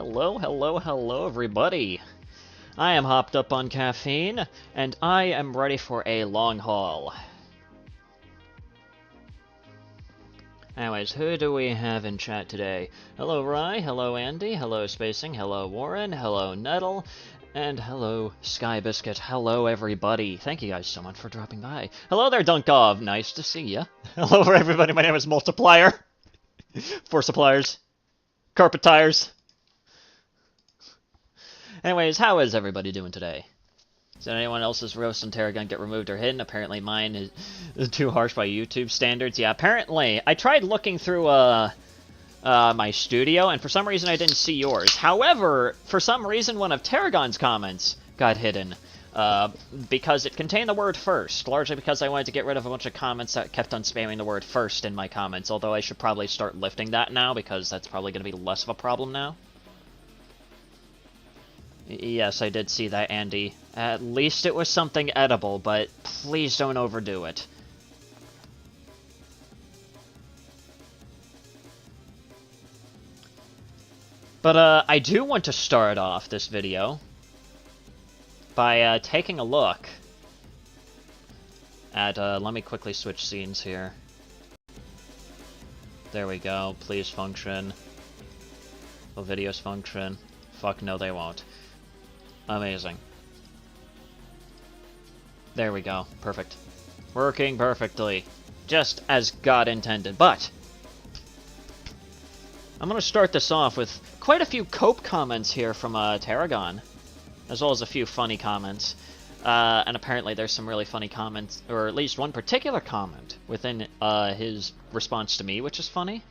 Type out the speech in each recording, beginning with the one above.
Hello, hello, hello, everybody. I am hopped up on caffeine, and I am ready for a long haul. Anyways, who do we have in chat today? Hello, Rye. Hello, Andy. Hello, Spacing. Hello, Warren. Hello, Nettle. And hello, Sky Biscuit. Hello, everybody. Thank you guys so much for dropping by. Hello there, Dunkov. Nice to see ya. Hello, everybody. My name is Multiplier. For suppliers. Carpet tires. Anyways, how is everybody doing today? Did anyone else's roast on Tarragon get removed or hidden? Apparently mine is too harsh by YouTube standards. Yeah, apparently. I tried looking through my studio, and for some reason I didn't see yours. However, for some reason one of Tarragon's comments got hidden. Because it contained the word first. Largely because I wanted to get rid of a bunch of comments that kept on spamming the word first in my comments. Although I should probably start lifting that now, because that's probably going to be less of a problem now. Yes, I did see that, Andy. At least it was something edible, but please don't overdo it. But, I do want to start off this video by, taking a look at, let me quickly switch scenes here. There we go. Please function. Will videos function? Fuck no, they won't. Amazing. There we go. Perfect. Working perfectly. Just as God intended. But I'm going to start this off with quite a few Cope comments here from Tarragon, as well as a few funny comments. And apparently there's some really funny comments, or at least one particular comment within his response to me, which is funny.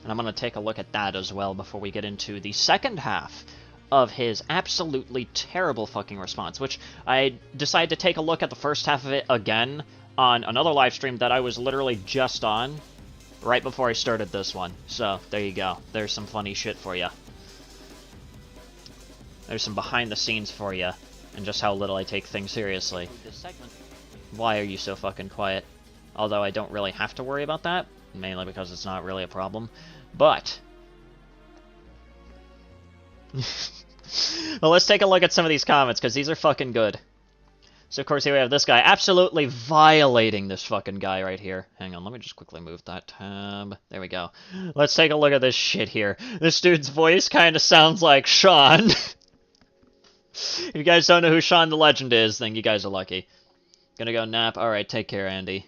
And I'm going to take a look at that as well before we get into the second half of his absolutely terrible fucking response, which I decided to take a look at the first half of it again on another live stream that I was literally just on right before I started this one. So, there you go. There's some funny shit for you. There's some behind the scenes for you, and just how little I take things seriously. Why are you so fucking quiet? Although I don't really have to worry about that, mainly because it's not really a problem. But well, let's take a look at some of these comments, because these are fucking good. So, of course, here we have this guy absolutely violating this fucking guy right here. Hang on, let me just quickly move that tab. There we go. Let's take a look at this shit here. This dude's voice kind of sounds like Sean. If you guys don't know who Sean the Legend is, then you guys are lucky. Gonna go nap. Alright, take care, Andy.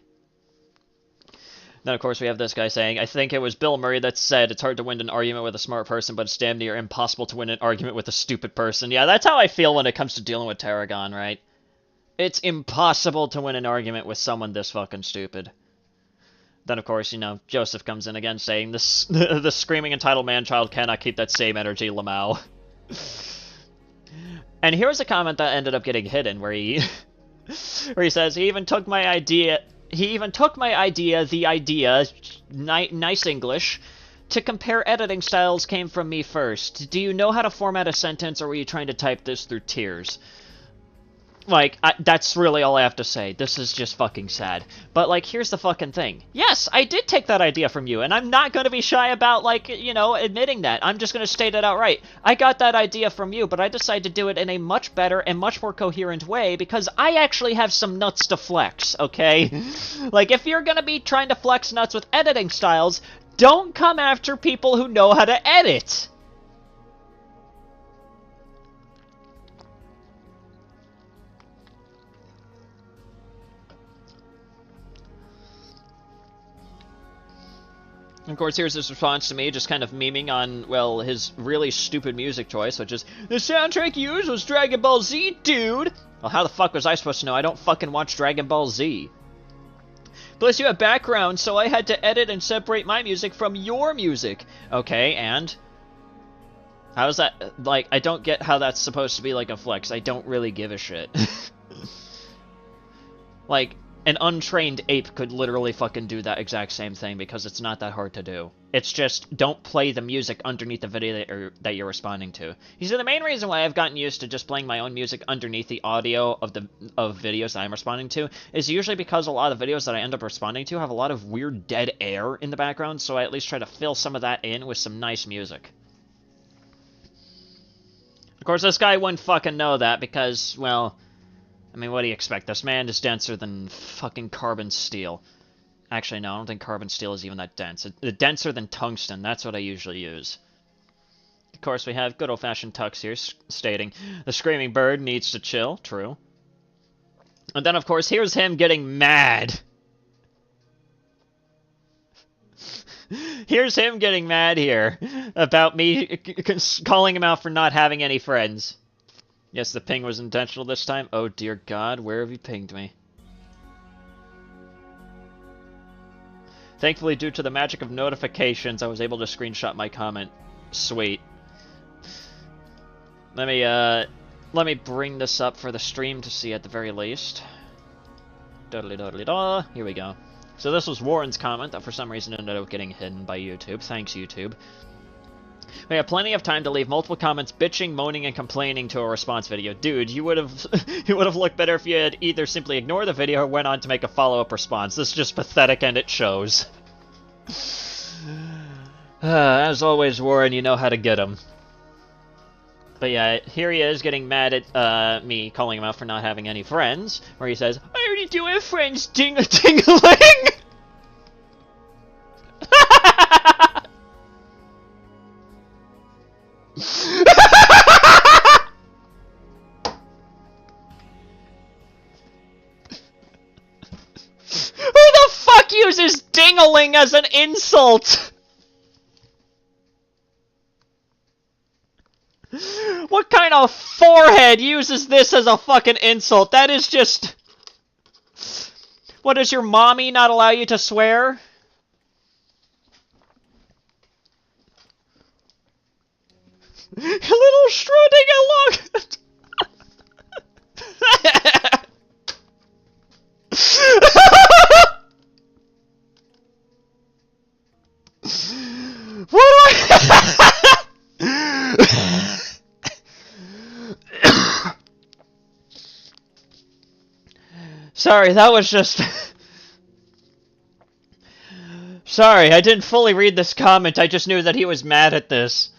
Then, of course, we have this guy saying, I think it was Bill Murray that said it's hard to win an argument with a smart person, but it's damn near impossible to win an argument with a stupid person. Yeah, that's how I feel when it comes to dealing with Tarragon, right? It's impossible to win an argument with someone this fucking stupid. Then, of course, you know, Joseph comes in again saying, the screaming entitled man-child cannot keep that same energy, Lamau. And here's a comment that ended up getting hidden, where he says, he even took my idea, nice English, to compare editing styles came from me first. Do you know how to format a sentence, or were you trying to type this through tears? Like, that's really all I have to say. This is just fucking sad. But, like, here's the fucking thing. Yes, I did take that idea from you, and I'm not gonna be shy about, like, you know, admitting that. I'm just gonna state it outright. I got that idea from you, but I decided to do it in a much better and much more coherent way, because I actually have some nuts to flex, okay? Like, if you're gonna be trying to flex nuts with editing styles, don't come after people who know how to edit! Of course, here's his response to me, just kind of memeing on, well, his really stupid music choice, which is, the soundtrack you used was Dragon Ball Z, dude! Well, how the fuck was I supposed to know? I don't fucking watch Dragon Ball Z. Plus, you have background, so I had to edit and separate my music from your music. Okay, and? How is that, like, I don't get how that's supposed to be like a flex. I don't really give a shit. Like, An untrained ape could literally fucking do that exact same thing because it's not that hard to do. It's just, don't play the music underneath the video that you're responding to. You see, the main reason why I've gotten used to just playing my own music underneath the audio of videos that I'm responding to is usually because a lot of videos that I end up responding to have a lot of weird dead air in the background, so I at least try to fill some of that in with some nice music. Of course, this guy wouldn't fucking know that because, well, I mean, what do you expect? This man is denser than fucking carbon steel. Actually, no, I don't think carbon steel is even that dense. It's denser than tungsten. That's what I usually use. Of course, we have good old-fashioned Tux here stating, the screaming bird needs to chill. True. And then, of course, here's him getting mad. Here's him getting mad here about me calling him out for not having any friends. Yes, the ping was intentional this time. Oh dear God, where have you pinged me? Thankfully, due to the magic of notifications, I was able to screenshot my comment. Sweet. Let me bring this up for the stream to see at the very least. Dodly-dodly-daw. Here we go. So this was Warren's comment that for some reason ended up getting hidden by YouTube. Thanks, YouTube. We have plenty of time to leave multiple comments bitching, moaning, and complaining to a response video. Dude, you would have looked better if you had either simply ignored the video or went on to make a follow-up response. This is just pathetic, and it shows. As always, Warren, you know how to get him. But yeah, here he is getting mad at me calling him out for not having any friends, where he says, I already do have friends, ding-a-ding-a-ling! Who the fuck uses ding-a-ling as an insult? What kind of forehead uses this as a fucking insult? That is just... What, does your mommy not allow you to swear? Little strutting along... What do I... Sorry, that was just... Sorry, I didn't fully read this comment, I just knew that he was mad at this.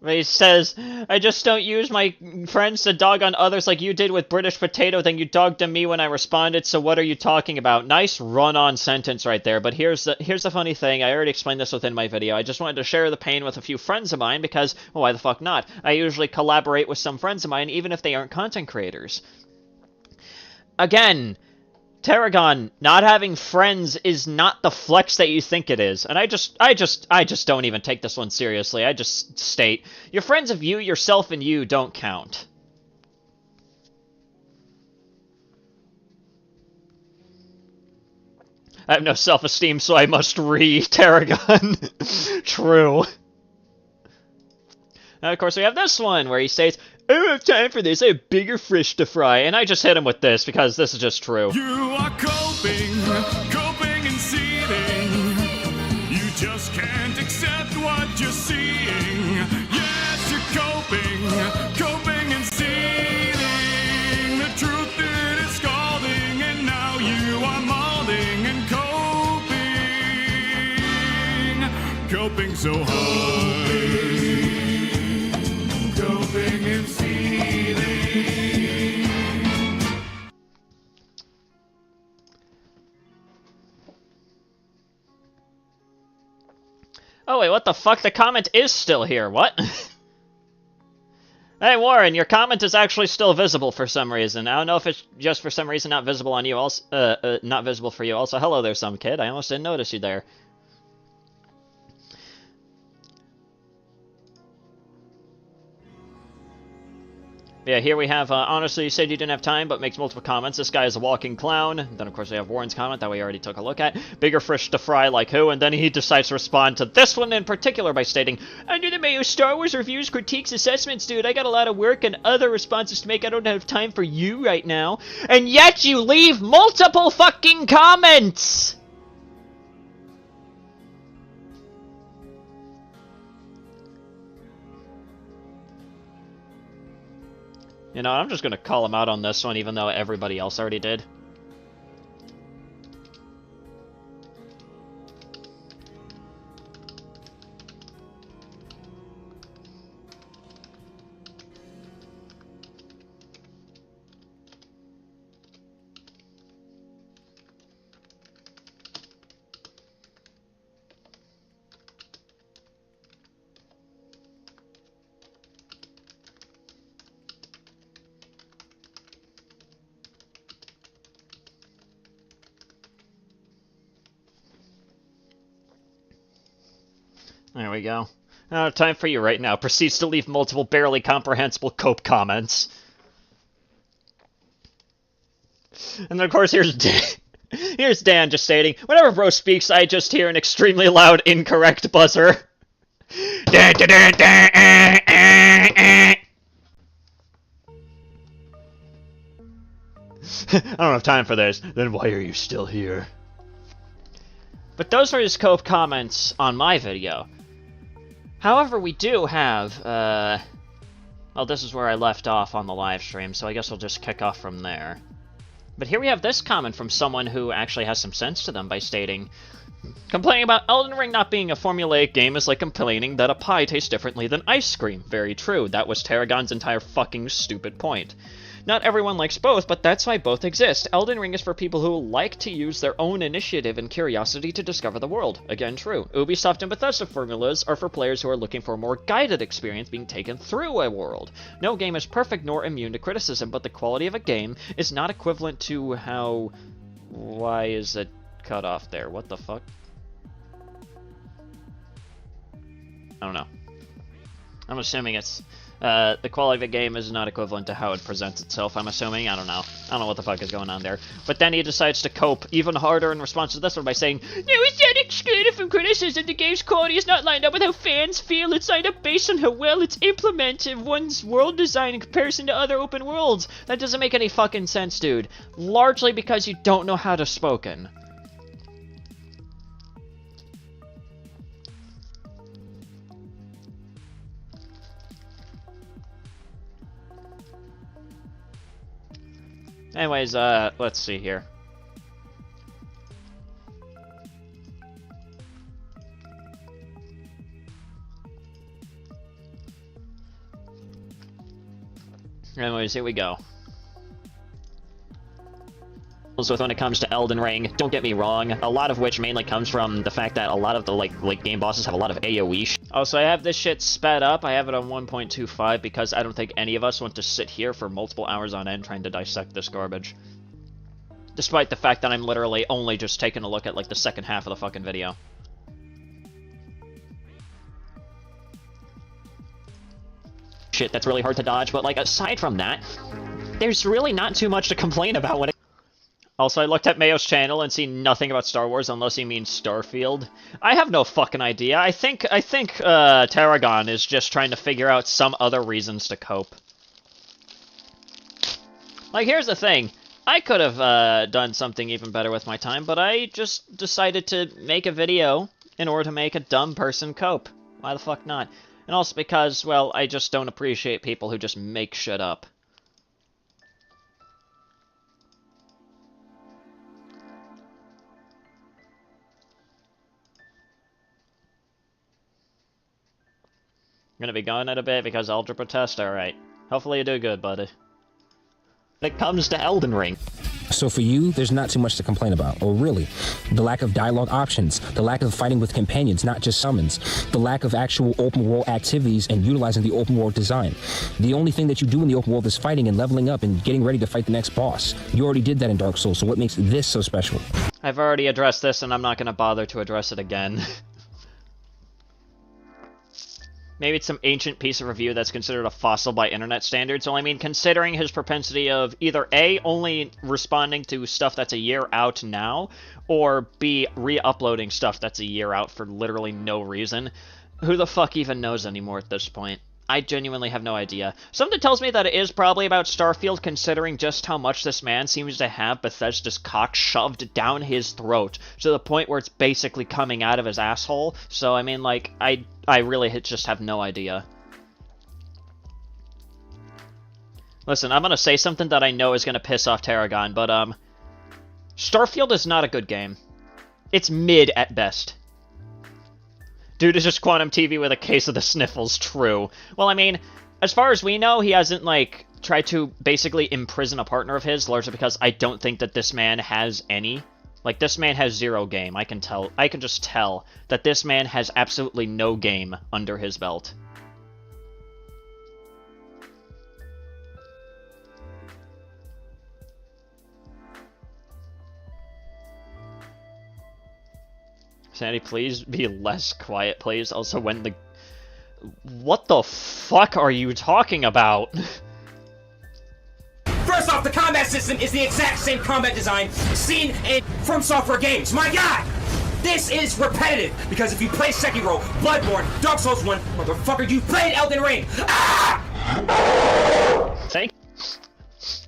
He says, I just don't use my friends to dog on others like you did with British Potato, then you dogged on me when I responded, so what are you talking about? Nice run-on sentence right there, but here's the funny thing, I already explained this within my video, I just wanted to share the pain with a few friends of mine because, well, why the fuck not? I usually collaborate with some friends of mine even if they aren't content creators. Again, Tarragon, not having friends is not the flex that you think it is. And I just don't even take this one seriously. I just state, your friends of you, yourself, and you don't count. I have no self-esteem, so I must Tarragon. True. Now, of course, we have this one, where he states, I don't have time for this, I have bigger fish to fry. And I just hit him with this, because this is just true. You are coping and seething. You just can't accept what you're seeing. Yes, you're coping and seething. The truth it is scalding, and now you are molding and coping so hard. Coping and seething. Oh wait, what the fuck? The comment is still here. What? Hey Warren, your comment is actually still visible for some reason. I don't know if it's just for some reason not visible on you. Also, not visible for you. Also, hello there, some kid. I almost didn't notice you there. Yeah, here we have, honestly, you said you didn't have time, but makes multiple comments. This guy is a walking clown. Then, of course, we have Warren's comment that we already took a look at. Bigger fish to fry like who? And then he decides to respond to this one in particular by stating, under the Mayo Star Wars reviews, critiques, assessments, dude, I got a lot of work and other responses to make. I don't have time for you right now. And yet you leave multiple fucking comments! You know, I'm just gonna call him out on this one, even though everybody else already did. There we go. Time for you right now. Proceeds to leave multiple barely comprehensible Cope comments. And then, of course, here's Dan. Here's Dan just stating, whenever bro speaks, I just hear an extremely loud, incorrect buzzer. I don't have time for this. Then why are you still here? But those are his Cope comments on my video. However, we do have, well, this is where I left off on the live stream, so I guess I'll just kick off from there. But here we have this comment from someone who actually has some sense to them by stating, complaining about Elden Ring not being a formulaic game is like complaining that a pie tastes differently than ice cream. Very true. That was Tarragon's entire fucking stupid point. Not everyone likes both, but that's why both exist. Elden Ring is for people who like to use their own initiative and curiosity to discover the world. Again, true. Ubisoft and Bethesda formulas are for players who are looking for a more guided experience being taken through a world. No game is perfect nor immune to criticism, but the quality of a game is not equivalent to how... Why is it cut off there? What the fuck? I don't know. I'm assuming it's... the quality of a game is not equivalent to how it presents itself, I'm assuming. I don't know. I don't know what the fuck is going on there. But then he decides to cope even harder in response to this one by saying, no, it's not excluded from criticism. The game's quality is not lined up with how fans feel. It's lined up based on how well it's implemented one's world design in comparison to other open worlds. That doesn't make any fucking sense, dude. Largely because you don't know how to spoken. Anyways, let's see here. Anyways, here we go. With when it comes to Elden Ring, don't get me wrong, a lot of which mainly comes from the fact that a lot of the like game bosses have a lot of AoE shit. Also, I have this shit sped up. I have it on 1.25 because I don't think any of us want to sit here for multiple hours on end trying to dissect this garbage. Despite the fact that I'm literally only just taking a look at like the second half of the fucking video. Shit, that's really hard to dodge, but like aside from that, there's really not too much to complain about when it... Also, I looked at Mayo's channel and seen nothing about Star Wars unless he means Starfield. I have no fucking idea. I think Tarragon is just trying to figure out some other reasons to cope. Like, here's the thing. I could have done something even better with my time, but I just decided to make a video in order to make a dumb person cope. Why the fuck not? And also because, well, I just don't appreciate people who just make shit up. Gonna be gone in a bit because algebra test? Alright. Hopefully you do good, buddy. When it comes to Elden Ring. So for you, there's not too much to complain about, or really. The lack of dialogue options, the lack of fighting with companions, not just summons, the lack of actual open world activities and utilizing the open world design. The only thing that you do in the open world is fighting and leveling up and getting ready to fight the next boss. You already did that in Dark Souls, so what makes this so special? I've already addressed this and I'm not gonna bother to address it again. Maybe it's some ancient piece of review that's considered a fossil by internet standards. So, I mean, considering his propensity of either A, only responding to stuff that's a year out now, or B, re-uploading stuff that's a year out for literally no reason, who the fuck even knows anymore at this point? I genuinely have no idea. Something tells me that it is probably about Starfield, considering just how much this man seems to have Bethesda's cock shoved down his throat, to the point where it's basically coming out of his asshole. So, I mean, like, I really just have no idea. Listen, I'm gonna say something that I know is gonna piss off Tarragon, but, Starfield is not a good game. It's mid at best. Dude is just Quantum TV with a case of the sniffles, true. Well, I mean, as far as we know, he hasn't, like, tried to basically imprison a partner of his, largely because I don't think that this man has any. Like, this man has zero game. I can just tell that this man has absolutely no game under his belt. Sanity, please be less quiet, please. Also, when the... What the fuck are you talking about? First off, the combat system is the exact same combat design seen in From Software games. My god! This is repetitive, because if you play Sekiro, Bloodborne, Dark Souls 1, motherfucker, you played Elden Ring! Ah!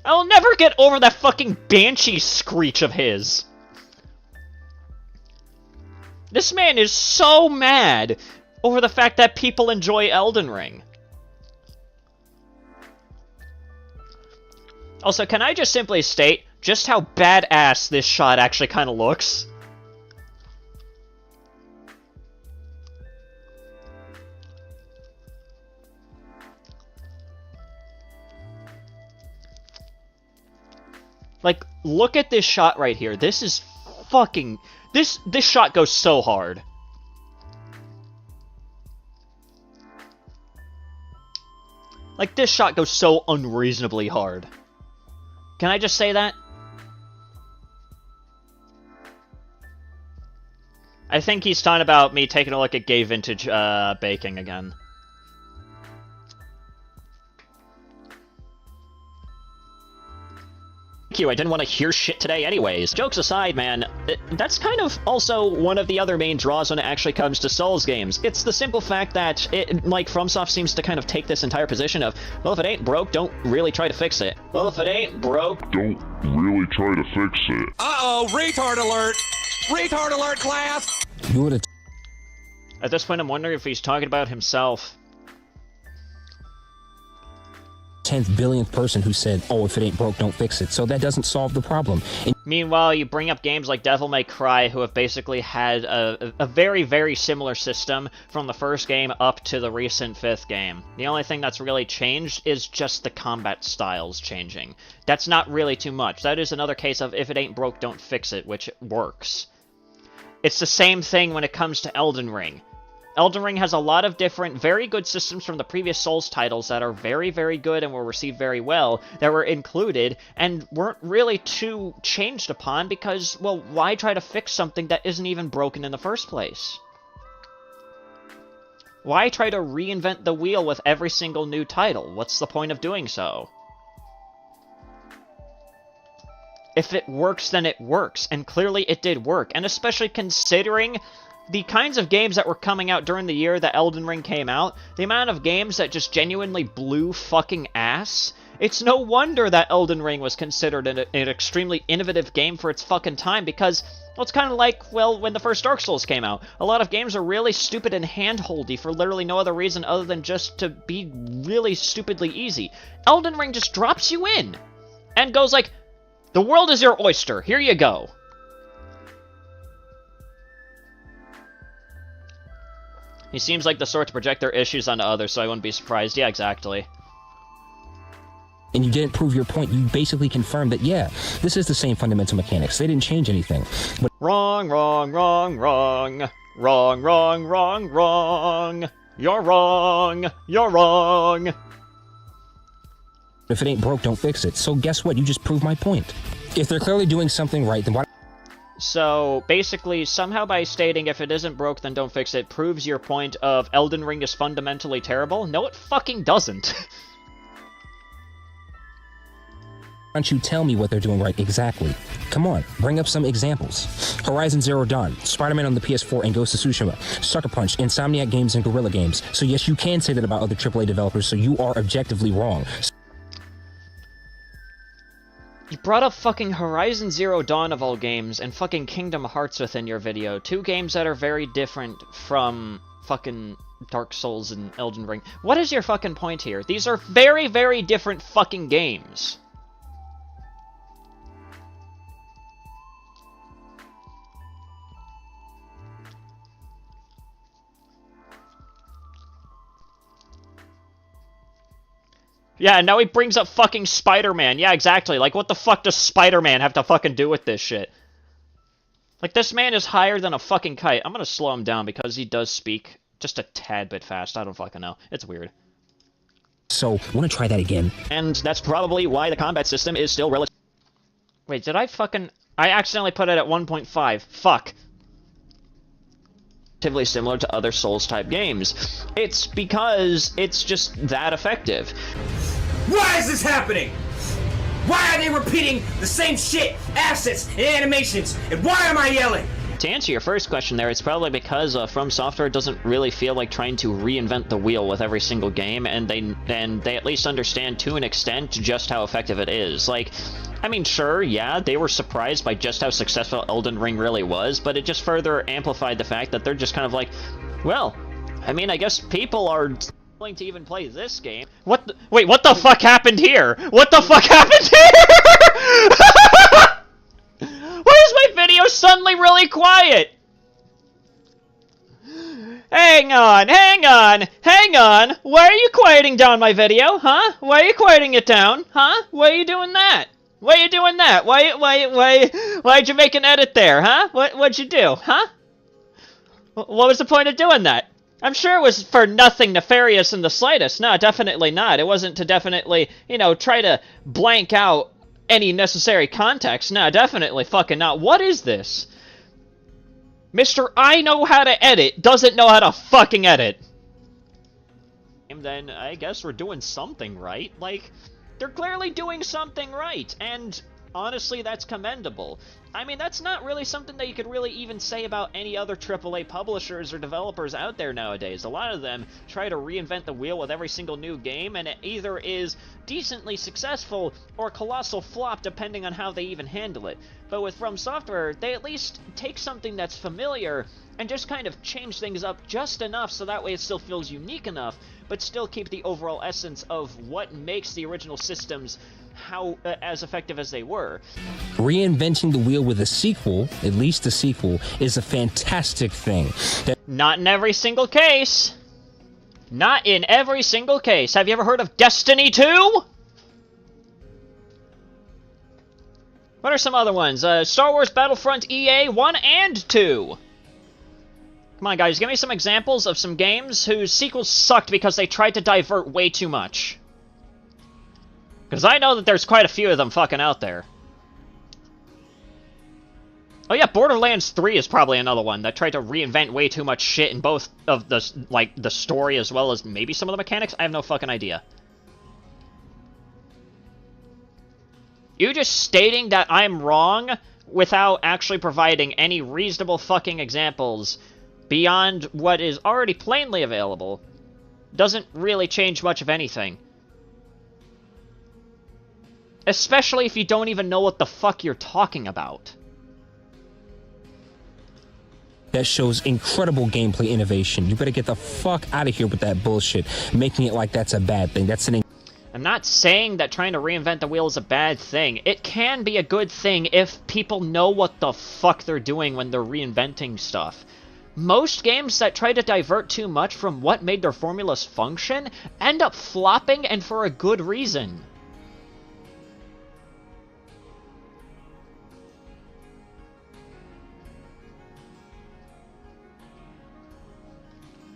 I'll never get over that fucking banshee screech of his. This man is so mad over the fact that people enjoy Elden Ring. Also, can I just simply state just how badass this shot actually kind of looks? Like, look at this shot right here. This is fucking... This shot goes so hard. Like, this shot goes so unreasonably hard. Can I just say that? I think he's talking about me taking a look at gay vintage baking again. Thank you, I didn't want to hear shit today anyways. Jokes aside, man, that's kind of also one of the other main draws when it actually comes to Souls games. It's the simple fact that, FromSoft seems to kind of take this entire position of, well, if it ain't broke, don't really try to fix it. Well, if it ain't broke, Don't really try to fix it. Uh-oh, retard alert! Retard alert, class! You would have at this point I'm wondering if he's talking about himself. 10th billionth person who said, oh, if it ain't broke, don't fix it. So that doesn't solve the problem. And Meanwhile, you bring up games like Devil May Cry, who have basically had a very, very similar system from the first game up to the recent 5th game. The only thing that's really changed is just the combat styles changing. That's not really too much. That is another case of if it ain't broke, don't fix it, which works. It's the same thing when it comes to Elden Ring. Elden Ring has a lot of different, very good systems from the previous Souls titles that are very, very good and were received very well, that were included, and weren't really too changed upon because, well, why try to fix something that isn't even broken in the first place? Why try to reinvent the wheel with every single new title? What's the point of doing so? If it works, then it works, and clearly it did work, and especially considering the kinds of games that were coming out during the year that Elden Ring came out, the amount of games that just genuinely blew fucking ass, it's no wonder that Elden Ring was considered an extremely innovative game for its fucking time, because, well, it's kind of like, well, when the first Dark Souls came out. A lot of games are really stupid and handholdy for literally no other reason other than just to be really stupidly easy. Elden Ring just drops you in, and goes like, the world is your oyster, here you go. He seems like the sort to project their issues onto others, so I wouldn't be surprised. Yeah, exactly. and you didn't prove your point. You basically confirmed that, yeah, this is the same fundamental mechanics. They didn't change anything. But Wrong, wrong, wrong, wrong. Wrong, wrong, wrong, wrong. You're wrong. You're wrong. if it ain't broke, don't fix it. So guess what? You just proved my point. If they're clearly doing something right, then why... So, basically, somehow by stating if it isn't broke, then don't fix it, proves your point of Elden Ring is fundamentally terrible. No, it fucking doesn't. Why don't you tell me what they're doing right exactly? Come on, bring up some examples. Horizon Zero Dawn, Spider-Man on the PS4 and Ghost of Tsushima, Sucker Punch, Insomniac Games, and Guerrilla Games. So yes, you can say that about other AAA developers, so you are objectively wrong. You brought up fucking Horizon Zero Dawn of all games and fucking Kingdom Hearts within your video. Two games that are very different from fucking Dark Souls and Elden Ring. What is your fucking point here? These are very, very different fucking games. Yeah, and now he brings up fucking Spider-Man. Yeah, exactly. Like, what the fuck does Spider-Man have to fucking do with this shit? Like, this man is higher than a fucking kite. I'm gonna slow him down because he does speak just a tad bit fast. I don't fucking know. It's weird. So, wanna try that again? And that's probably why the combat system is still relative. Wait, did I fucking... I accidentally put it at 1.5. Fuck. Relatively similar to other Souls-type games. It's because it's just that effective. Why is this happening? Why are they repeating the same shit, assets, and animations? And why am I yelling? To answer your first question there, it's probably because From Software doesn't really feel like trying to reinvent the wheel with every single game, and they at least understand to an extent just how effective it is. Like, I mean, sure, yeah, they were surprised by just how successful Elden Ring really was, but it just further amplified the fact that they're just kind of like, well, I mean, I guess people are willing to even play this game. Wait, what the fuck happened here? What the fuck happened here? Why is my video suddenly really quiet? Hang on. Why are you quieting down my video, huh? Why are you quieting it down, huh? Why are you doing that? Why'd you make an edit there, huh? What'd you do, huh? What was the point of doing that? I'm sure it was for nothing nefarious in the slightest. No, definitely not. It wasn't to definitely, you know, try to blank out any necessary context. No, definitely fucking not. What is this? Mr. I know how to edit doesn't know how to fucking edit. And then I guess we're doing something right. Like, they're clearly doing something right, and honestly, that's commendable. I mean, that's not really something that you could really even say about any other AAA publishers or developers out there nowadays. A lot of them try to reinvent the wheel with every single new game, and it either is decently successful or colossal flop depending on how they even handle it. But with From Software, they at least take something that's familiar and just kind of change things up just enough so that way it still feels unique enough, but still keep the overall essence of what makes the original systems as effective as they were. Reinventing the wheel with a sequel, at least a sequel, is a fantastic thing. Not in every single case. Not in every single case. Have you ever heard of Destiny 2? What are some other ones? Star Wars Battlefront EA 1 and 2. Come on, guys, give me some examples of some games whose sequels sucked because they tried to divert way too much. Because I know that there's quite a few of them fucking out there. Oh yeah, Borderlands 3 is probably another one that tried to reinvent way too much shit in both of the story as well as maybe some of the mechanics. I have no fucking idea. You just stating that I'm wrong without actually providing any reasonable fucking examples beyond what is already plainly available doesn't really change much of anything. Especially if you don't even know what the fuck you're talking about. That shows incredible gameplay innovation. You better get the fuck out of here with that bullshit, making it like that's a bad thing. That's an... I'm not saying that trying to reinvent the wheel is a bad thing. It can be a good thing if people know what the fuck they're doing when they're reinventing stuff. Most games that try to divert too much from what made their formulas function end up flopping, and for a good reason.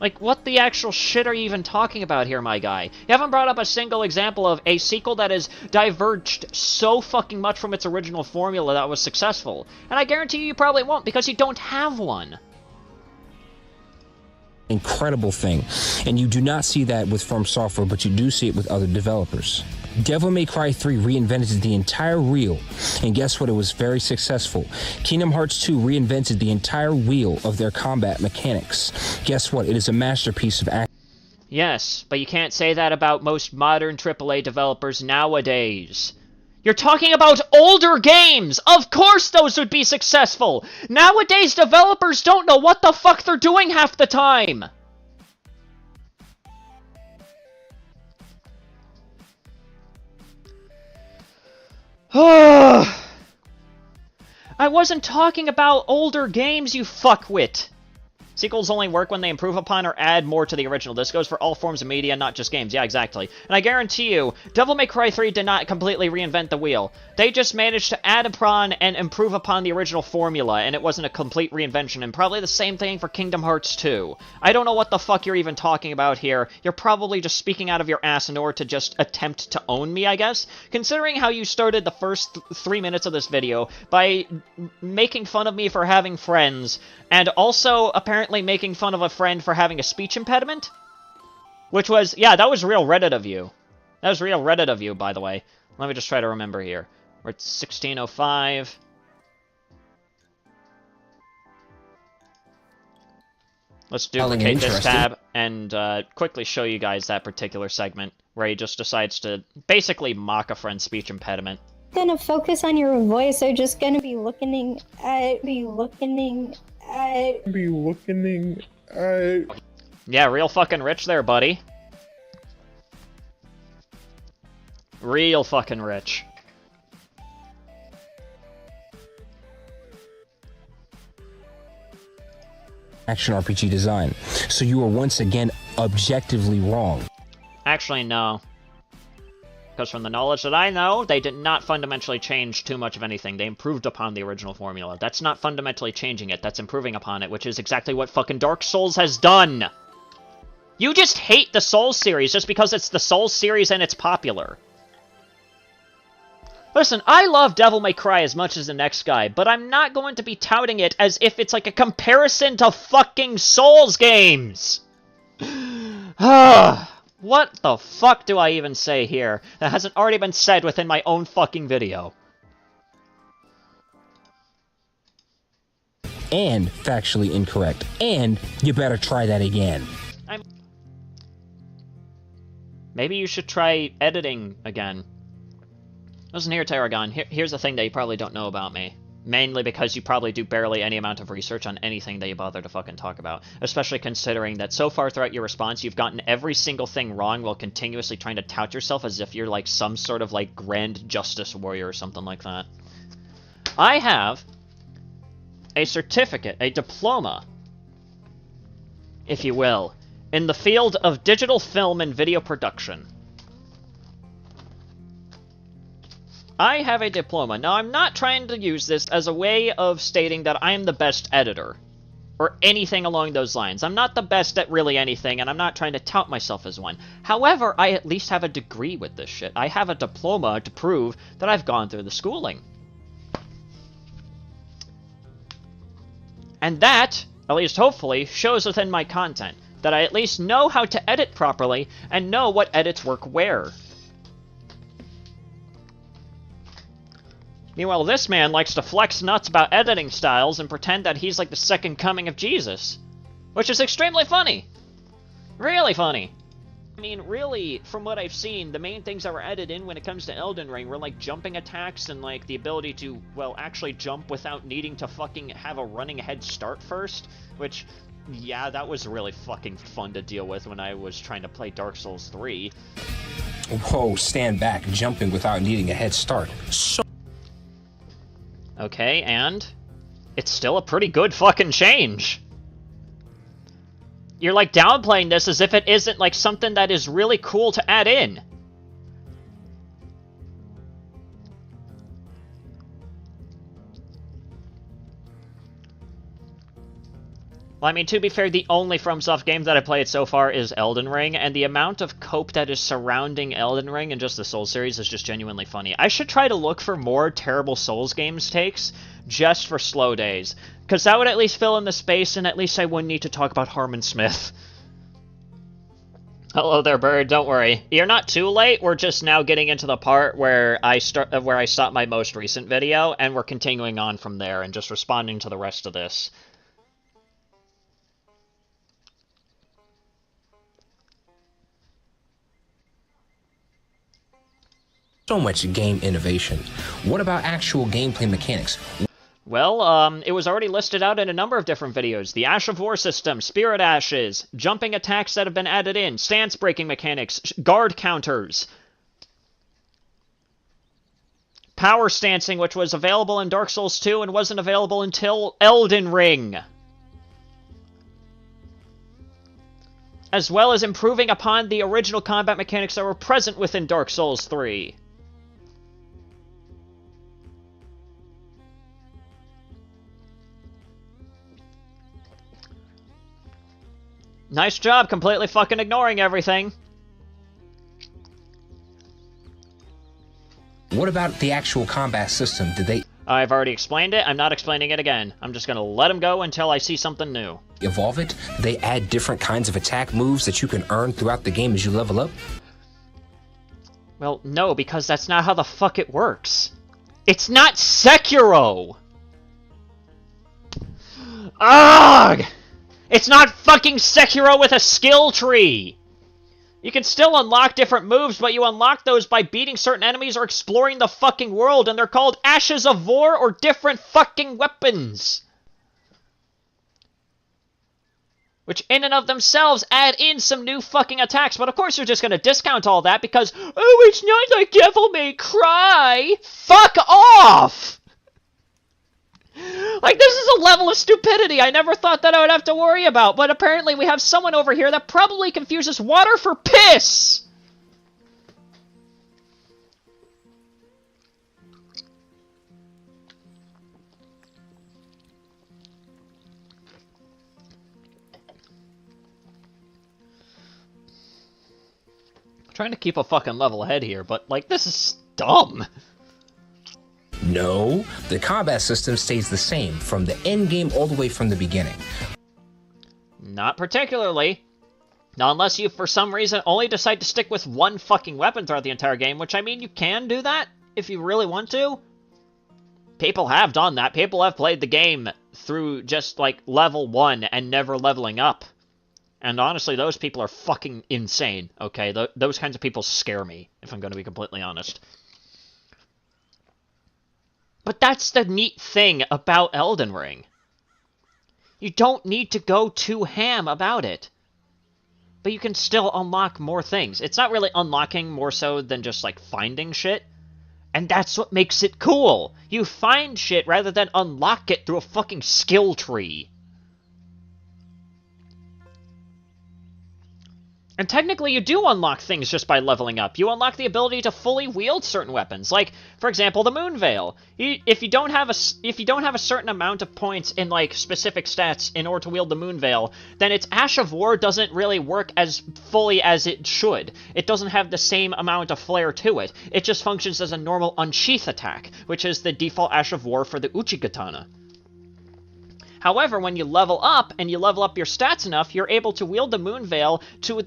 Like, what the actual shit are you even talking about here, my guy? You haven't brought up a single example of a sequel that has diverged so fucking much from its original formula that was successful. And I guarantee you probably won't, because you don't have one. Incredible thing. And you do not see that with From Software, but you do see it with other developers. Devil May Cry 3 reinvented the entire wheel, and guess what? It was very successful. Kingdom Hearts 2 reinvented the entire wheel of their combat mechanics. Guess what? It is a masterpiece of action. Yes, but you can't say that about most modern AAA developers nowadays. You're talking about older games! Of course those would be successful! Nowadays developers don't know what the fuck they're doing half the time! I wasn't talking about older games, you fuckwit! Sequels only work when they improve upon or add more to the original. This goes for all forms of media, not just games. Yeah, exactly. And I guarantee you, Devil May Cry 3 did not completely reinvent the wheel. They just managed to add upon and improve upon the original formula, and it wasn't a complete reinvention. And probably the same thing for Kingdom Hearts 2. I don't know what the fuck you're even talking about here. You're probably just speaking out of your ass in order to just attempt to own me, I guess. Considering how you started the first 3 minutes of this video by making fun of me for having friends, and also apparently making fun of a friend for having a speech impediment? Which was, yeah, that was real Reddit of you. That was real Reddit of you, by the way. Let me just try to remember here. We're at 1605. Let's duplicate this tab and quickly show you guys that particular segment where he just decides to basically mock a friend's speech impediment. Gonna focus on your voice, or just gonna be looking at Yeah, real fucking rich there, buddy. Real fucking rich. Action RPG design. So you are once again objectively wrong. Actually, no. Because from the knowledge that I know, they did not fundamentally change too much of anything. They improved upon the original formula. That's not fundamentally changing it, that's improving upon it, which is exactly what fucking Dark Souls has done! You just hate the Souls series just because it's the Souls series and it's popular. Listen, I love Devil May Cry as much as the next guy, but I'm not going to be touting it as if it's like a comparison to fucking Souls games! What the fuck do I even say here that hasn't already been said within my own fucking video? And factually incorrect. And you better try that again. Maybe you should try editing again. Listen here, Tarragon. Here's the thing that you probably don't know about me. Mainly because you probably do barely any amount of research on anything that you bother to fucking talk about. Especially considering that so far throughout your response, you've gotten every single thing wrong while continuously trying to tout yourself as if you're like some sort of like grand justice warrior or something like that. I have a certificate, a diploma, if you will, in the field of digital film and video production. I have a diploma. Now, I'm not trying to use this as a way of stating that I am the best editor, or anything along those lines. I'm not the best at really anything, and I'm not trying to tout myself as one. However, I at least have a degree with this shit. I have a diploma to prove that I've gone through the schooling. And that, at least hopefully, shows within my content, that I at least know how to edit properly, and know what edits work where. Meanwhile, this man likes to flex nuts about editing styles and pretend that he's like the second coming of Jesus. Which is extremely funny. Really funny. I mean, really, from what I've seen, the main things that were added in when it comes to Elden Ring were like jumping attacks and like the ability to, well, actually jump without needing to fucking have a running head start first. Which, yeah, that was really fucking fun to deal with when I was trying to play Dark Souls 3. Whoa, stand back, jumping without needing a head start. Okay, and it's still a pretty good fucking change. You're like downplaying this as if it isn't like something that is really cool to add in. Well, I mean, to be fair, the only FromSoft game that I played so far is Elden Ring, and the amount of cope that is surrounding Elden Ring and just the Souls series is just genuinely funny. I should try to look for more terrible Souls games takes just for slow days, because that would at least fill in the space, and at least I wouldn't need to talk about Harmon Smith. Hello there, bird. Don't worry. You're not too late. We're just now getting into the part where I stopped my most recent video, and we're continuing on from there and just responding to the rest of this. So much game innovation. What about actual gameplay mechanics? Well, it was already listed out in a number of different videos. The Ash of War system, Spirit Ashes, jumping attacks that have been added in, stance breaking mechanics, guard counters, power stancing, which was available in Dark Souls 2 and wasn't available until Elden Ring, as well as improving upon the original combat mechanics that were present within Dark Souls 3. Nice job completely fucking ignoring everything. What about the actual combat system? Did they I've already explained it. I'm not explaining it again. I'm just gonna let him go until I see something new. evolve it? Did they add different kinds of attack moves that you can earn throughout the game as you level up? Well, no, because that's not how the fuck it works. It's not Sekiro! Ugh! It's not fucking Sekiro with a skill tree! You can still unlock different moves, but you unlock those by beating certain enemies or exploring the fucking world, and they're called Ashes of War or different fucking weapons. Which in and of themselves add in some new fucking attacks, but of course you're just gonna discount all that because, oh, it's not like Devil May Cry! Fuck off! Like, this is a level of stupidity I never thought that I would have to worry about, but apparently we have someone over here that probably confuses water for piss! I'm trying to keep a fucking level head here, but, like, this is dumb. No, the combat system stays the same from the end game all the way from the beginning. Not particularly. Not unless you, for some reason, only decide to stick with one fucking weapon throughout the entire game, which, I mean, you can do that if you really want to. People have done that. People have played the game through just, like, level 1 and never leveling up. And honestly, those people are fucking insane, okay? Those kinds of people scare me, if I'm going to be completely honest. But that's the neat thing about Elden Ring. You don't need to go too ham about it. But you can still unlock more things. It's not really unlocking more so than just, like, finding shit. And that's what makes it cool. You find shit rather than unlock it through a fucking skill tree. And technically, you do unlock things just by leveling up. You unlock the ability to fully wield certain weapons, like, for example, the Moon Veil. If you don't have a certain amount of points in, like, specific stats in order to wield the Moon Veil, then its Ash of War doesn't really work as fully as it should. It doesn't have the same amount of flair to it. It just functions as a normal unsheath attack, which is the default Ash of War for the Uchi-katana. However, when you level up, and you level up your stats enough, you're able to wield the Moon Veil to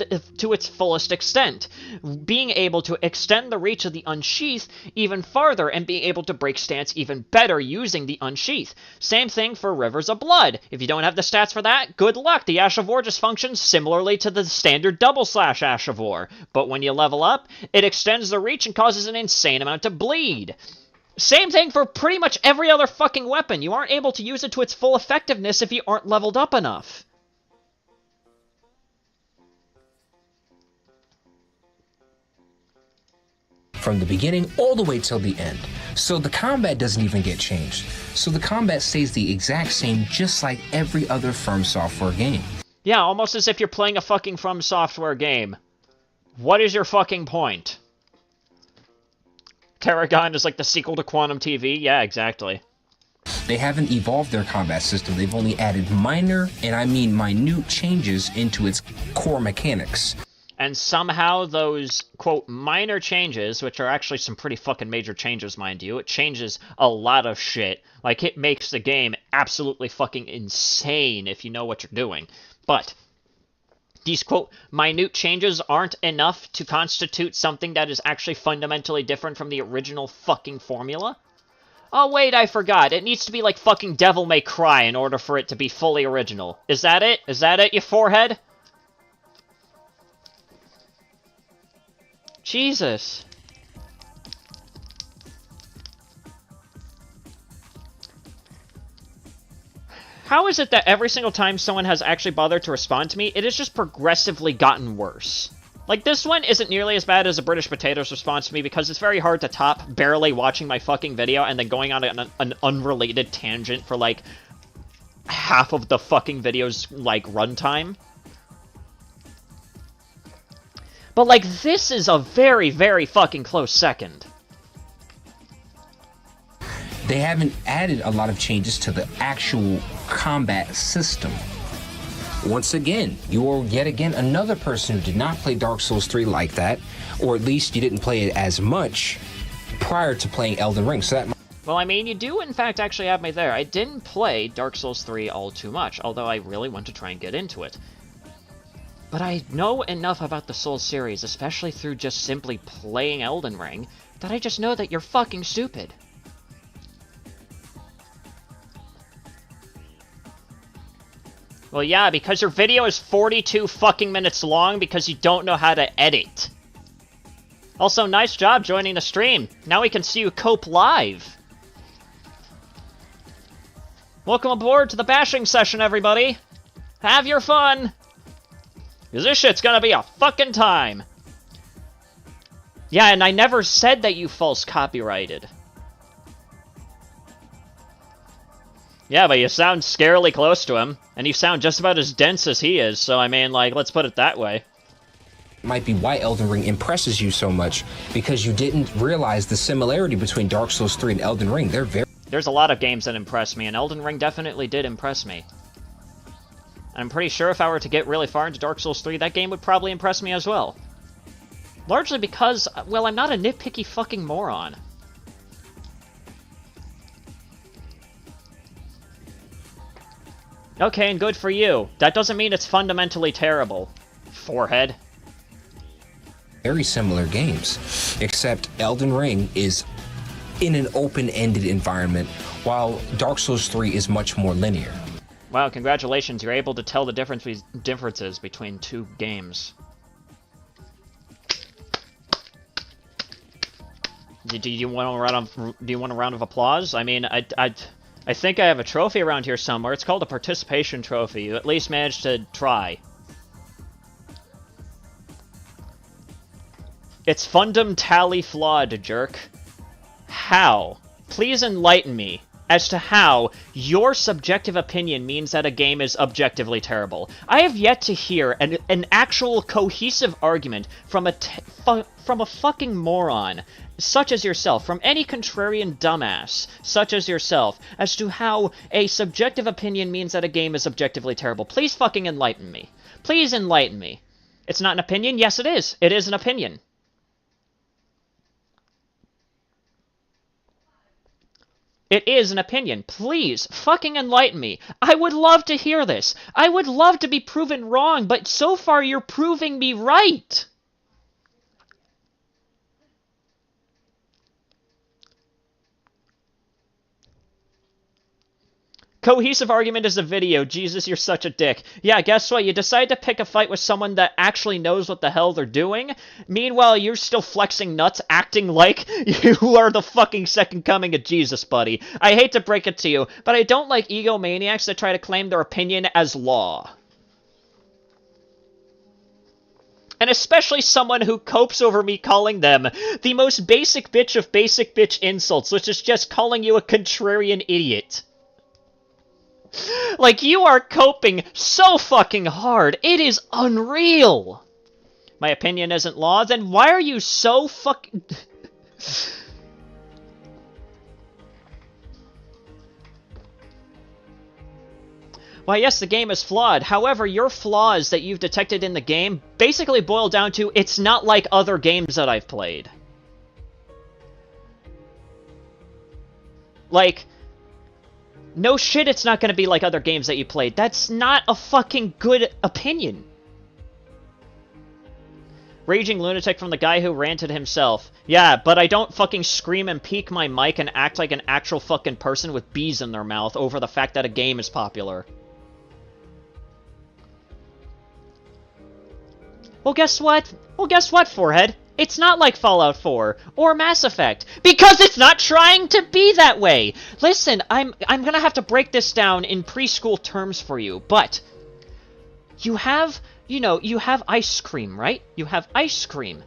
its fullest extent, being able to extend the reach of the Unsheath even farther, and being able to break stance even better using the Unsheath. Same thing for Rivers of Blood. If you don't have the stats for that, good luck. The Ash of War just functions similarly to the standard double slash Ash of War. But when you level up, it extends the reach and causes an insane amount of bleed. Same thing for pretty much every other fucking weapon. You aren't able to use it to its full effectiveness if you aren't leveled up enough. From the beginning all the way till the end. So the combat doesn't even get changed. So the combat stays the exact same just like every other From Software game. Yeah, almost as if you're playing a fucking From Software game. What is your fucking point? Tarragon is like the sequel to Quantum TV? Yeah, exactly. They haven't evolved their combat system. They've only added minor, and I mean minute, changes into its core mechanics. And somehow those, quote, minor changes, which are actually some pretty fucking major changes, mind you, it changes a lot of shit. Like, it makes the game absolutely fucking insane if you know what you're doing. But these, quote, minute changes aren't enough to constitute something that is actually fundamentally different from the original fucking formula? Oh, wait, I forgot. It needs to be like fucking Devil May Cry in order for it to be fully original. Is that it? Is that it, you forehead? Jesus. How is it that every single time someone has actually bothered to respond to me, it has just progressively gotten worse? Like, this one isn't nearly as bad as a British Potato's response to me because it's very hard to top barely watching my fucking video and then going on an unrelated tangent for, like, half of the fucking video's, like, runtime. But, like, this is a very, very fucking close second. They haven't added a lot of changes to the actual combat system. Once again, you are yet again another person who did not play Dark Souls 3 like that, or at least you didn't play it as much prior to playing Elden Ring, so that... Well, I mean, you do in fact actually have me there. I didn't play Dark Souls 3 all too much, although I really want to try and get into it. But I know enough about the Souls series, especially through just simply playing Elden Ring, that I just know that you're fucking stupid. Well, yeah, because your video is 42 fucking minutes long because you don't know how to edit. Also, nice job joining the stream. Now we can see you cope live. Welcome aboard to the bashing session, everybody. Have your fun. Because this shit's gonna be a fucking time. Yeah, and I never said that you false copyrighted. Yeah, but you sound scarily close to him, and you sound just about as dense as he is, so I mean, like, let's put it that way. Might be why Elden Ring impresses you so much, because you didn't realize the similarity between Dark Souls 3 and Elden Ring. They're very... There's a lot of games that impress me, and Elden Ring definitely did impress me. And I'm pretty sure if I were to get really far into Dark Souls 3, that game would probably impress me as well. Largely because, well, I'm not a nitpicky fucking moron. Okay, and good for you. That doesn't mean it's fundamentally terrible. Forehead. Very similar games, except Elden Ring is in an open-ended environment, while Dark Souls 3 is much more linear. Wow, congratulations, you're able to tell the differences between two games. Do you want a round of applause? I mean, I think I have a trophy around here somewhere. It's called a participation trophy. You at least managed to try. It's fundamentally flawed, jerk. How? Please enlighten me as to how your subjective opinion means that a game is objectively terrible. I have yet to hear an actual cohesive argument from a fucking moron such as yourself, from any contrarian dumbass such as yourself, as to how a subjective opinion means that a game is objectively terrible. Please fucking enlighten me. Please enlighten me. It's not an opinion? Yes, it is. It is an opinion. It is an opinion. Please, fucking enlighten me. I would love to hear this. I would love to be proven wrong, but so far you're proving me right. Cohesive argument is a video. Jesus, you're such a dick. Yeah, guess what? You decide to pick a fight with someone that actually knows what the hell they're doing. Meanwhile, you're still flexing nuts, acting like you are the fucking second coming of Jesus, buddy. I hate to break it to you, but I don't like egomaniacs that try to claim their opinion as law. And especially someone who copes over me calling them the most basic bitch of basic bitch insults, which is just calling you a contrarian idiot. Like, you are coping so fucking hard. It is unreal. My opinion isn't law, then why are you so fucking... Why, yes, the game is flawed. However, your flaws that you've detected in the game basically boil down to it's not like other games that I've played. Like, no shit it's not going to be like other games that you played. That's not a fucking good opinion. Raging lunatic from the guy who ranted himself. Yeah, but I don't fucking scream and peek my mic and act like an actual fucking person with bees in their mouth over the fact that a game is popular. Well, guess what? Well, guess what, Forehead? It's not like Fallout 4 or Mass Effect because it's not trying to be that way. Listen, I'm gonna have to break this down in preschool terms for you, but you have, you know, you have ice cream, right? You have ice cream.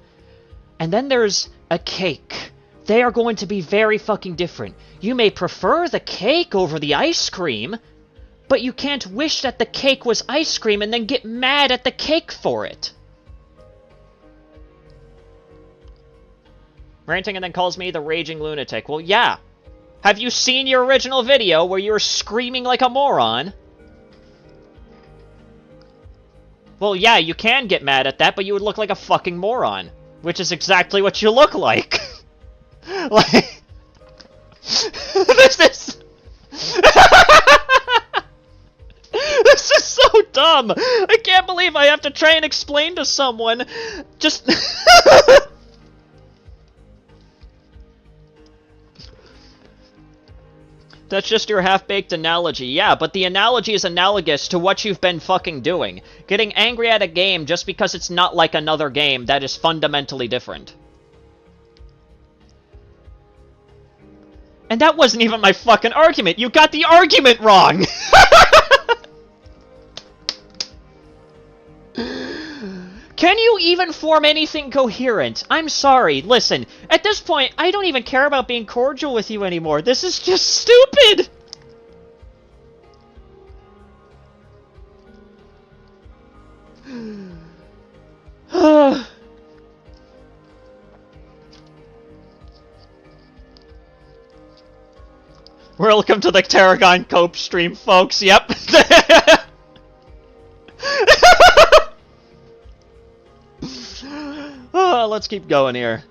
And then there's a cake. They are going to be very fucking different. You may prefer the cake over the ice cream, but you can't wish that the cake was ice cream and then get mad at the cake for it. Ranting and then calls me the raging lunatic. Well, yeah. Have you seen your original video where you were screaming like a moron? Well, yeah, you can get mad at that, but you would look like a fucking moron. Which is exactly what you look like. Like... This is... This is so dumb! I can't believe I have to try and explain to someone... Just... That's just your half-baked analogy. Yeah, but the analogy is analogous to what you've been fucking doing. Getting angry at a game just because it's not like another game that is fundamentally different. And that wasn't even my fucking argument! You got the argument wrong! Can you even form anything coherent? I'm sorry, listen, at this point, I don't even care about being cordial with you anymore. This is just stupid! Welcome to the Tarragon Cope stream, folks, yep. Let's keep going here.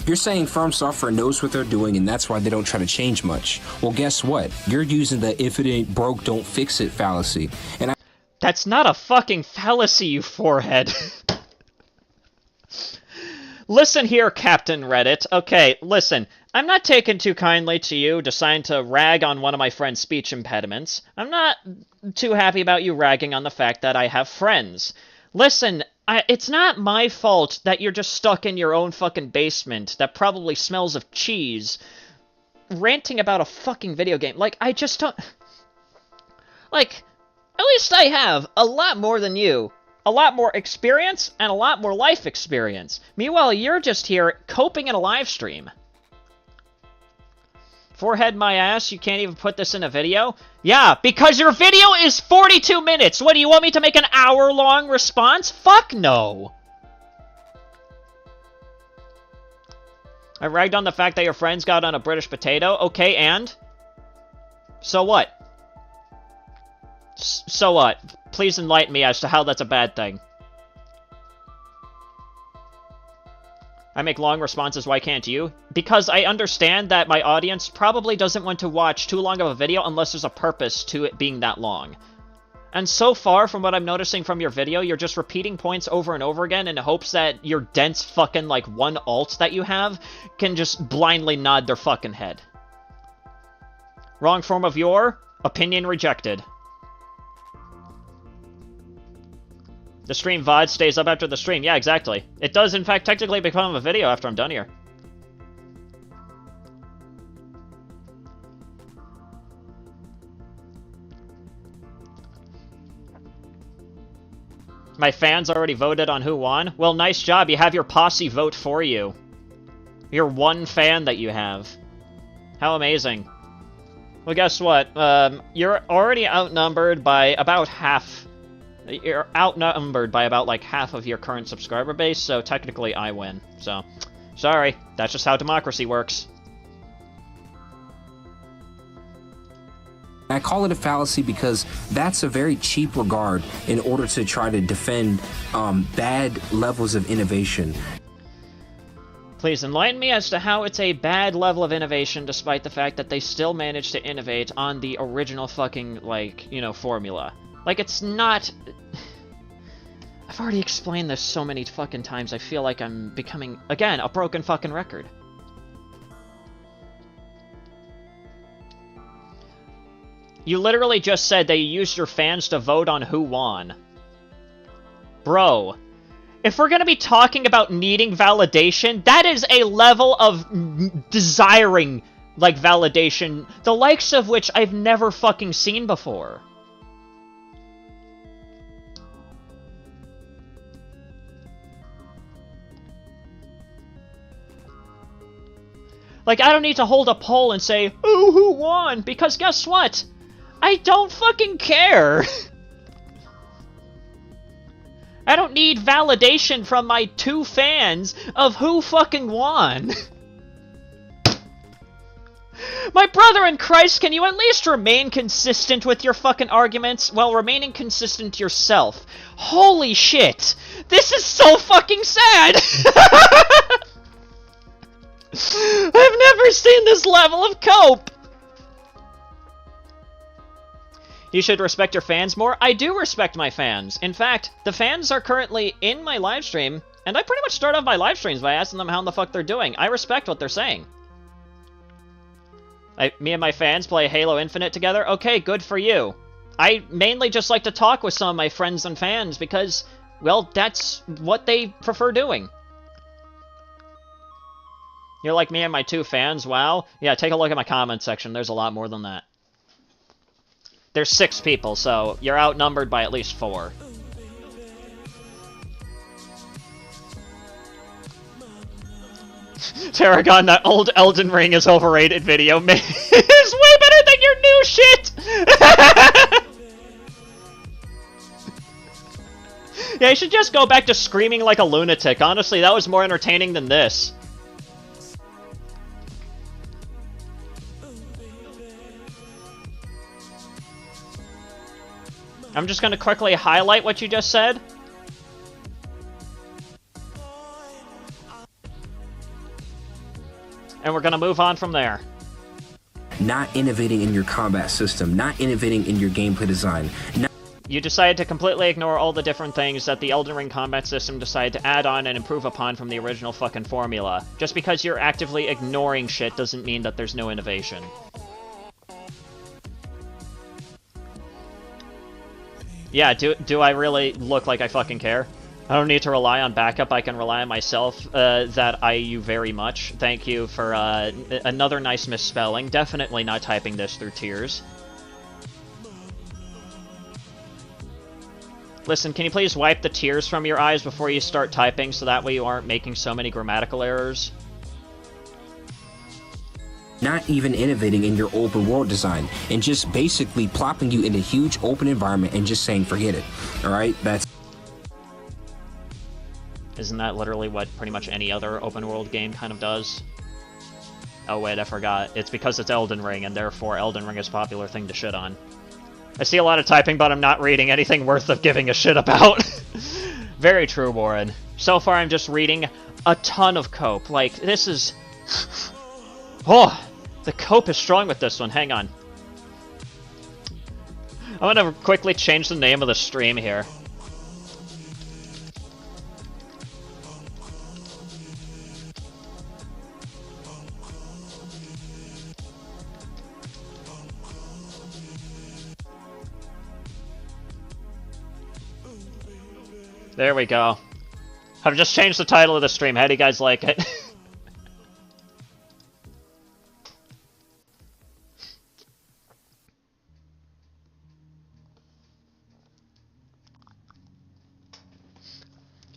You're saying Firm Software knows what they're doing and that's why they don't try to change much. Well, guess what? You're using the if it ain't broke, don't fix it fallacy. And That's not a fucking fallacy, you forehead. Listen here, Captain Reddit. Okay, listen. I'm not taking too kindly to you deciding to rag on one of my friend's speech impediments. I'm not too happy about you ragging on the fact that I have friends. Listen, it's not my fault that you're just stuck in your own fucking basement that probably smells of cheese, ranting about a fucking video game. Like, I just don't... Like, at least I have a lot more than you. A lot more experience and a lot more life experience. Meanwhile, you're just here coping in a live stream. Forehead my ass, you can't even put this in a video? Yeah, because your video is 42 minutes! What, do you want me to make an hour-long response? Fuck no! I ragged on the fact that your friends got on a British potato. Okay, and? So what? So what? Please enlighten me as to how that's a bad thing. I make long responses, why can't you? Because I understand that my audience probably doesn't want to watch too long of a video unless there's a purpose to it being that long. And so far, from what I'm noticing from your video, you're just repeating points over and over again in hopes that your dense fucking, like, one alt that you have can just blindly nod their fucking head. Wrong form of your opinion rejected. The stream VOD stays up after the stream. Yeah, exactly. It does, in fact, technically become a video after I'm done here. My fans already voted on who won? Well, nice job. You have your posse vote for you. Your one fan that you have. How amazing. Well, guess what? You're already outnumbered by about half... You're outnumbered by about, like, half of your current subscriber base, so technically I win. So, sorry. That's just how democracy works. I call it a fallacy because that's a very cheap regard in order to try to defend bad levels of innovation. Please enlighten me as to how it's a bad level of innovation despite the fact that they still managed to innovate on the original fucking, like, you know, formula. Like, it's not... I've already explained this so many fucking times, I feel like I'm becoming, again, a broken fucking record. You literally just said that you used your fans to vote on who won. Bro, if we're gonna be talking about needing validation, that is a level of desiring, like, validation, the likes of which I've never fucking seen before. Like, I don't need to hold a poll and say, "Ooh, who won?" Because guess what? I don't fucking care! I don't need validation from my 2 fans of who fucking won. My brother in Christ, can you at least remain consistent with your fucking arguments while remaining consistent to yourself? Holy shit! This is so fucking sad! I've never seen this level of cope! You should respect your fans more. I do respect my fans. In fact, the fans are currently in my live stream, and I pretty much start off my live streams by asking them how in the fuck they're doing. I respect what they're saying. Me and my fans play Halo Infinite together. Okay, good for you. I mainly just like to talk with some of my friends and fans because, well, that's what they prefer doing. You're like me and my 2 fans? Wow. Yeah, take a look at my comment section. There's a lot more than that. There's 6 people, so you're outnumbered by at least 4. Tarragon, that old Elden Ring is overrated video is way better than your new shit! Yeah, you should just go back to screaming like a lunatic. Honestly, that was more entertaining than this. I'm just gonna quickly highlight what you just said. And we're gonna move on from there. Not innovating in your combat system, not innovating in your gameplay design. You decided to completely ignore all the different things that the Elden Ring combat system decided to add on and improve upon from the original fucking formula. Just because you're actively ignoring shit doesn't mean that there's no innovation. Yeah, do I really look like I fucking care? I don't need to rely on backup, I can rely on myself. That I you very much. Thank you for another nice misspelling. Definitely not typing this through tears. Listen, can you please wipe the tears from your eyes before you start typing so that way you aren't making so many grammatical errors? Not even innovating in your open world design, and just basically plopping you in a huge open environment and just saying forget it. Alright, that's... Isn't that literally what pretty much any other open world game kind of does? Oh wait, I forgot. It's because it's Elden Ring, and therefore Elden Ring is a popular thing to shit on. I see a lot of typing, but I'm not reading anything worth of giving a shit about. Very true, Warren. So far I'm just reading a ton of cope. Like, this is... Oh! The cope is strong with this one. Hang on. I'm gonna quickly change the name of the stream here. There we go. I've just changed the title of the stream. How do you guys like it?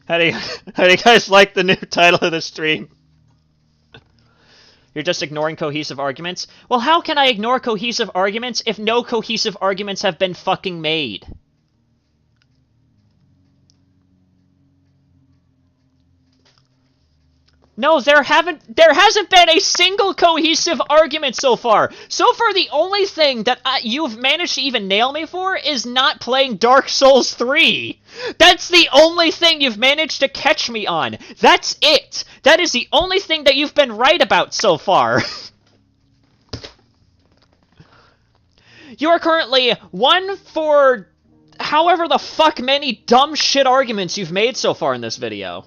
How do you guys like the new title of the stream? You're just ignoring cohesive arguments? Well, how can I ignore cohesive arguments if no cohesive arguments have been fucking made? No, there hasn't been a single cohesive argument so far. So far, the only thing that you've managed to even nail me for is not playing Dark Souls 3. That's the only thing you've managed to catch me on. That's it. That is the only thing that you've been right about so far. You are currently 1 for however the fuck many dumb shit arguments you've made so far in this video.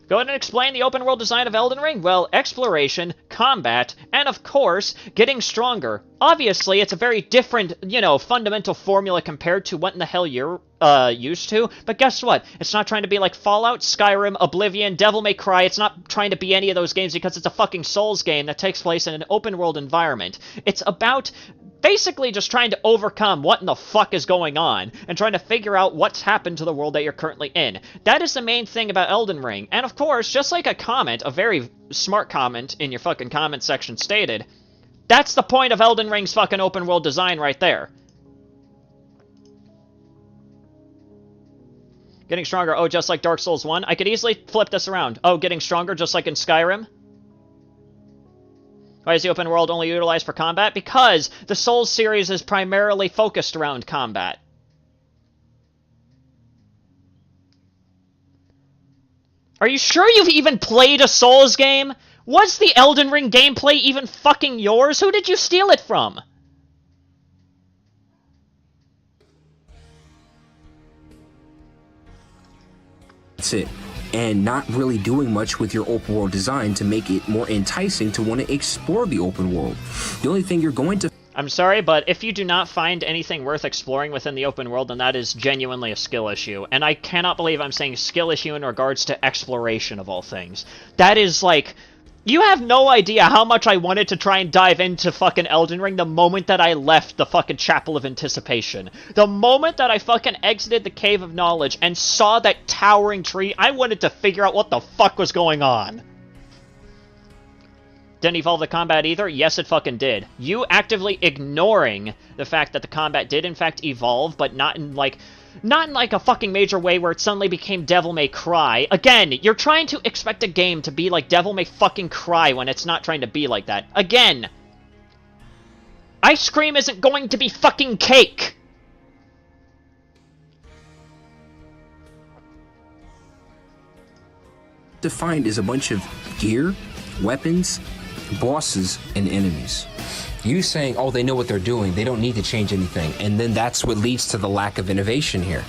Go ahead and explain the open world design of Elden Ring. Well, exploration, combat, and of course, getting stronger. Obviously, it's a very different, fundamental formula compared to what in the hell you're used to. But guess what? It's not trying to be like Fallout, Skyrim, Oblivion, Devil May Cry. It's not trying to be any of those games because it's a fucking Souls game that takes place in an open world environment. It's about basically just trying to overcome what in the fuck is going on and trying to figure out what's happened to the world that you're currently in. That is the main thing about Elden Ring. And of course, just like a comment, a very smart comment in your fucking comment section stated, that's the point of Elden Ring's fucking open world design right there. Getting stronger, oh, just like Dark Souls 1? I could easily flip this around. Oh, getting stronger just like in Skyrim? Why is the open world only utilized for combat? Because the Souls series is primarily focused around combat. Are you sure you've even played a Souls game? Was the Elden Ring gameplay even fucking yours? Who did you steal it from? That's it. And not really doing much with your open world design to make it more enticing to want to explore the open world. The only thing you're going to... I'm sorry, but if you do not find anything worth exploring within the open world, then that is genuinely a skill issue. And I cannot believe I'm saying skill issue in regards to exploration of all things. That is like... You have no idea how much I wanted to try and dive into fucking Elden Ring the moment that I left the fucking Chapel of Anticipation. The moment that I fucking exited the Cave of Knowledge and saw that towering tree, I wanted to figure out what the fuck was going on. Didn't evolve the combat either? Yes, it fucking did. You actively ignoring the fact that the combat did in fact evolve, but not in a fucking major way where it suddenly became Devil May Cry. Again, you're trying to expect a game to be like Devil May fucking Cry when it's not trying to be like that. Again, ice cream isn't going to be fucking cake. Defined as a bunch of gear, weapons, bosses, and enemies. You saying, oh, they know what they're doing, they don't need to change anything, and then that's what leads to the lack of innovation here.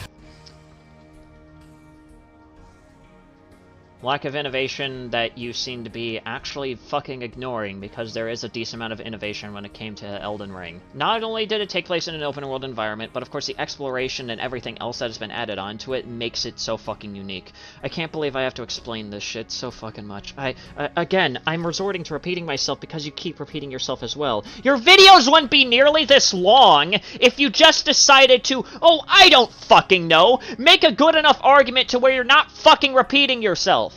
Lack of innovation that you seem to be actually fucking ignoring, because there is a decent amount of innovation when it came to Elden Ring. Not only did it take place in an open world environment, but of course the exploration and everything else that has been added onto it makes it so fucking unique. I can't believe I have to explain this shit so fucking much. Again, I'm resorting to repeating myself because you keep repeating yourself as well. Your videos wouldn't be nearly this long if you just decided to, oh, I don't fucking know, make a good enough argument to where you're not fucking repeating yourself.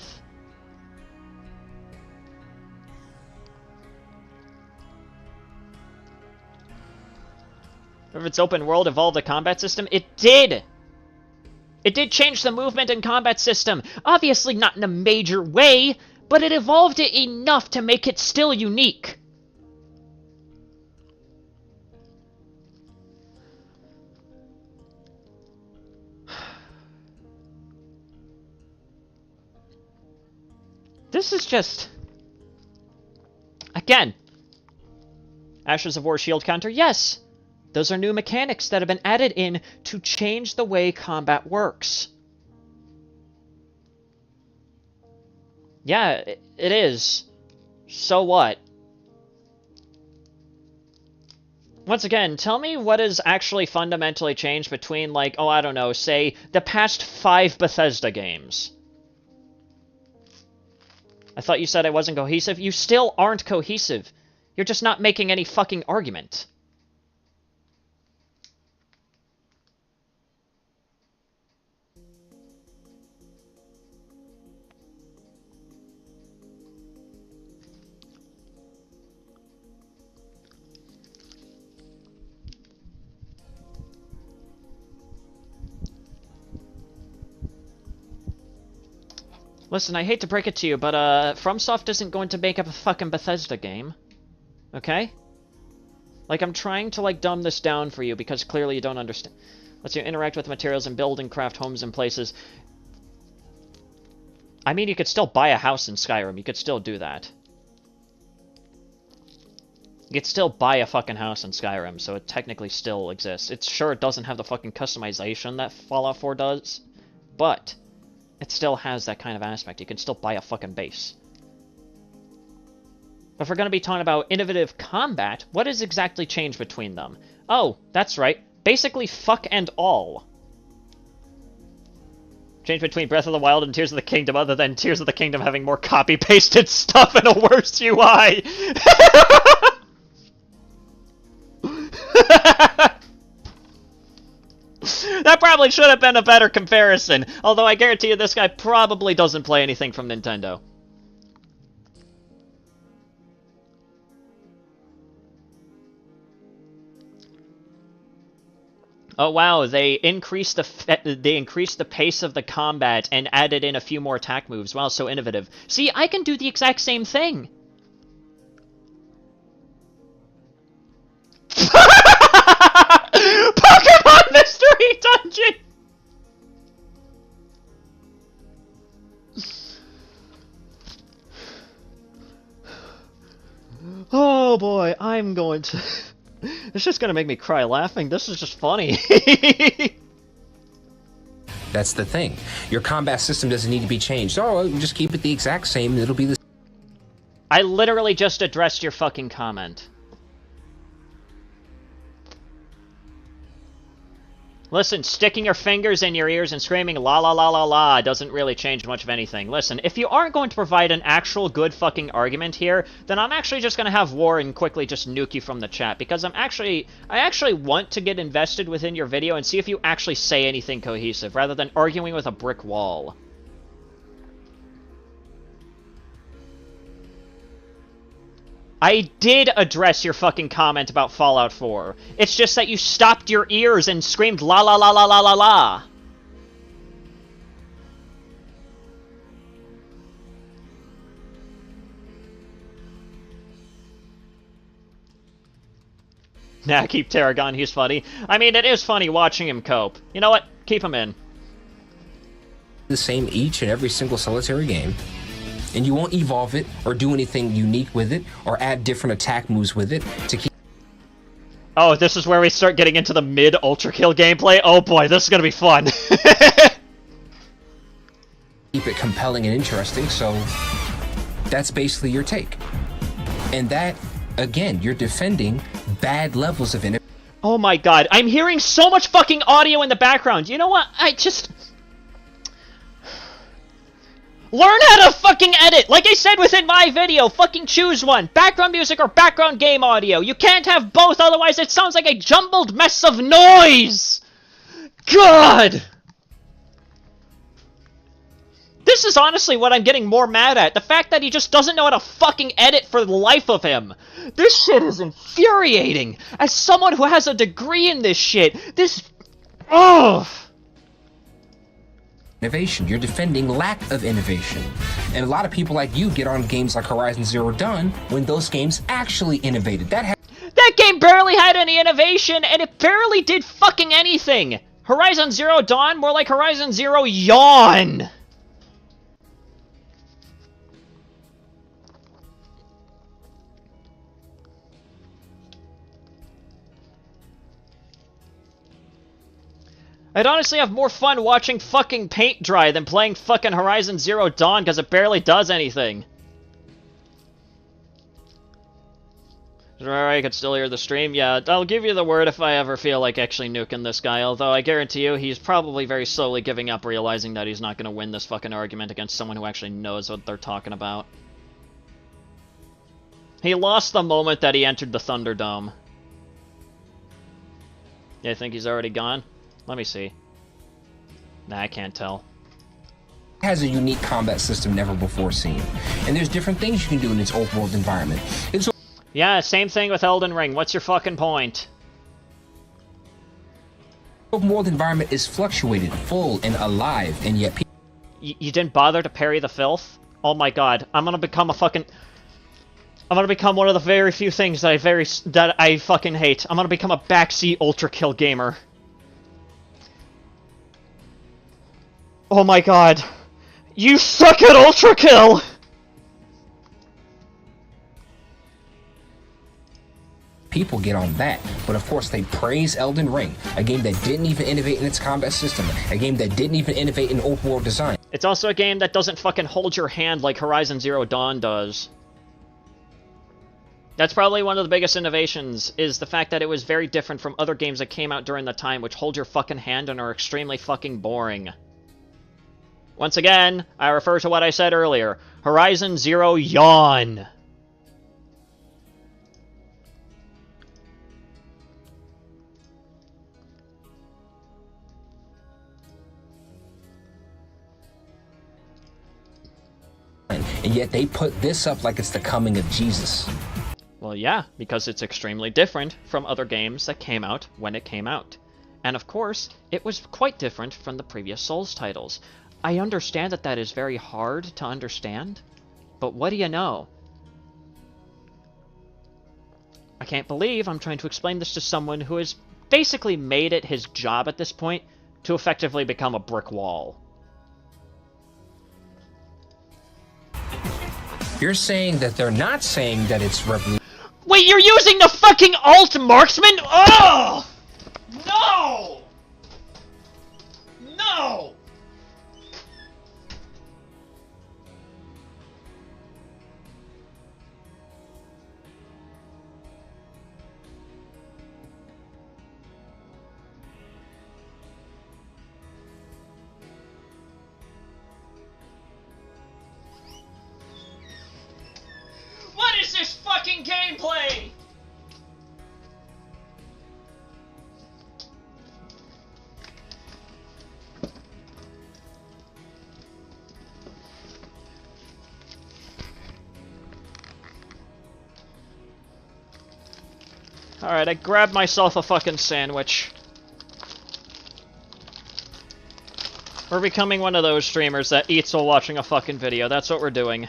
If its open world evolved the combat system, it did! It did change the movement and combat system. Obviously not in a major way, but it evolved it enough to make it still unique. This is just... Again. Ashes of War shield counter, yes! Those are new mechanics that have been added in to change the way combat works. Yeah, it is. So what? Once again, tell me what has actually fundamentally changed between, like, oh, I don't know, say, the past 5 Bethesda games. I thought you said I wasn't cohesive. You still aren't cohesive. You're just not making any fucking argument. Listen, I hate to break it to you, but FromSoft isn't going to make up a fucking Bethesda game. Okay? Like, I'm trying to, like, dumb this down for you because clearly you don't understand. Let's you interact with materials and build and craft homes and places. I mean, you could still buy a house in Skyrim. You could still do that. You could still buy a fucking house in Skyrim, so it technically still exists. It's sure it doesn't have the fucking customization that Fallout 4 does, but it still has that kind of aspect. You can still buy a fucking base. But if we're going to be talking about innovative combat, what has exactly changed between them? Oh, that's right. Basically, fuck and all. Change between Breath of the Wild and Tears of the Kingdom, other than Tears of the Kingdom having more copy-pasted stuff and a worse UI. That probably should have been a better comparison, although I guarantee you this guy probably doesn't play anything from Nintendo. Oh wow, they increased the pace of the combat and added in a few more attack moves. Wow, so innovative. See, I can do the exact same thing. Pokemon Mystery Dungeon! Oh boy, I'm going to... It's just gonna make me cry laughing. This is just funny. That's the thing. Your combat system doesn't need to be changed. Oh, just keep it the exact same and it'll be the... I literally just addressed your fucking comment. Listen, sticking your fingers in your ears and screaming la la la la la doesn't really change much of anything. Listen, if you aren't going to provide an actual good fucking argument here, then I'm actually just gonna have war and quickly just nuke you from the chat, because I actually want to get invested within your video and see if you actually say anything cohesive, rather than arguing with a brick wall. I did address your fucking comment about Fallout 4. It's just that you stopped your ears and screamed la la la la la la la. Nah, keep Tarragon, he's funny. I mean, it is funny watching him cope. You know what? Keep him in. The same each and every single solitary game. And you won't evolve it or do anything unique with it or add different attack moves with it to keep... Oh, this is where we start getting into the mid-ultra kill gameplay? Oh boy, this is gonna be fun. Keep it compelling and interesting, so that's basically your take. And that, again, you're defending bad levels of innovation. Oh my god, I'm hearing so much fucking audio in the background. You know what? Learn how to fucking edit! Like I said within my video, fucking choose one. Background music or background game audio. You can't have both, otherwise it sounds like a jumbled mess of noise! God! This is honestly what I'm getting more mad at. The fact that he just doesn't know how to fucking edit for the life of him. This shit is infuriating. As someone who has a degree in this shit, this... Ugh! Innovation. You're defending lack of innovation. And a lot of people like you get on games like Horizon Zero Dawn when those games actually innovated. That game barely had any innovation, and it barely did fucking anything. Horizon Zero Dawn, more like Horizon Zero Yawn. I'd honestly have more fun watching fucking paint dry than playing fucking Horizon Zero Dawn, because it barely does anything. I could still hear the stream. Yeah, I'll give you the word if I ever feel like actually nuking this guy, although I guarantee you he's probably very slowly giving up, realizing that he's not going to win this fucking argument against someone who actually knows what they're talking about. He lost the moment that he entered the Thunderdome. Yeah, I think he's already gone. Let me see. Nah, I can't tell. has a unique combat system never before seen. And there's different things you can do in its open world environment. Yeah, same thing with Elden Ring. What's your fucking point? Open world environment is fluctuated, full, and alive, and yet people... You didn't bother to parry the filth? Oh my god, I'm gonna become one of the very few things that I fucking hate. I'm gonna become a backseat ultra kill gamer. Oh my god. You suck at ultra kill! People get on that, but of course they praise Elden Ring, a game that didn't even innovate in its combat system, a game that didn't even innovate in open world design. It's also a game that doesn't fucking hold your hand like Horizon Zero Dawn does. That's probably one of the biggest innovations, is the fact that it was very different from other games that came out during the time, which hold your fucking hand and are extremely fucking boring. Once again, I refer to what I said earlier. Horizon Zero yawn. And yet they put this up like it's the coming of Jesus. Well, yeah, because it's extremely different from other games that came out when it came out. And of course, it was quite different from the previous Souls titles. I understand that that is very hard to understand, but what do you know? I can't believe I'm trying to explain this to someone who has basically made it his job at this point to effectively become a brick wall. You're saying that they're not saying that it's revolutionary. Wait, you're using the fucking alt marksman? Oh! No! No! What is this fucking gameplay? Alright, I grabbed myself a fucking sandwich. We're becoming one of those streamers that eats while watching a fucking video. That's what we're doing.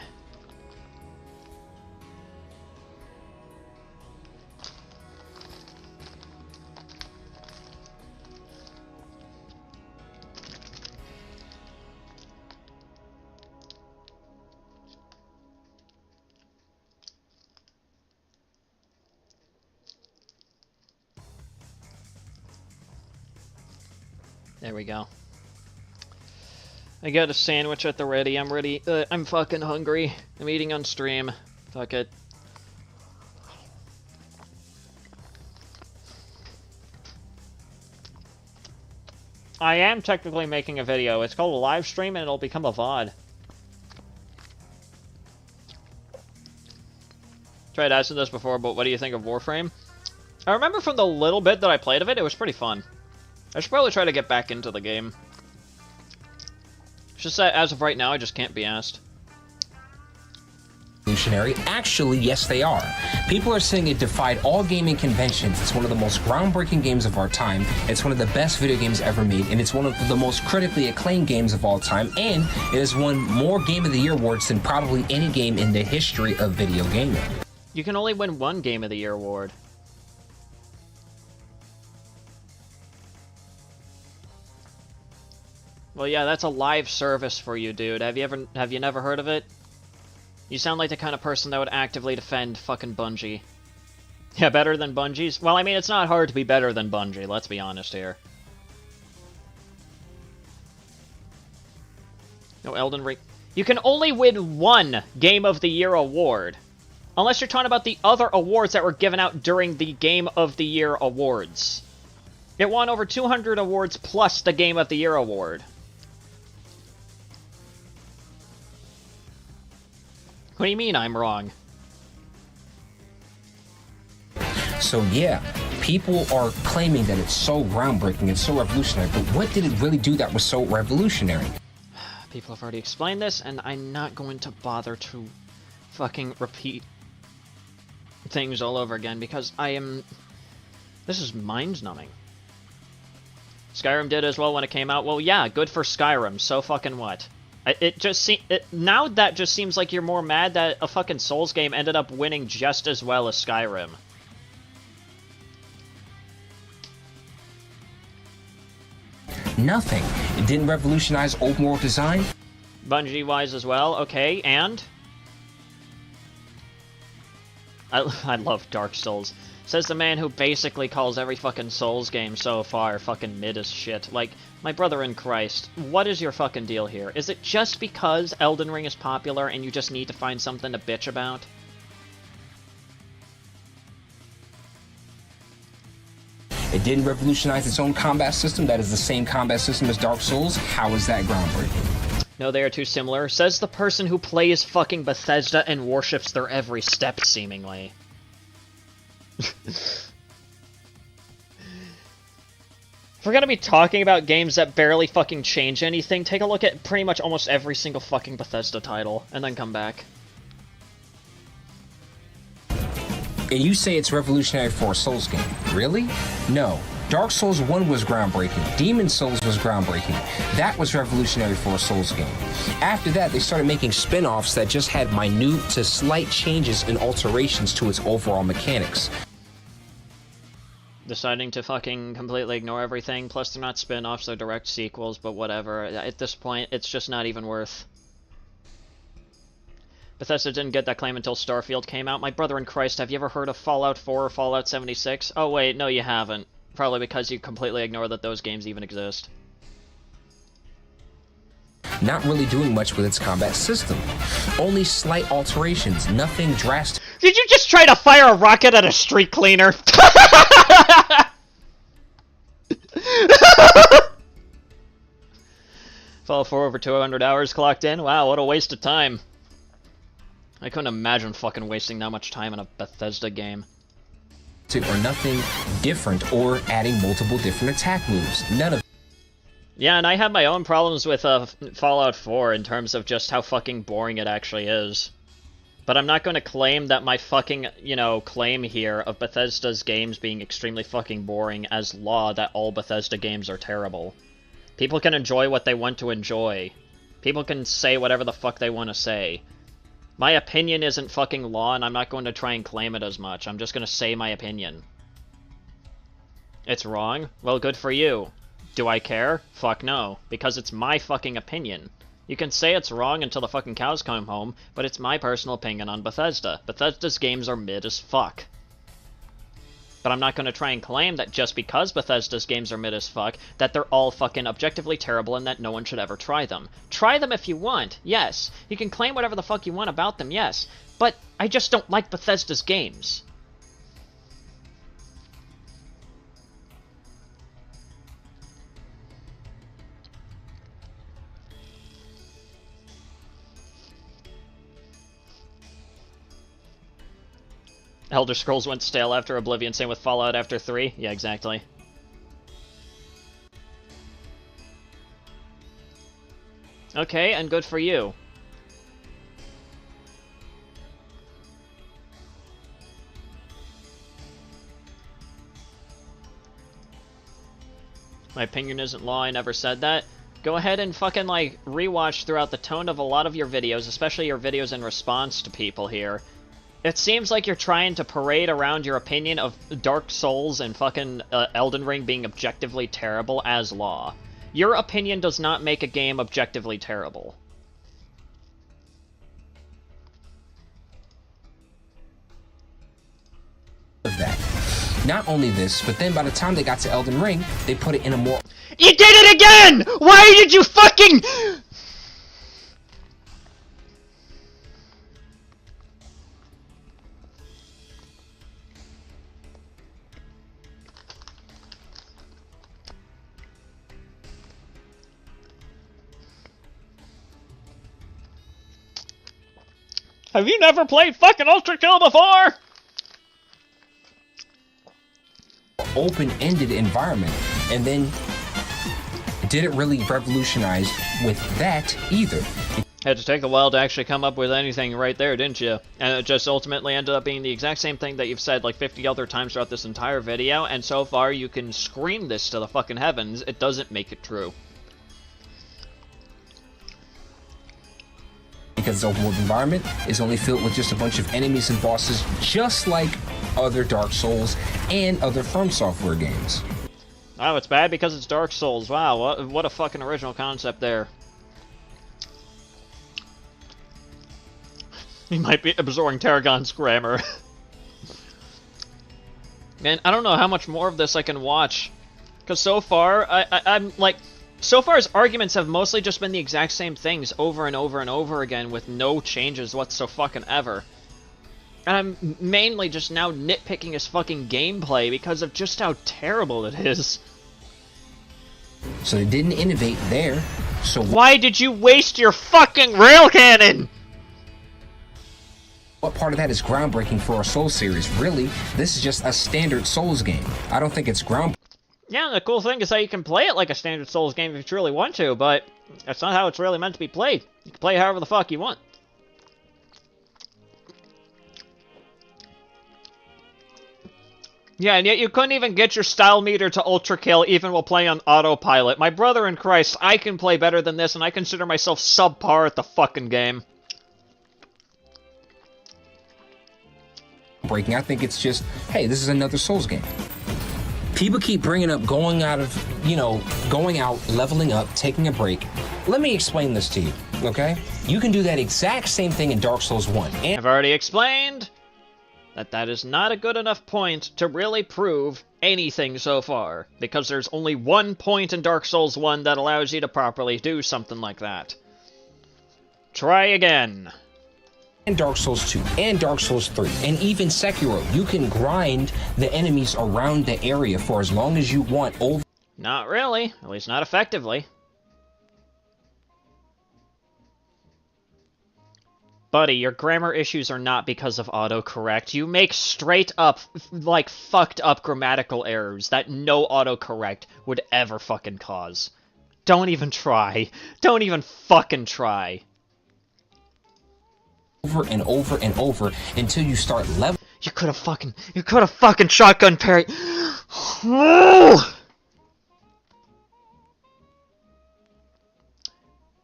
There we go. I got a sandwich at the ready. I'm ready. I'm fucking hungry. I'm eating on stream. Fuck it. I am technically making a video. It's called a live stream and it'll become a VOD. Tried asking this before, but what do you think of Warframe? I remember from the little bit that I played of it, it was pretty fun. I should probably try to get back into the game. It's just that as of right now, I just can't be asked. Actually, yes, they are. People are saying it defied all gaming conventions. It's one of the most groundbreaking games of our time. It's one of the best video games ever made, and it's one of the most critically acclaimed games of all time, and it has won more Game of the Year awards than probably any game in the history of video gaming. You can only win one Game of the Year award. Well, yeah, that's a live service for you, dude. Have you never heard of it? You sound like the kind of person that would actively defend fucking Bungie. Yeah, better than Bungie's? Well, I mean, it's not hard to be better than Bungie, let's be honest here. No Elden Ring. You can only win one Game of the Year award. Unless you're talking about the other awards that were given out during the Game of the Year awards. It won over 200 awards plus the Game of the Year award. What do you mean I'm wrong? So yeah, people are claiming that it's so groundbreaking, it's so revolutionary, but what did it really do that was so revolutionary? People have already explained this, and I'm not going to bother to fucking repeat things all over again, because this is mind-numbing. Skyrim did as well when it came out. Well, yeah, good for Skyrim, so fucking what? Now that just seems like you're more mad that a fucking Souls game ended up winning just as well as Skyrim. Nothing. It didn't revolutionize open world design. Bungie-wise as well, okay, and? I love Dark Souls. Says the man who basically calls every fucking Souls game so far fucking mid as shit. Like, my brother in Christ, what is your fucking deal here? Is it just because Elden Ring is popular and you just need to find something to bitch about? It didn't revolutionize its own combat system that is the same combat system as Dark Souls. How is that groundbreaking? No, they are too similar. Says the person who plays fucking Bethesda and worships their every step, seemingly. If we're gonna be talking about games that barely fucking change anything, take a look at pretty much almost every single fucking Bethesda title, and then come back. And you say it's revolutionary for a Souls game. Really? No. Dark Souls 1 was groundbreaking. Demon Souls was groundbreaking. That was revolutionary for a Souls game. After that, they started making spin-offs that just had minute to slight changes and alterations to its overall mechanics. Deciding to fucking completely ignore everything, plus they're not spin-offs, they're direct sequels, but whatever. At this point, it's just not even worth. Bethesda didn't get that claim until Starfield came out. My brother in Christ, have you ever heard of Fallout 4 or Fallout 76? Oh wait, no you haven't. Probably because you completely ignore that those games even exist. Not really doing much with its combat system. Only slight alterations, nothing drastic. Did you just try to fire a rocket at a street cleaner? Fallout 4 over 200 hours clocked in? Wow, what a waste of time. I couldn't imagine fucking wasting that much time in a Bethesda game. Or nothing different, or adding multiple different attack moves. None of. Yeah, and I have my own problems with Fallout 4 in terms of just how fucking boring it actually is. But I'm not going to claim that my fucking, claim here of Bethesda's games being extremely fucking boring as law that all Bethesda games are terrible. People can enjoy what they want to enjoy. People can say whatever the fuck they want to say. My opinion isn't fucking law, and I'm not going to try and claim it as much. I'm just going to say my opinion. It's wrong? Well, good for you. Do I care? Fuck no. Because it's my fucking opinion. You can say it's wrong until the fucking cows come home, but it's my personal opinion on Bethesda. Bethesda's games are mid as fuck. But I'm not going to try and claim that just because Bethesda's games are mid as fuck, that they're all fucking objectively terrible and that no one should ever try them. Try them if you want, yes. You can claim whatever the fuck you want about them, yes. But I just don't like Bethesda's games. Elder Scrolls went stale after Oblivion, same with Fallout after 3. Yeah, exactly. Okay, and good for you. My opinion isn't law, I never said that. Go ahead and fucking, rewatch throughout the tone of a lot of your videos, especially your videos in response to people here. It seems like you're trying to parade around your opinion of Dark Souls and fucking Elden Ring being objectively terrible as law. Your opinion does not make a game objectively terrible. Of that. Not only this, but then by the time they got to Elden Ring, they put it in a more. You did it again! Why did you fucking... Have you never played fucking Ultra Kill before? Open-ended environment, and then didn't really revolutionize with that either. Had to take a while to actually come up with anything right there, didn't you? And it just ultimately ended up being the exact same thing that you've said like 50 other times throughout this entire video, and so far you can scream this to the fucking heavens, it doesn't make it true. because its open world environment is only filled with just a bunch of enemies and bosses, just like other Dark Souls and other From Software games. Oh, it's bad because it's Dark Souls. Wow, what a fucking original concept there. He might be absorbing Tarragon's grammar. Man, I don't know how much more of this I can watch. Because so far, I'm like... So far, his arguments have mostly just been the exact same things over and over and over again with no changes whatsoever. And I'm mainly just now nitpicking his fucking gameplay because of just how terrible it is. So they didn't innovate there, so... Why did you waste your fucking rail cannon? What part of that is groundbreaking for a Souls series? Really, this is just a standard Souls game. I don't think it's groundbreaking. Yeah, the cool thing is that you can play it like a standard Souls game if you truly want to, but that's not how it's really meant to be played. You can play however the fuck you want. Yeah, and yet you couldn't even get your style meter to ultra kill even while playing on autopilot. My brother in Christ, I can play better than this, and I consider myself subpar at the fucking game. Breaking. I think it's just, hey, this is another Souls game. People keep bringing up going out, leveling up, taking a break. Let me explain this to you, okay? You can do that exact same thing in Dark Souls 1. And I've already explained that is not a good enough point to really prove anything so far, because there's only one point in Dark Souls 1 that allows you to properly do something like that. Try again. and Dark Souls 2 and Dark Souls 3 and even Sekiro, you can grind the enemies around the area for as long as you want over. Not really, at least not effectively. Buddy, your grammar issues are not because of autocorrect. You make straight up, like, fucked up grammatical errors that no autocorrect would ever fucking cause. Don't even try. Don't even fucking try. Over and over and over until you start leveling. You could have fucking shotgun parry.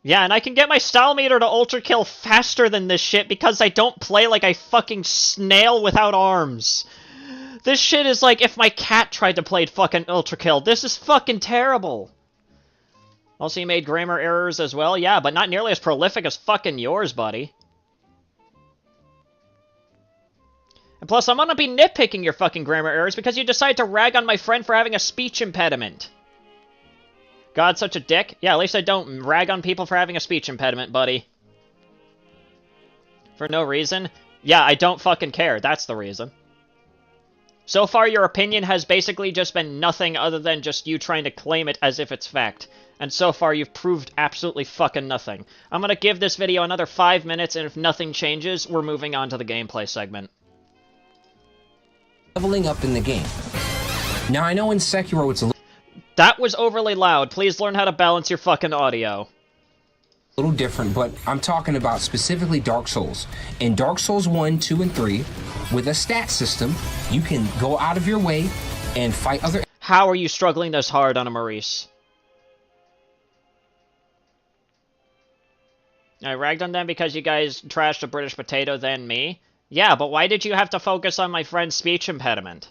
Yeah, and I can get my style meter to ultra kill faster than this shit because I don't play like a fucking snail without arms. This shit is like if my cat tried to play fucking ultra kill. This is fucking terrible. Also, you made grammar errors as well? Yeah, but not nearly as prolific as fucking yours, buddy. And plus, I'm gonna be nitpicking your fucking grammar errors because you decided to rag on my friend for having a speech impediment. God, such a dick. Yeah, at least I don't rag on people for having a speech impediment, buddy. For no reason? Yeah, I don't fucking care. That's the reason. So far, your opinion has basically just been nothing other than just you trying to claim it as if it's fact. And so far, you've proved absolutely fucking nothing. I'm gonna give this video another 5 minutes, and if nothing changes, we're moving on to the gameplay segment. Leveling up in the game. Now, I know in Sekiro it's a That was overly loud. Please learn how to balance your fucking audio. little different, but I'm talking about specifically Dark Souls. In Dark Souls 1, 2, and 3, with a stat system, you can go out of your way and fight other... How are you struggling this hard on a Maurice? I ragged on them because you guys trashed a British potato than me? Yeah, but why did you have to focus on my friend's speech impediment?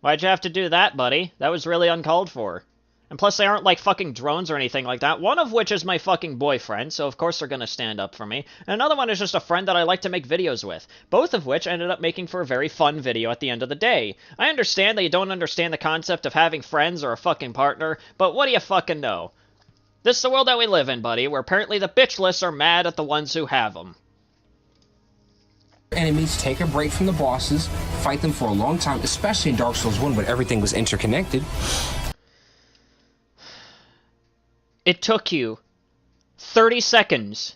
Why'd you have to do that, buddy? That was really uncalled for. And plus, they aren't like fucking drones or anything like that. One of which is my fucking boyfriend, so of course they're gonna stand up for me. And another one is just a friend that I like to make videos with. Both of which ended up making for a very fun video at the end of the day. I understand that you don't understand the concept of having friends or a fucking partner, but what do you fucking know? This is the world that we live in, buddy, where apparently the bitchless are mad at the ones who have them. Enemies, take a break from the bosses, fight them for a long time, especially in Dark Souls 1 when everything was interconnected. It took you 30 seconds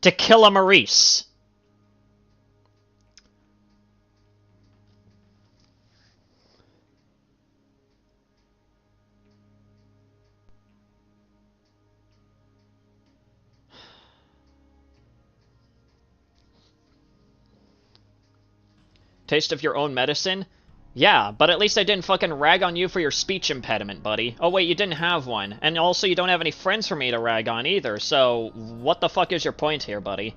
to kill a Maurice. Taste of your own medicine? Yeah, but at least I didn't fucking rag on you for your speech impediment, buddy. Oh wait, you didn't have one. And also you don't have any friends for me to rag on either, so what the fuck is your point here, buddy?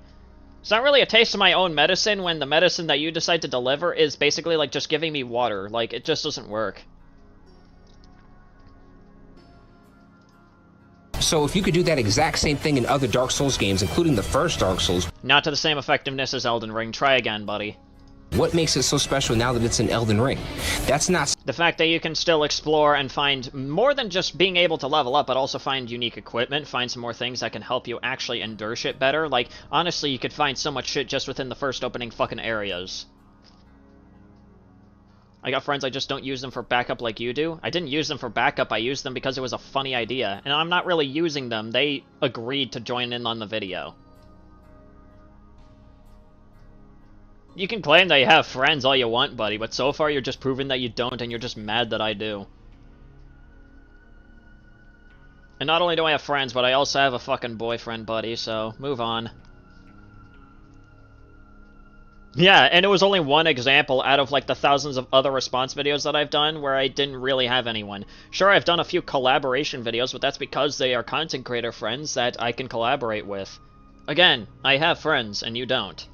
It's not really a taste of my own medicine when the medicine that you decide to deliver is basically like just giving me water. Like, it just doesn't work. So if you could do that exact same thing in other Dark Souls games, including the first Dark Souls... Not to the same effectiveness as Elden Ring. Try again, buddy. What makes it so special now that it's in Elden Ring? That's not... The fact that you can still explore and find more than just being able to level up, but also find unique equipment, find some more things that can help you actually endure shit better. Like, honestly, you could find so much shit just within the first opening fucking areas. I got friends, I just don't use them for backup like you do. I didn't use them for backup, I used them because it was a funny idea. And I'm not really using them, they agreed to join in on the video. You can claim that you have friends all you want, buddy, but so far you're just proving that you don't, and you're just mad that I do. And not only do I have friends, but I also have a fucking boyfriend, buddy, so move on. Yeah, and it was only one example out of like the thousands of other response videos that I've done where I didn't really have anyone. Sure, I've done a few collaboration videos, but that's because they are content creator friends that I can collaborate with. Again, I have friends, and you don't.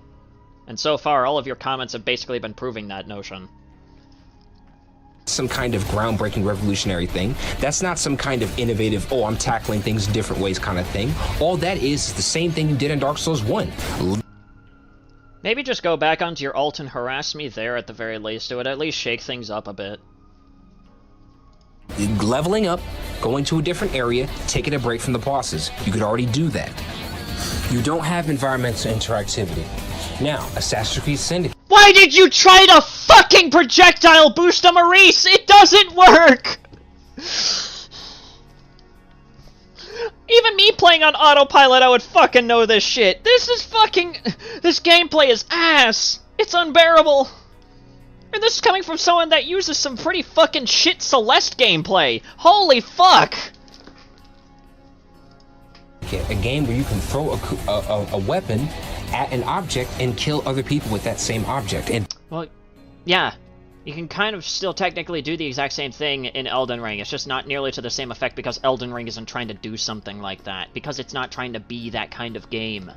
And so far, all of your comments have basically been proving that notion. some kind of groundbreaking revolutionary thing. That's not some kind of innovative, oh, I'm tackling things different ways kind of thing. All that is the same thing you did in Dark Souls 1. Maybe just go back onto your alt and harass me there at the very least. It would at least shake things up a bit. Leveling up, going to a different area, taking a break from the bosses. You could already do that. You don't have environmental interactivity. Now, Assassin's Creed Sanity. Why did you try to fucking projectile boost a Maurice? It doesn't work! Even me playing on autopilot, I would fucking know this shit. This gameplay is ass. It's unbearable. And this is coming from someone that uses some pretty fucking shit Celeste gameplay. Holy fuck! A game where you can throw a weapon at an object and kill other people with that same object. And well, yeah. You can kind of still technically do the exact same thing in Elden Ring. It's just not nearly to the same effect because Elden Ring isn't trying to do something like that. Because it's not trying to be that kind of game.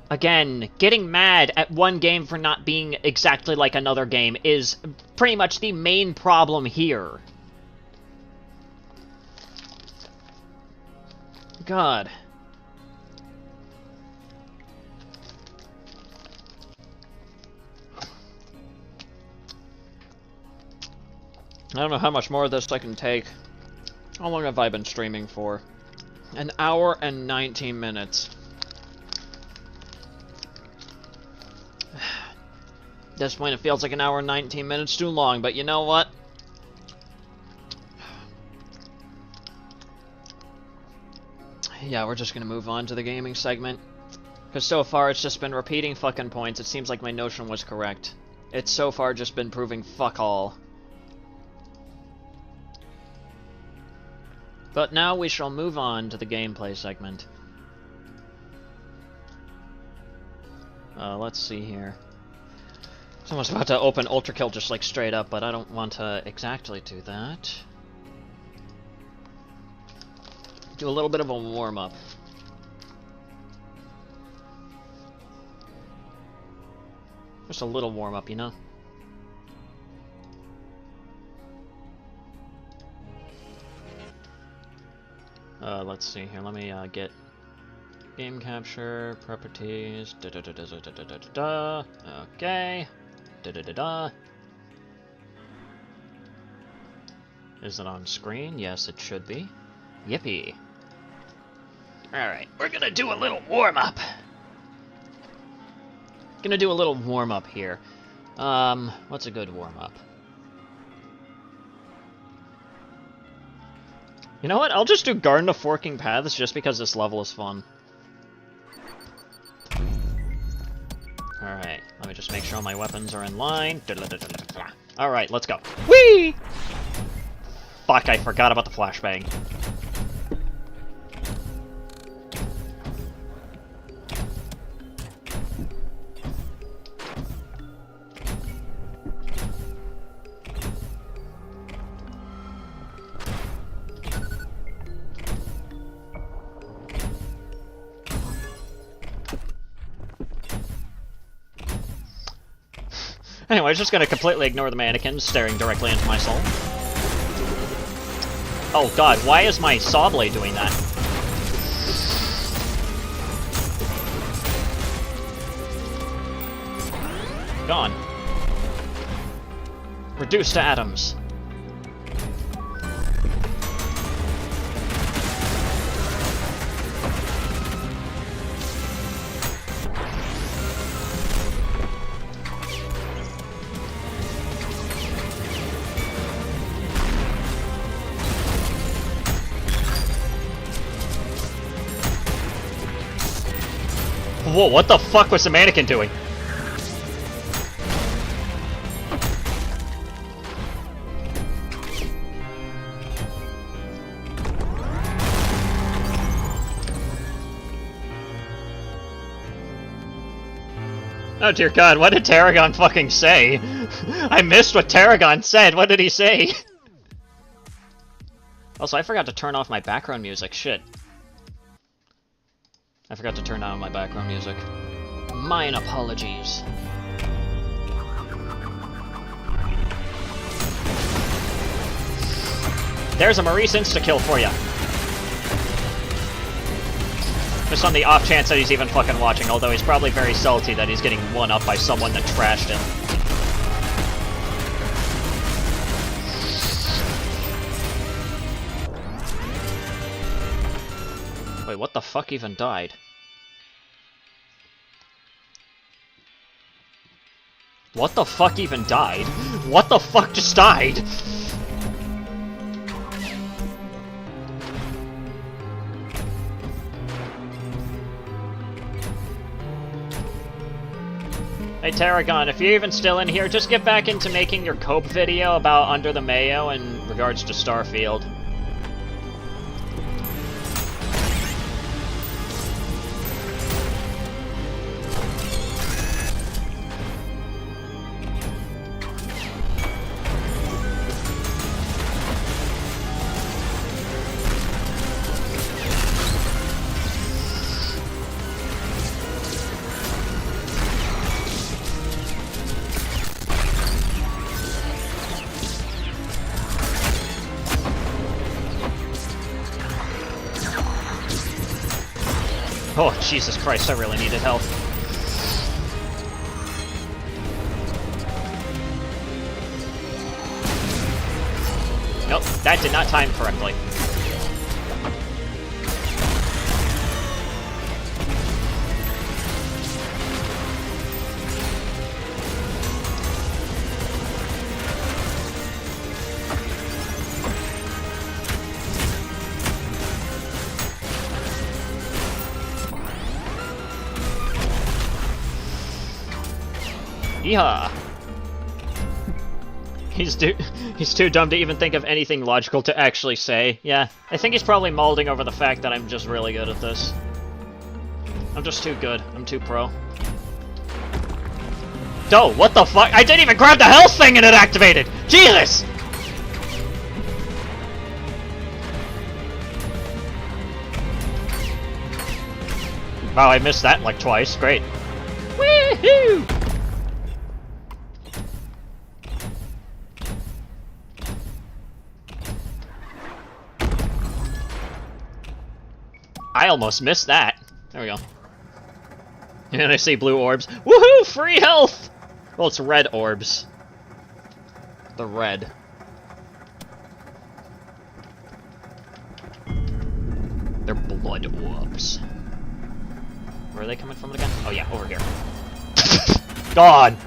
Again, getting mad at one game for not being exactly like another game is pretty much the main problem here. God. I don't know how much more of this I can take. How long have I been streaming for? An hour and 19 minutes. At this point it feels like an hour and 19 minutes too long, but you know what? Yeah, we're just gonna move on to the gaming segment. Because so far it's just been repeating fucking points. It seems like my notion was correct. It's so far just been proving fuck all. But now we shall move on to the gameplay segment. Let's see here. Someone's about to open Ultra Kill just like straight up, but I don't want to exactly do that. Do a little bit of a warm-up. Just a little warm-up, you know? Let's see here. Let me get game capture properties. Okay. Is it on screen? Yes, it should be. Yippee. Alright, we're gonna do a little warm-up. Gonna do a little warm-up here. What's a good warm-up? You know what? I'll just do Garden of Forking Paths just because this level is fun. Alright, let me just make sure all my weapons are in line. Alright, let's go. Whee! Fuck, I forgot about the flashbang. Anyway, just gonna completely ignore the mannequins staring directly into my soul. Oh god, why is my saw blade doing that? Gone. Reduced to atoms. Whoa, what the fuck was the mannequin doing? Oh dear god, what did Tarragon fucking say? I missed what Tarragon said, what did he say? Also, I forgot to turn off my background music, shit. I forgot to turn down my background music. Mine apologies. There's a Maurice insta-kill for ya. Just on the off chance that he's even fucking watching, although he's probably very salty that he's getting one-up by someone that trashed him. Wait, what the fuck even died? What the fuck even died? What the fuck just died? Hey Tarragon, if you're even still in here, just get back into making your Cope video about Under the Mayo in regards to Starfield. Oh, Jesus Christ, I really needed help. Nope, that did not time correctly. Yeehaw! He's too dumb to even think of anything logical to actually say. Yeah, I think he's probably molding over the fact that I'm just really good at this. I'm just too good. I'm too pro. Doh, what the fuck? I didn't even grab the health thing and it activated! Jesus! Wow, I missed that like twice. Great. Woohoo! I almost missed that. There we go. And I see blue orbs. Woohoo! Free health! Well, it's red orbs. The red. They're blood orbs. Where are they coming from again? Oh yeah, over here. God!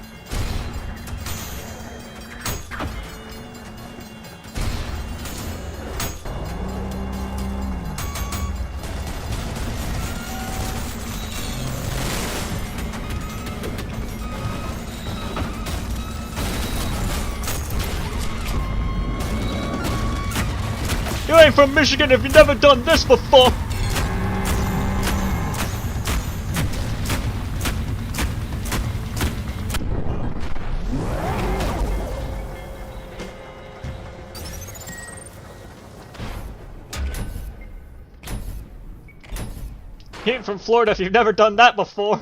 You ain't from Michigan if you've never done this before! You ain't from Florida if you've never done that before!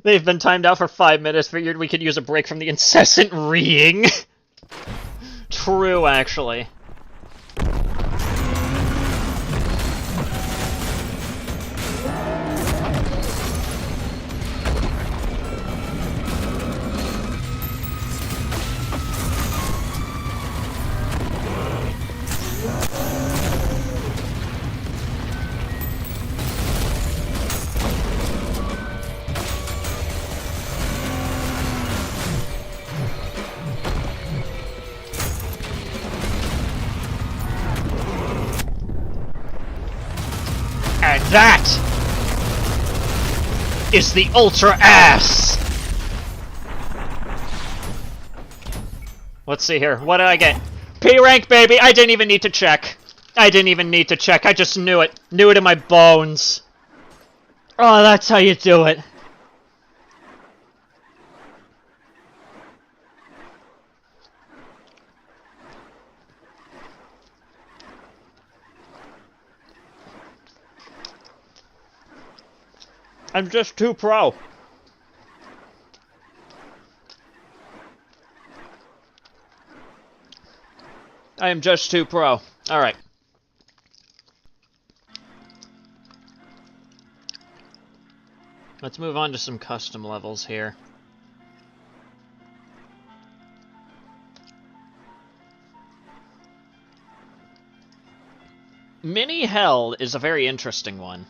They've been timed out for 5 minutes. Figured we could use a break from the incessant reeing. True, actually. And that is the Ultra Ass! Let's see here. What did I get? P rank, baby! I didn't even need to check. I didn't even need to check. I just knew it. Knew it in my bones. Oh, that's how you do it. I'm just too pro. I am just too pro. Alright. Let's move on to some custom levels here. Mini Hell is a very interesting one.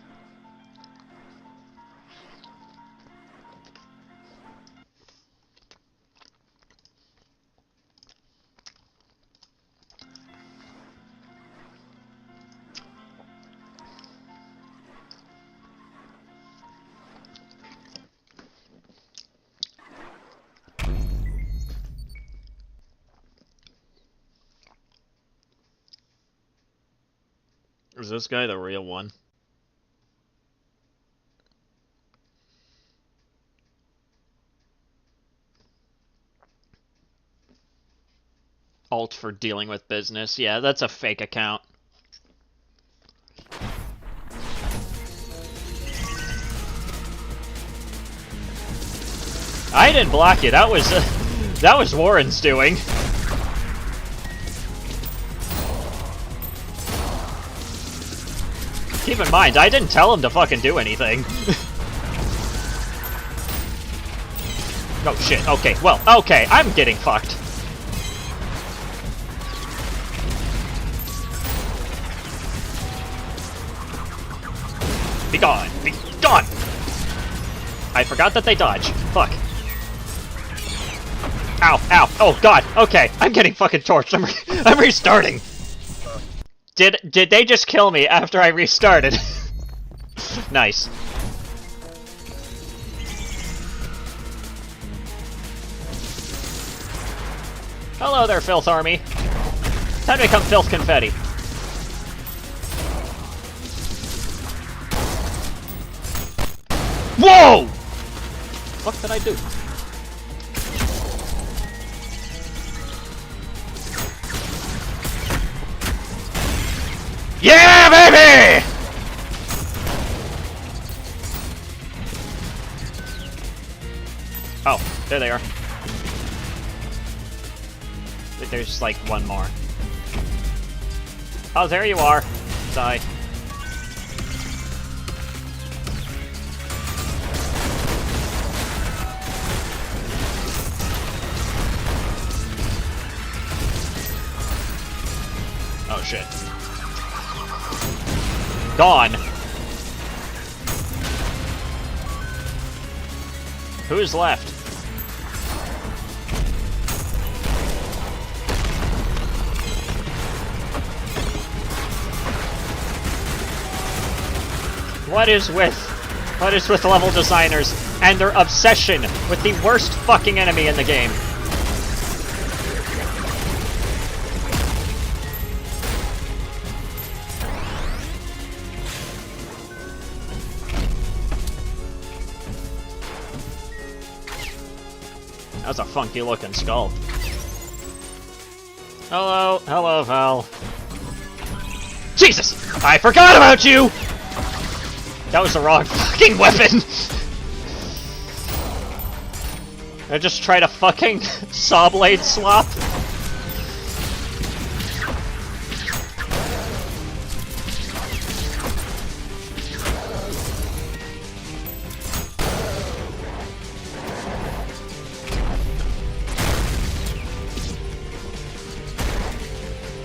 Is this guy the real one? Alt for dealing with business. Yeah, that's a fake account. I didn't block you. That was Warren's doing. Keep in mind, I didn't tell him to fucking do anything. Oh shit, okay, well, okay, I'm getting fucked. Be gone, be gone! I forgot that they dodge. Fuck. Ow, ow, oh god, okay, I'm getting fucking torched, I'm restarting. Did they just kill me after I restarted? Nice. Hello there, Filth Army. Time to become Filth Confetti. Whoa! What did I do? Yeah, baby! Oh, there they are. There's like one more. Oh, there you are. Die. Oh shit. Gone. Who's left? What is with level designers and their obsession with the worst fucking enemy in the game? That's a funky looking skull. Hello, hello, Val. Jesus! I forgot about you! That was the wrong fucking weapon! I just try to fucking saw blade swap.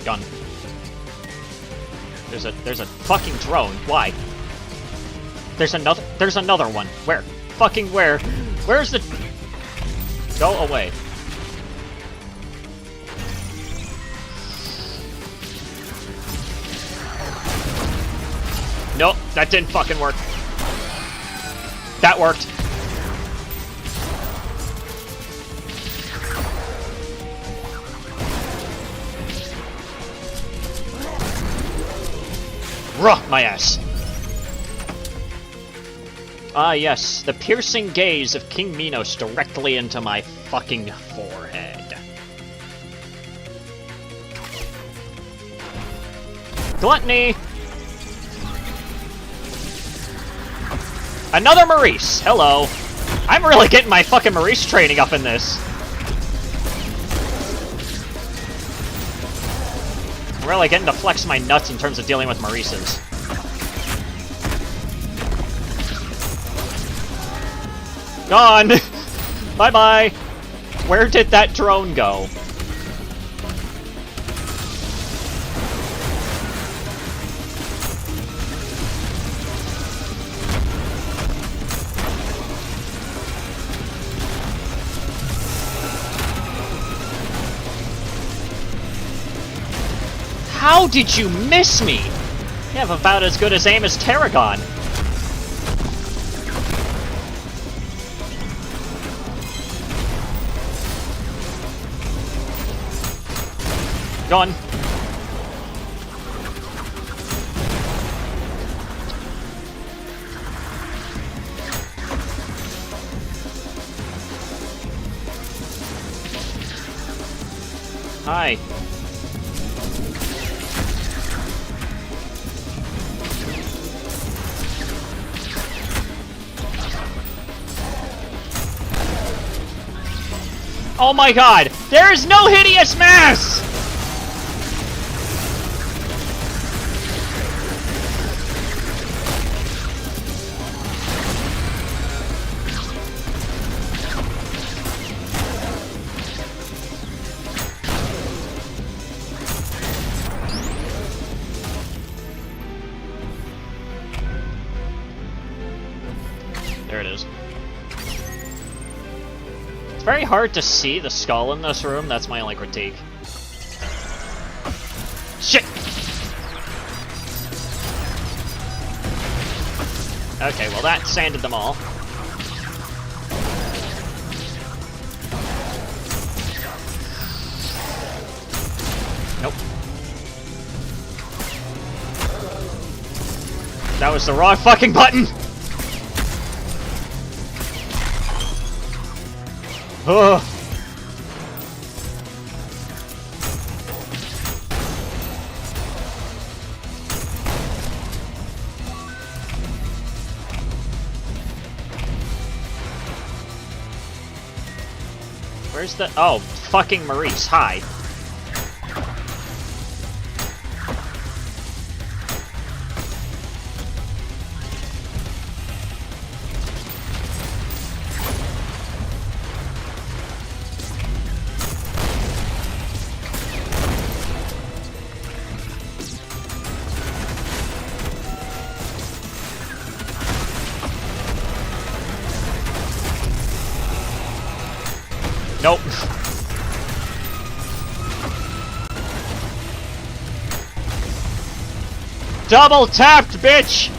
Gun. There's a fucking drone. Why? There's another one. Where? Fucking where? Where's the... Go away. Nope, that didn't fucking work. That worked. Ruh, my ass. Ah, yes, the piercing gaze of King Minos directly into my fucking forehead. Gluttony! Another Maurice! Hello. I'm really getting my fucking Maurice training up in this. I'm really getting to flex my nuts in terms of dealing with Maurices. Gone! Bye-bye! Where did that drone go? How did you miss me? You have about as good as aim as Tarragon. Gone. Hi. Oh my god! There is no hideous mass! There it is. It's very hard to see the skull in this room, that's my only critique. Shit! Okay, well that sanded them all. Nope. That was the wrong fucking button! Ugh. Where's the... Oh, fucking Maurice, hi. Nope. Double tapped, bitch!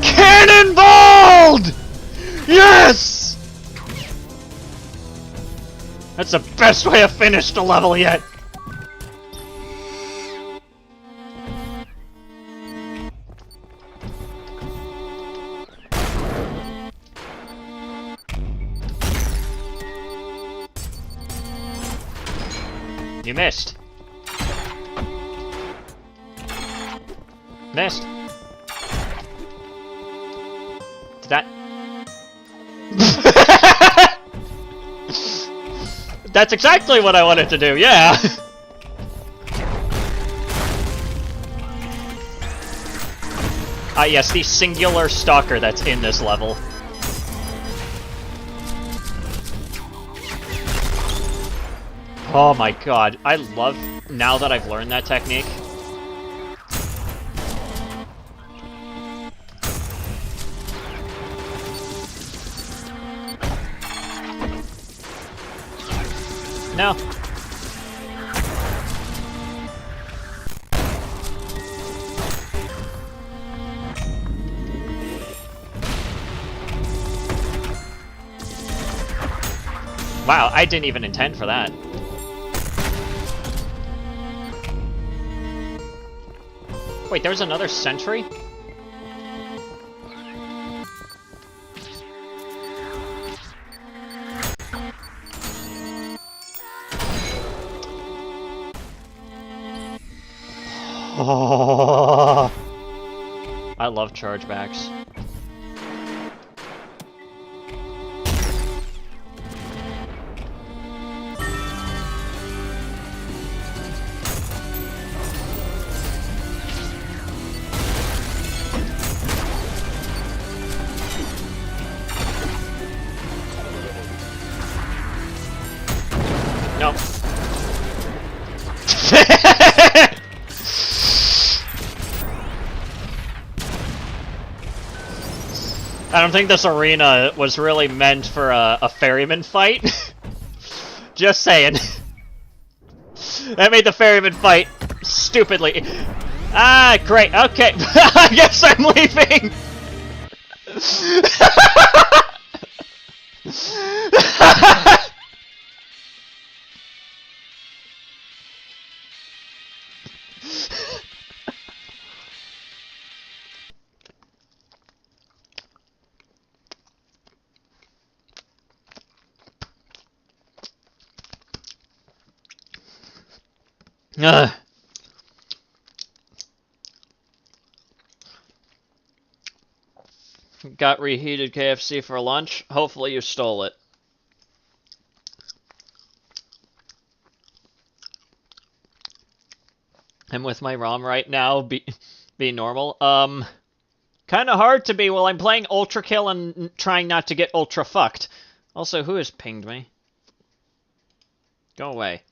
Cannonball! That's the best way to finish the level yet! You missed. Missed. Did that... That's exactly what I wanted to do, yeah! Yes, the singular stalker that's in this level. Oh my god, I love, now that I've learned that technique. No. Wow, I didn't even intend for that. Wait, there's another sentry? Oh, I love chargebacks. Nope. I don't think this arena was really meant for a ferryman fight. Just saying. That made the ferryman fight stupidly. Ah, great. Okay. I guess I'm leaving. Ugh. Got reheated KFC for lunch. Hopefully you stole it. I'm with my ROM right now. Be normal. Kind of hard to be while I'm playing Ultra Kill and trying not to get ultra fucked. Also, who has pinged me? Go away.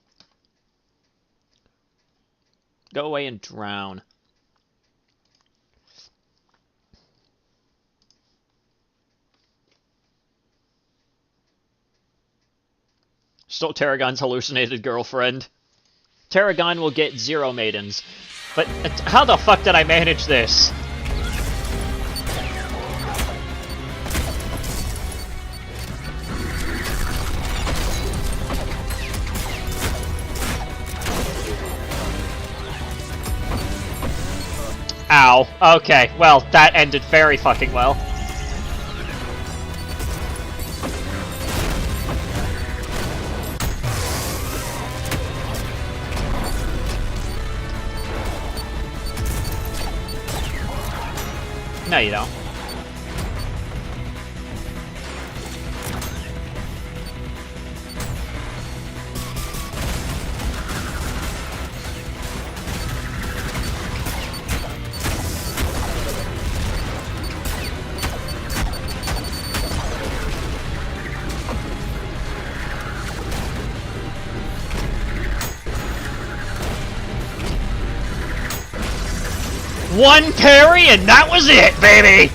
Go away and drown. Stole Tarragon's hallucinated girlfriend. Tarragon will get 0 maidens. But how the fuck did I manage this? Ow. Okay, well, that ended very fucking well. No, you don't. One parry and that was it, baby!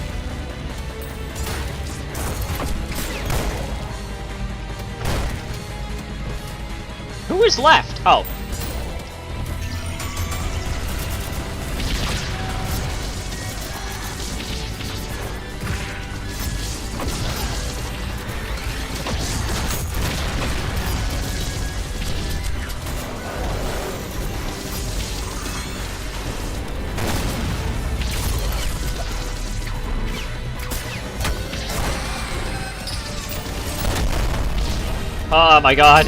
Who is left? Oh. Oh my god.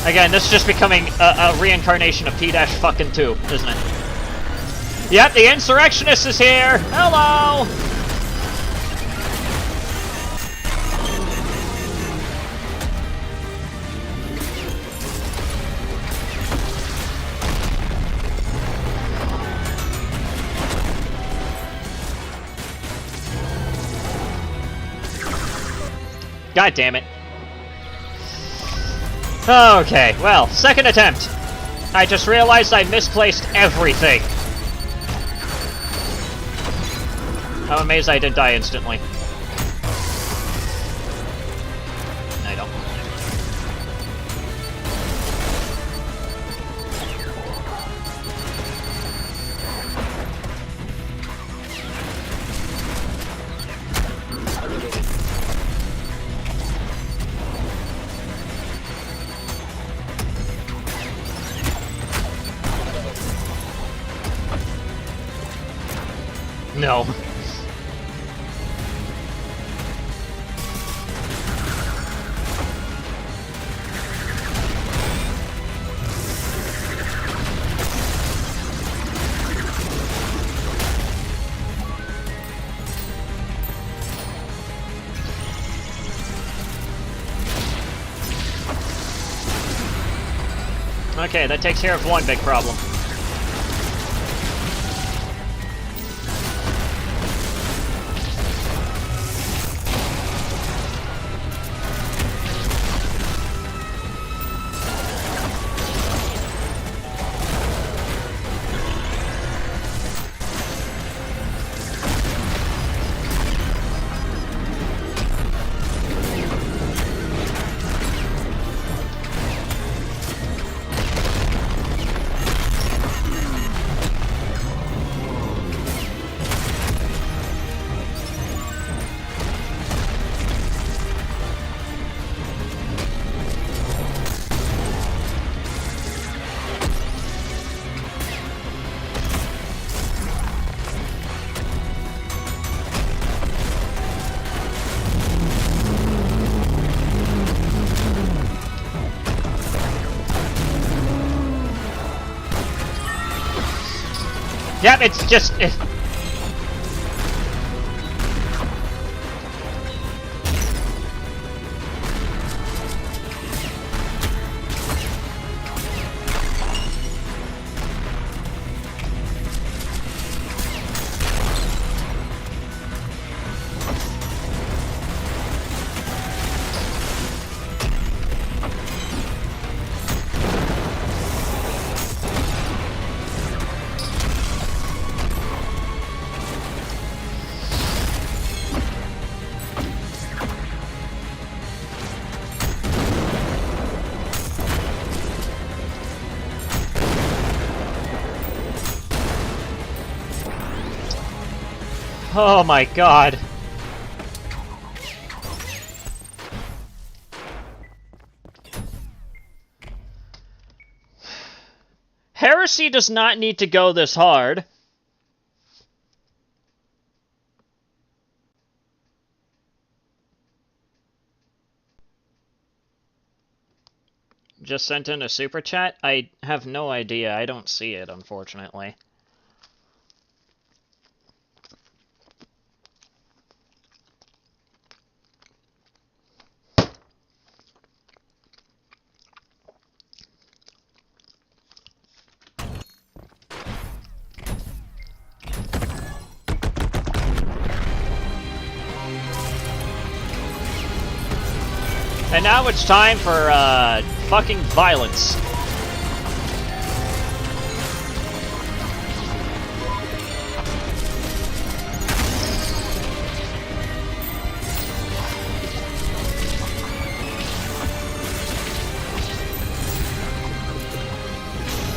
Again, this is just becoming a reincarnation of P-fucking-2, isn't it? Yep, the insurrectionist is here! Hello! God damn it. Okay, well, second attempt. I just realized I misplaced everything. I'm amazed I didn't die instantly. I don't. No. Okay, that takes care of one big problem. Yep, it's just... Oh my god. Heresy does not need to go this hard. Just sent in a super chat? I have no idea. I don't see it, unfortunately. And now it's time for, fucking violence.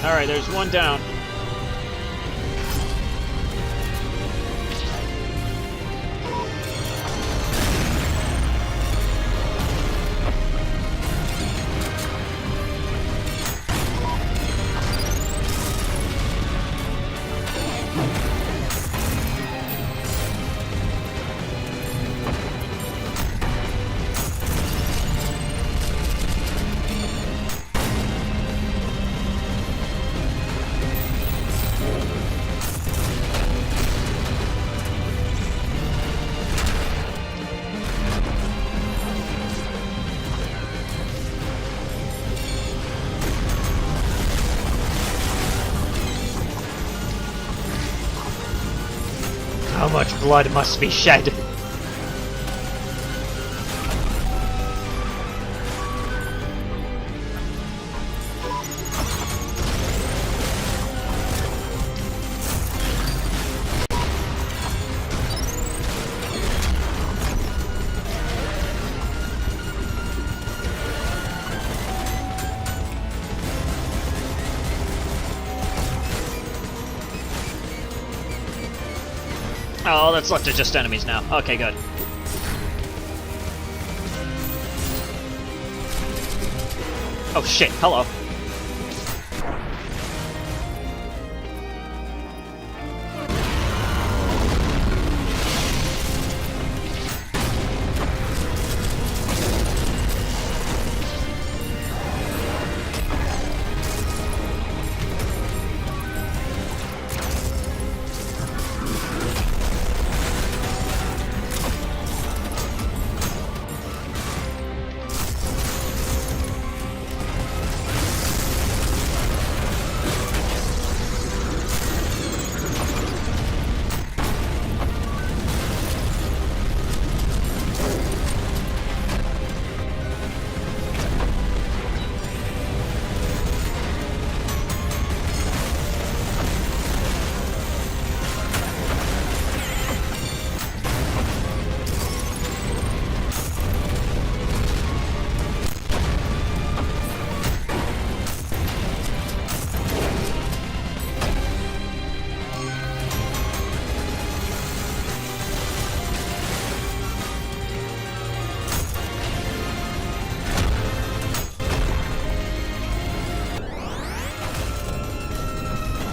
Alright, there's one down. Much blood must be shed. Oh, that's left to just enemies now. Okay, good. Oh shit, hello.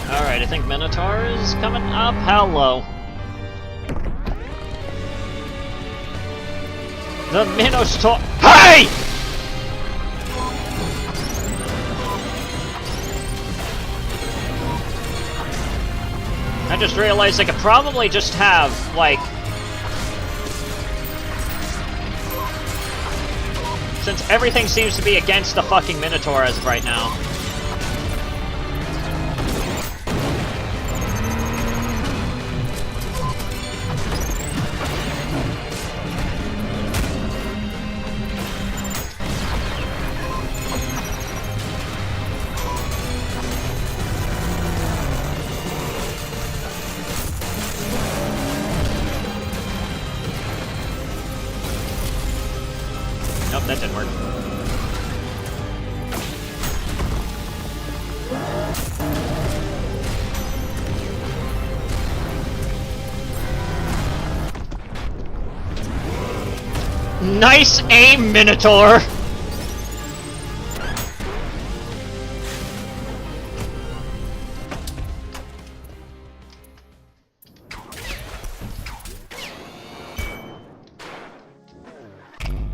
Alright, I think Minotaur is coming up. Hello. The Minotaur. Hey! I just realized I could probably just have, like... Since everything seems to be against the fucking Minotaur as of right now. Nope, that didn't work. Nice aim, Minotaur!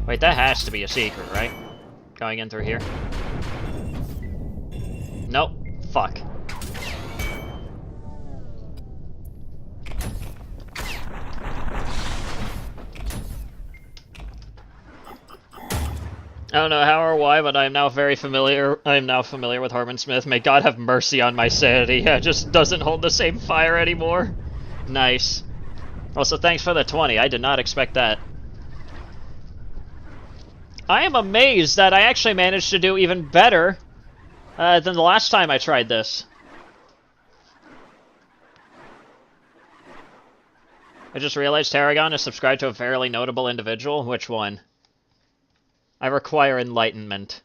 Wait, that has to be a secret, right? Going in through here. Nope. Fuck. I don't know how or why, but I am now familiar with Harmon Smith. May God have mercy on my sanity. It just doesn't hold the same fire anymore. Nice. Also, thanks for the 20. I did not expect that. I am amazed that I actually managed to do even better than the last time I tried this. I just realized Tarragon is subscribed to a fairly notable individual. Which one? I require enlightenment.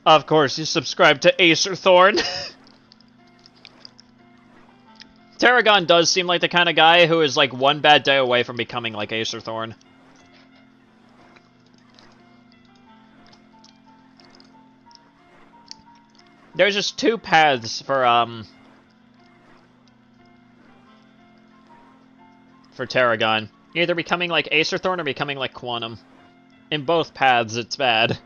Of course, you subscribe to Acerthorn. Tarragon does seem like the kind of guy who is like one bad day away from becoming like Acerthorn. There's just two paths for Tarragon. Either becoming like Acerthorn or becoming like Quantum. In both paths, it's bad.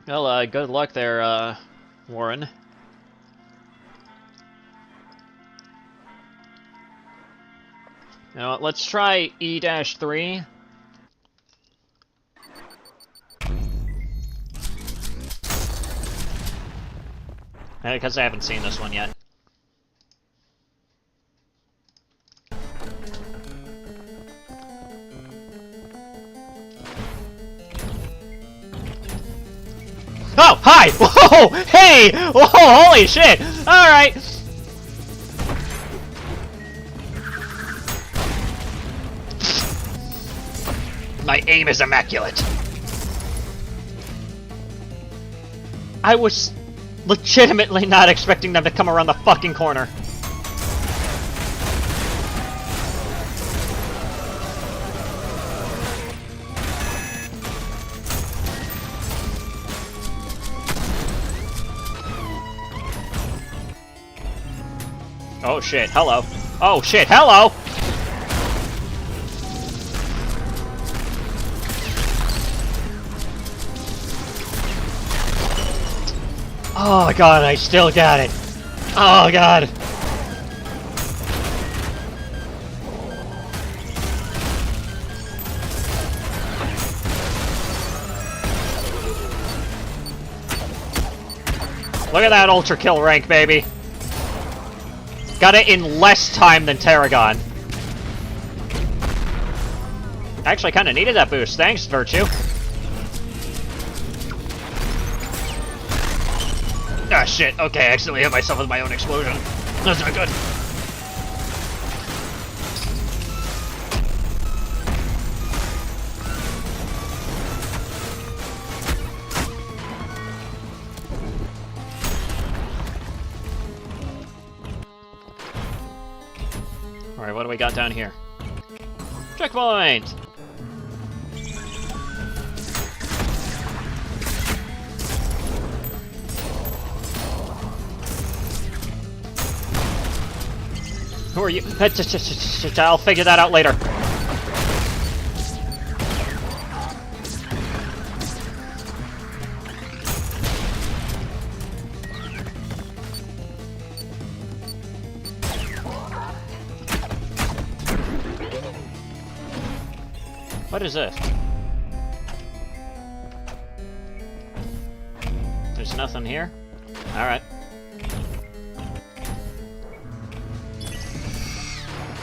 Well, good luck there, Warren. You know what, let's try E-3. Because I haven't seen this one yet. Oh, hi! Whoa! Hey! Whoa! Holy shit! Alright! My aim is immaculate. I was legitimately not expecting them to come around the fucking corner. Oh shit, hello. Oh shit, hello! Oh god, I still got it. Oh god. Look at that ultra kill rank, baby. Got it in less time than Tarragon. Actually, kind of needed that boost. Thanks, Virtue. Ah, shit. Okay, I accidentally hit myself with my own explosion. That's not good. Alright, what do we got down here? Checkpoint! Who are you? I'll figure that out later. What is this? There's nothing here? Alright.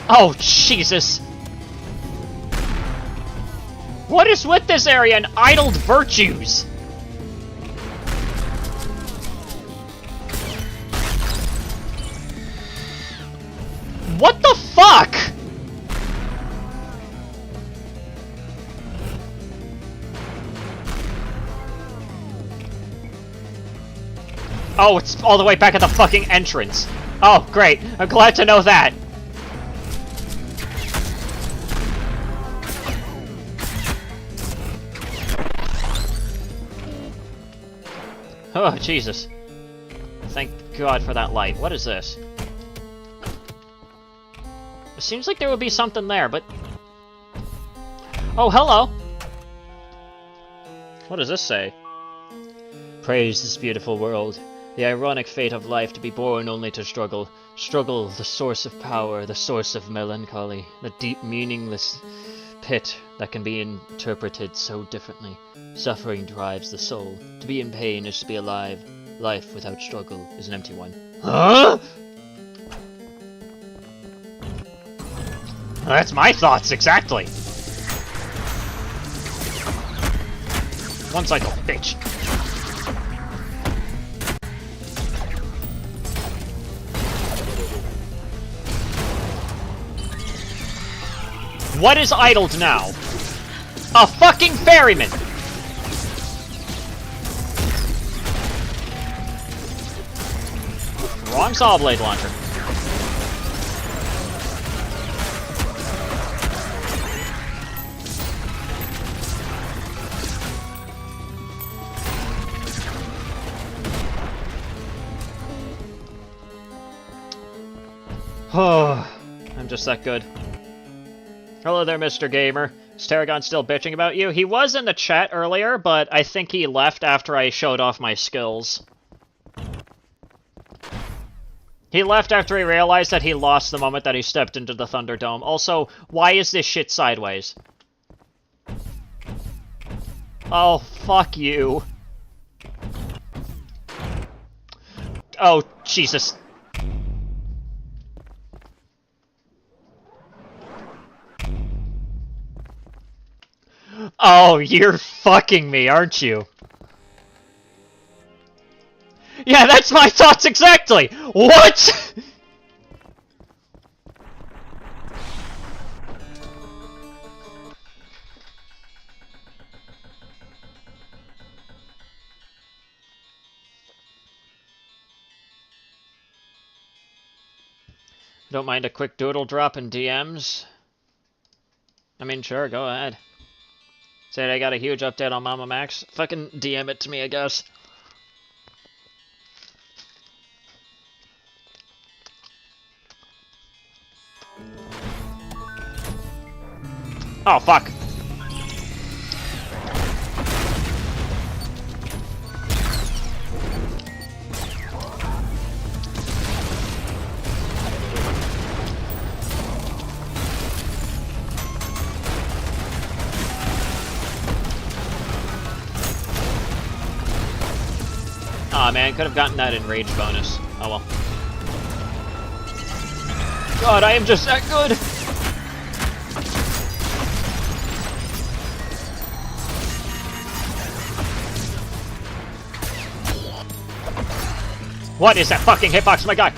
Oh, Jesus! What is with this area and idled virtues? What the fuck? Oh, it's all the way back at the fucking entrance. Oh, great. I'm glad to know that. Oh, Jesus. Thank God for that light. What is this? It seems like there would be something there, but... Oh, hello! What does this say? Praise this beautiful world. The ironic fate of life to be born only to struggle. Struggle, the source of power, the source of melancholy. The deep, meaningless pit that can be interpreted so differently. Suffering drives the soul. To be in pain is to be alive. Life without struggle is an empty one. Huh? That's my thoughts, exactly. One cycle, bitch. What is idled now? A fucking ferryman! Wrong saw blade launcher. Oh, I'm just that good. Hello there, Mr. Gamer. Is Tarragon still bitching about you? He was in the chat earlier, but I think he left after I showed off my skills. He left after he realized that he lost the moment that he stepped into the Thunderdome. Also, why is this shit sideways? Oh, fuck you. Oh, Jesus. Oh, you're fucking me, aren't you? Yeah, that's my thoughts exactly! What?! Don't mind a quick doodle drop in DMs? I mean, sure, go ahead. Said I got a huge update on Mama Max. Fucking DM it to me, I guess. Oh, fuck. Aw, man, could have gotten that in rage bonus. Oh well. God, I am just that good! What is that fucking hitbox, my guy?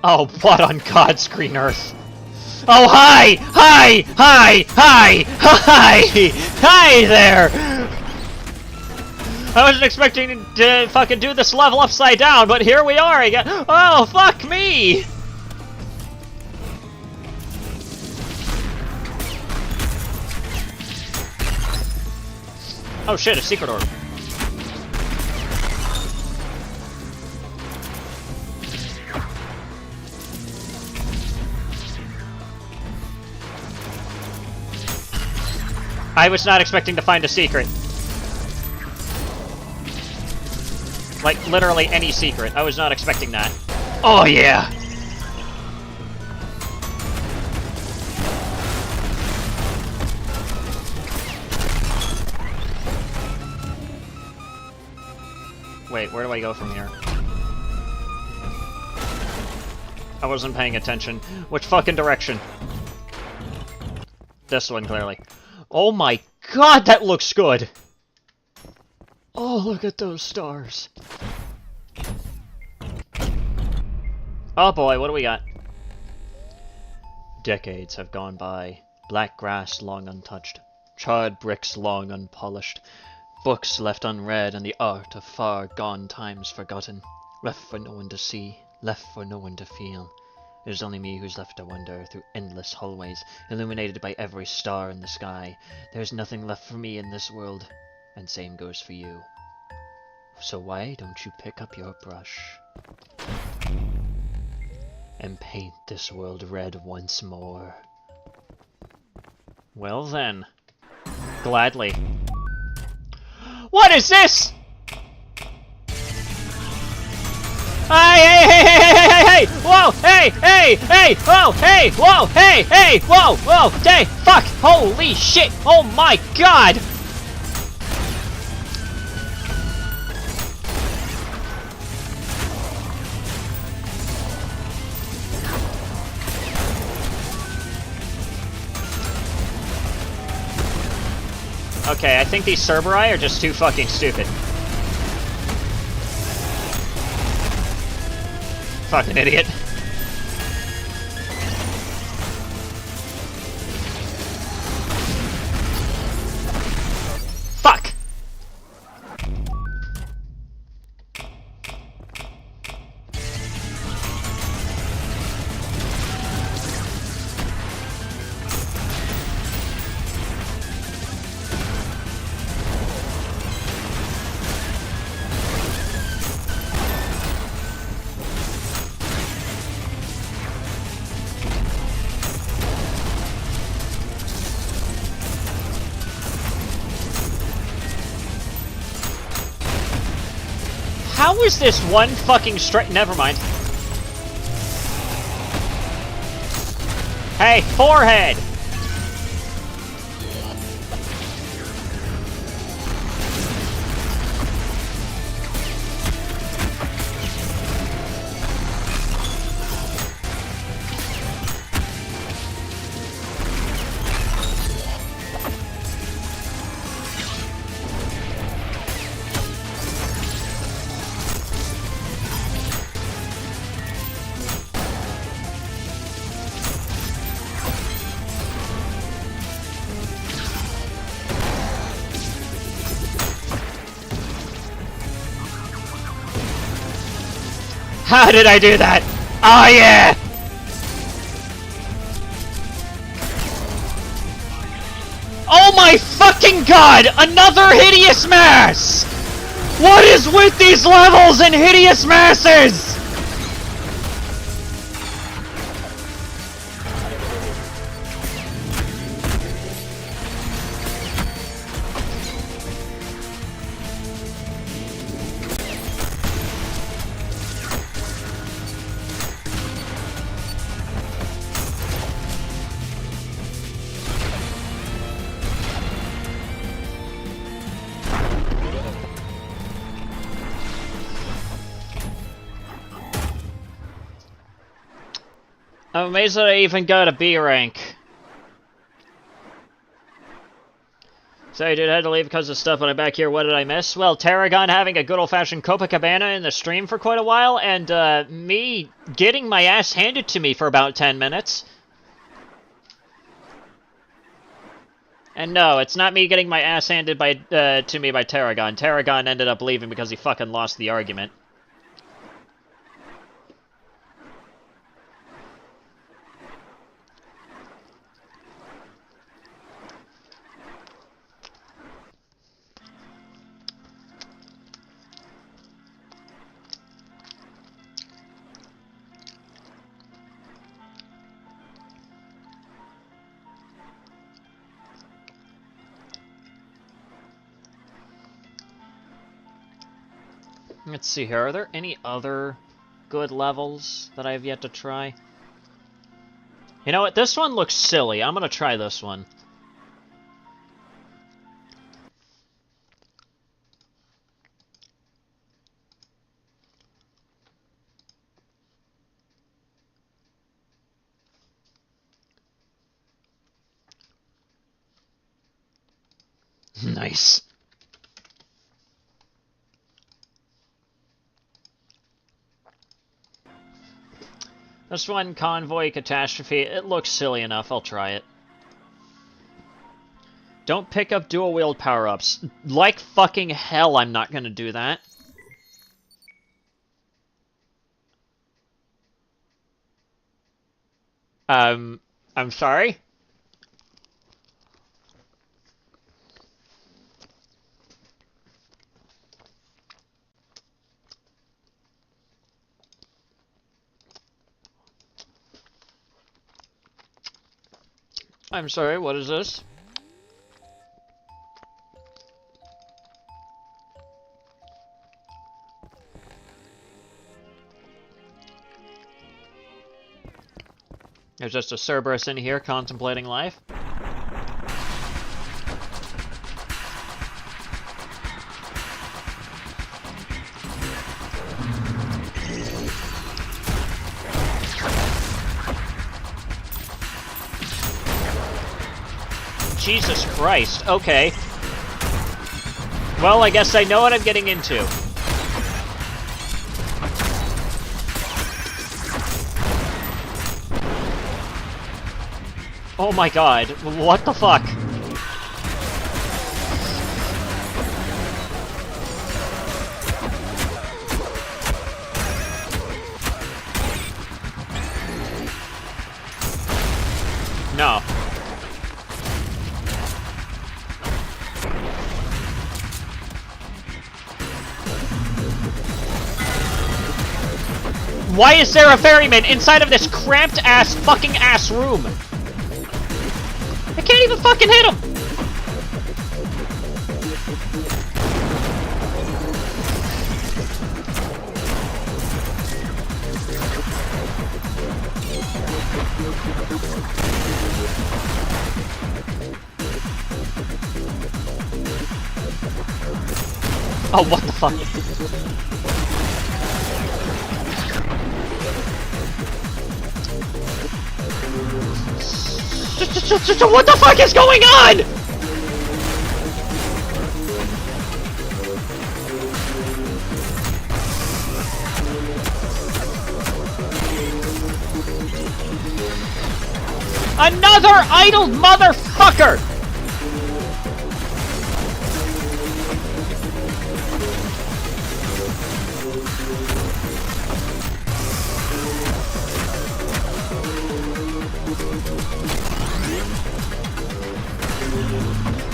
Oh, what on God's green earth? Oh, hi! Hi! Hi! Hi! Hi! Hi there! I wasn't expecting to fucking do this level upside down, but here we are again. Oh, fuck me! Oh shit, a secret orb. I was not expecting to find a secret. Like, literally any secret. I was not expecting that. Oh, yeah! Wait, where do I go from here? I wasn't paying attention. Which fucking direction? This one, clearly. Oh my god, that looks good! Oh, look at those stars. Oh boy, what do we got? Decades have gone by. Black grass long untouched. Charred bricks long unpolished. Books left unread and the art of far gone times forgotten. Left for no one to see. Left for no one to feel. It is only me who's left to wander through endless hallways, illuminated by every star in the sky. There's nothing left for me in this world, and same goes for you. So why don't you pick up your brush and paint this world red once more? Well then, gladly. What is this? Hey! Whoa! Hey! Whoa! Hey! Whoa! Hey! Whoa! Whoa! Hey! Fuck! Holy shit! Oh my god! Okay, I think these Cerberus are just too fucking stupid. Fucking idiot. Fuck! How is this one fucking straight? Never mind. Hey, forehead! How did I do that? Oh yeah! Oh my fucking god! Another hideous mass! What is with these levels and hideous masses? I'm amazed that I even got a B rank. Sorry, dude, I had to leave because of stuff, but I'm back here. What did I miss? Well, Tarragon having a good old-fashioned Cope-a-cabana in the stream for quite a while, and me getting my ass handed to me for about 10 minutes. And no, it's not me getting my ass handed to me by Tarragon. Tarragon ended up leaving because he fucking lost the argument. Let's see here, are there any other good levels that I have yet to try? You know what, this one looks silly. I'm gonna try this one. Nice. This one, Convoy Catastrophe, it looks silly enough, I'll try it. Don't pick up dual-wield power-ups. Like fucking hell I'm not gonna do that. I'm sorry? I'm sorry, what is this? There's just a Cerberus in here contemplating life. Jesus Christ, okay. Well, I guess I know what I'm getting into. Oh my god, what the fuck? No. Why is there a ferryman inside of this cramped-ass fucking-ass room? I can't even fucking hit him! Oh, what the fuck? What the fuck is going on? Another idle motherfucker!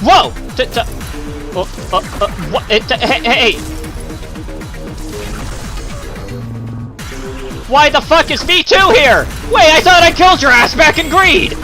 Whoa! What? Hey! Why the fuck is V2 here? Wait, I thought I killed your ass back in Greed!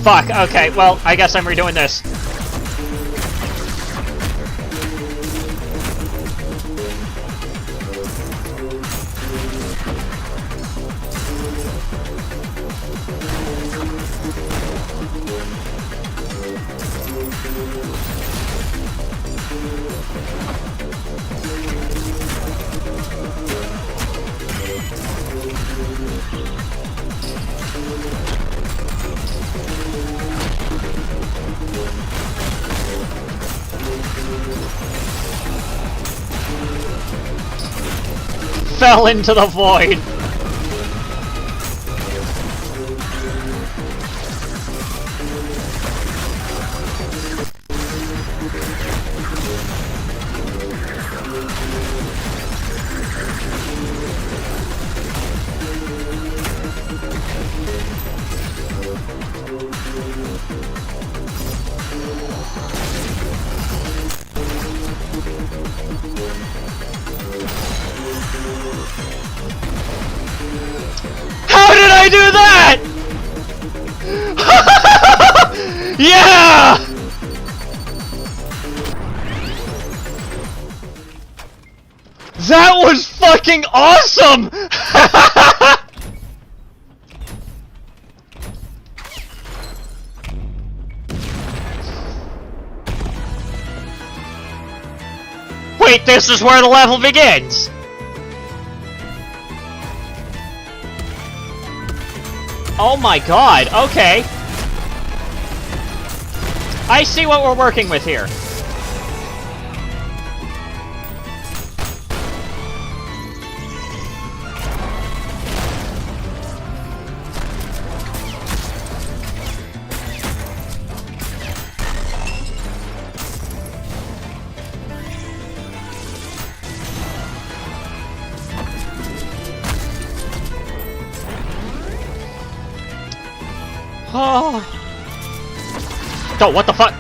Fuck, okay, well, I guess I'm redoing this. Fell into the void. How did I do that? Yeah! That was fucking awesome! Wait, this is where the level begins! Oh my god, okay. I see what we're working with here. Oh. Oh, what the fuck?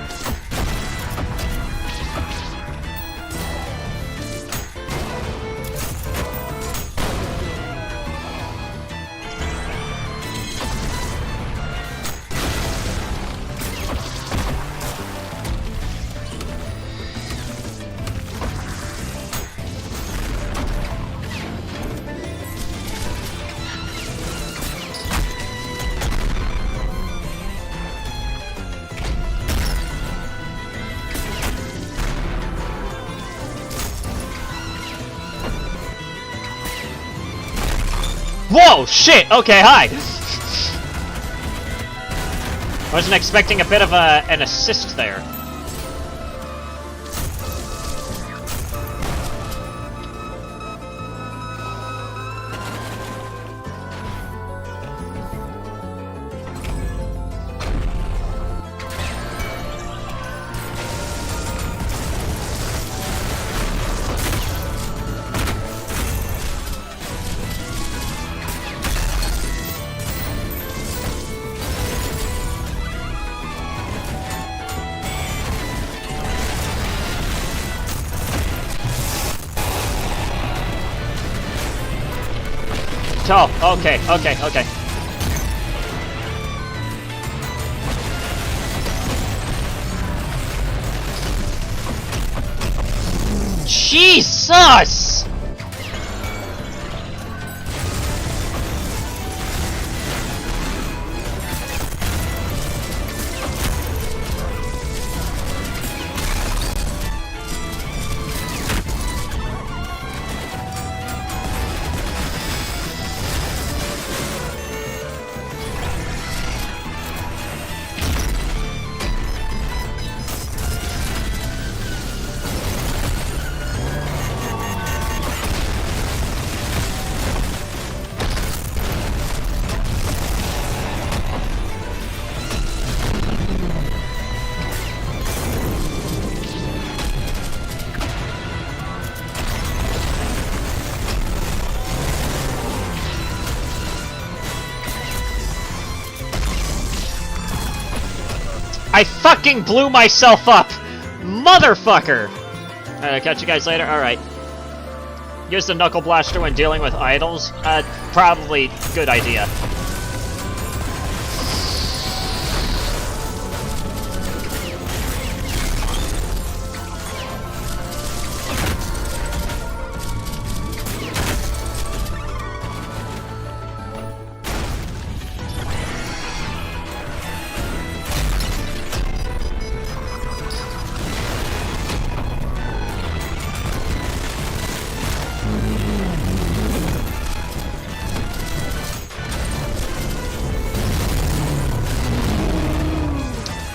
Whoa, shit! Okay, hi! I wasn't expecting a bit of an assist there. Oh, okay, okay, okay. Jesus! I fucking blew myself up! Motherfucker! Alright, catch you guys later. Alright. Use the Knuckle Blaster when dealing with idols? Probably good idea.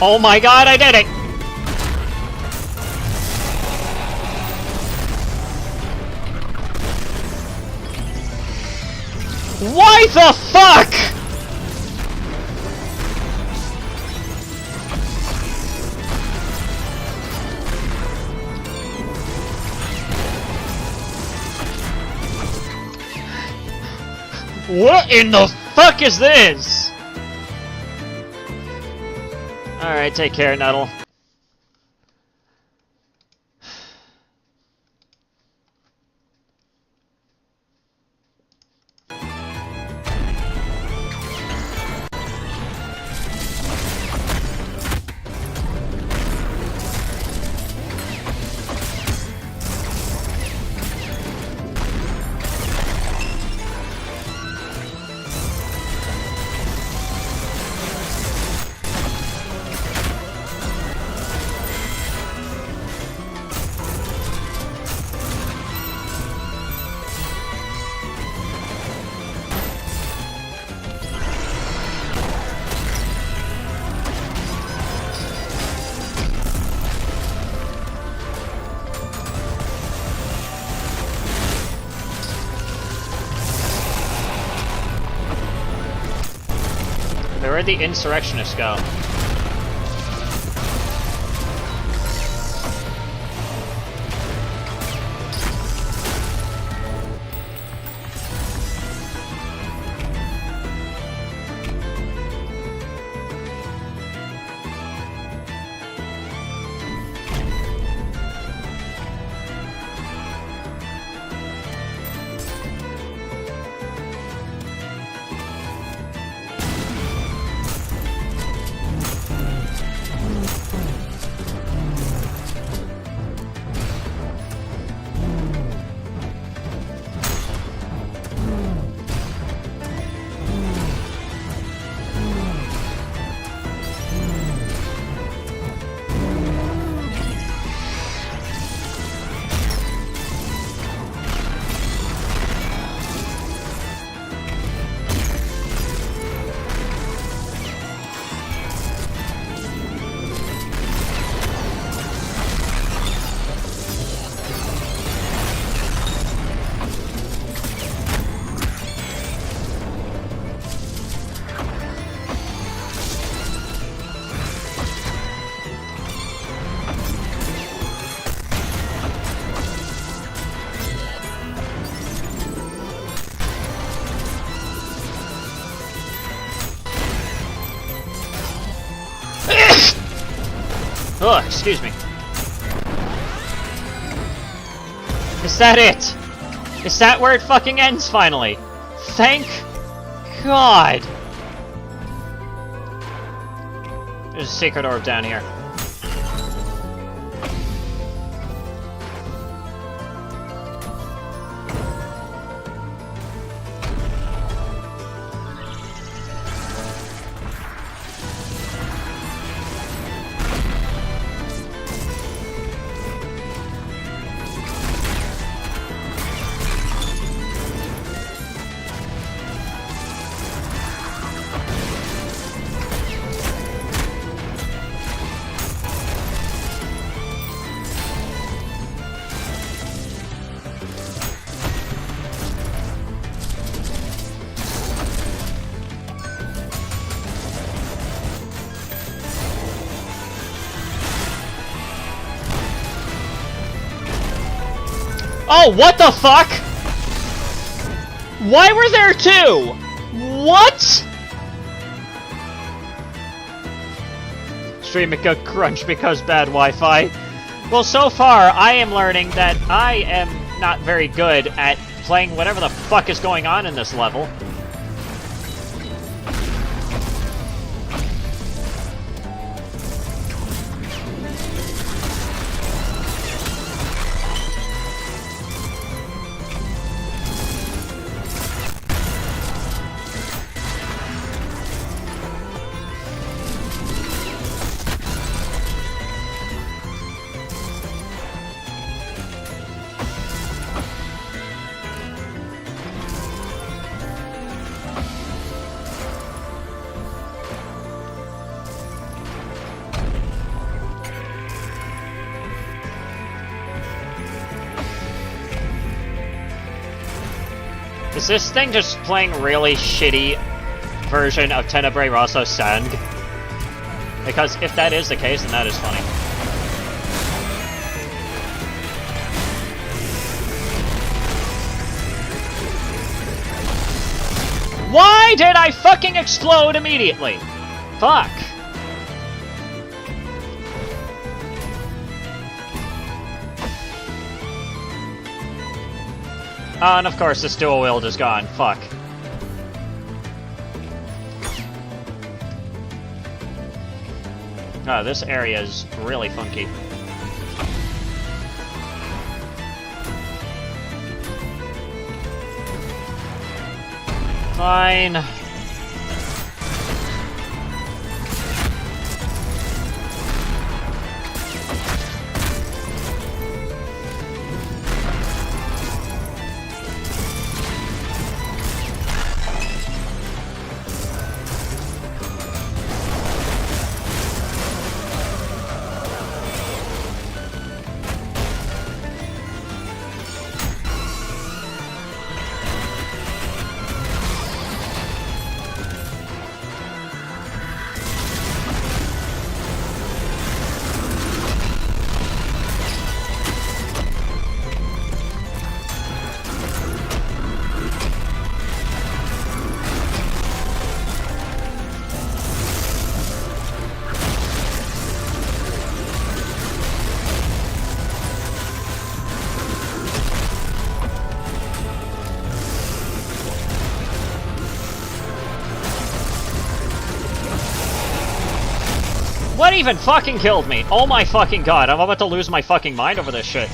Oh my god, I did it! Why the fuck?! What in the fuck is this?! Alright, take care, Nuddle. Where'd the insurrectionists go? Oh, excuse me. Is that it? Is that where it fucking ends finally? Thank God! There's a secret orb down here. Oh, what the fuck? Why were there two? What? Stream a crunch because bad Wi-Fi. Well, so far, I am learning that I am not very good at playing whatever the fuck is going on in this level. Is this thing just playing really shitty version of Tenebrae Rosso Sang? Because if that is the case, then that is funny. Why did I fucking explode immediately? Fuck. Oh, and of course this dual wield is gone. Fuck. Oh, this area is really funky. Fine. What even fucking killed me? Oh my fucking god, I'm about to lose my fucking mind over this shit.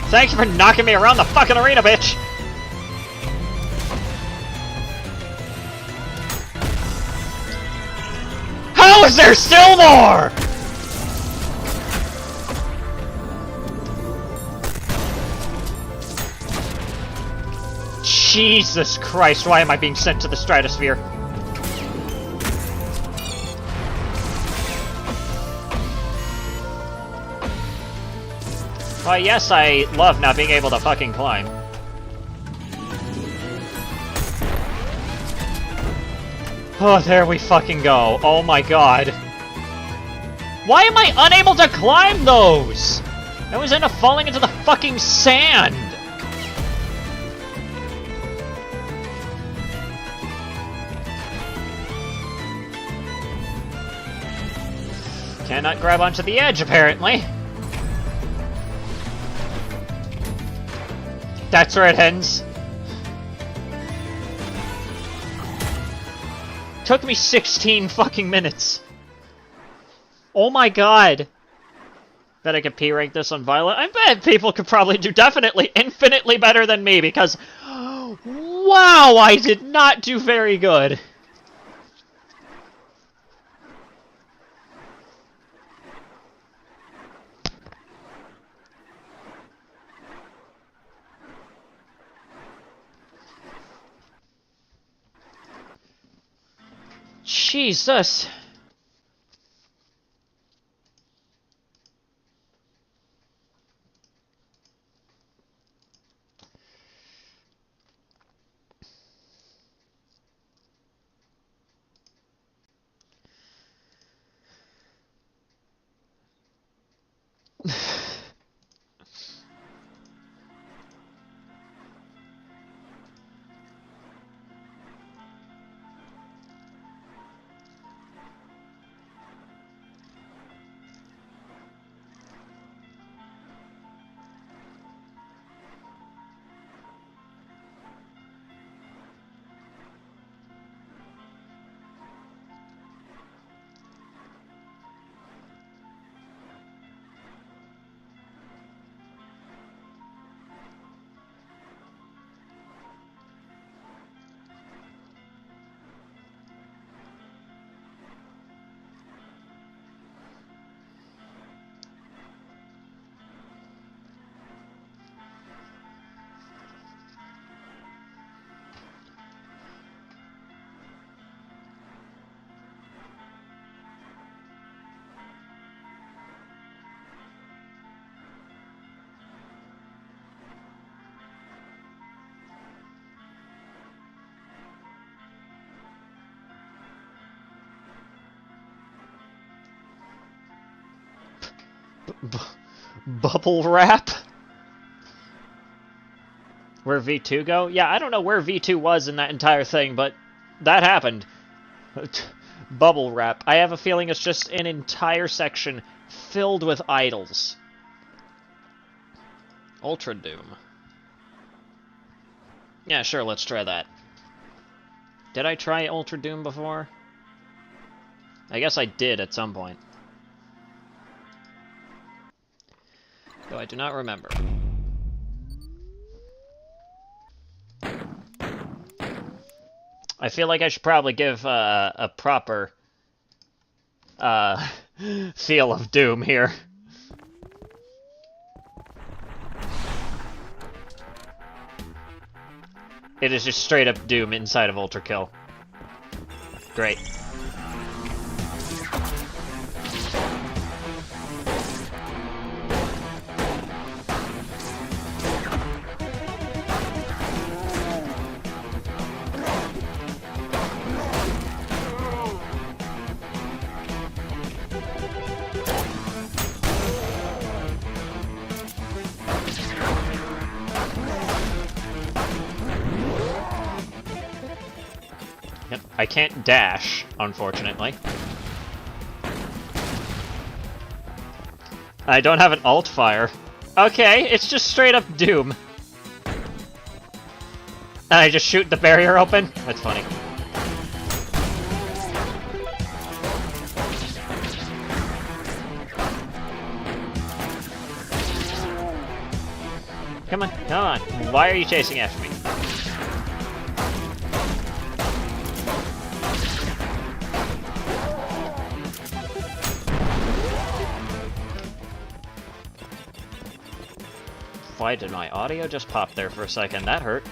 Thanks for knocking me around the fucking arena, bitch! How is there still more?! Jesus Christ, why am I being sent to the stratosphere? Why, yes, I love not being able to fucking climb. Oh, there we fucking go. Oh my god. Why am I unable to climb those? I always end up falling into the fucking sand. Cannot grab onto the edge, apparently. That's where it ends. Took me 16 fucking minutes. Oh my god. Bet I could P-rank this on Violet. I bet people could probably do definitely infinitely better than me because... Wow, I did not do very good. Jesus. Bubble wrap? Where V2 go? Yeah, I don't know where V2 was in that entire thing, but that happened. Bubble wrap. I have a feeling it's just an entire section filled with idols. Ultra Doom. Yeah, sure, let's try that. Did I try Ultra Doom before? I guess I did at some point. Though I do not remember. I feel like I should probably give a proper feel of Doom here. It is just straight up Doom inside of Ultra Kill. Great. Yep, I can't dash, unfortunately. I don't have an alt fire. Okay, it's just straight up Doom. And I just shoot the barrier open? That's funny. Come on, come on. Why are you chasing after me? Why did my audio just pop there for a second? That hurt.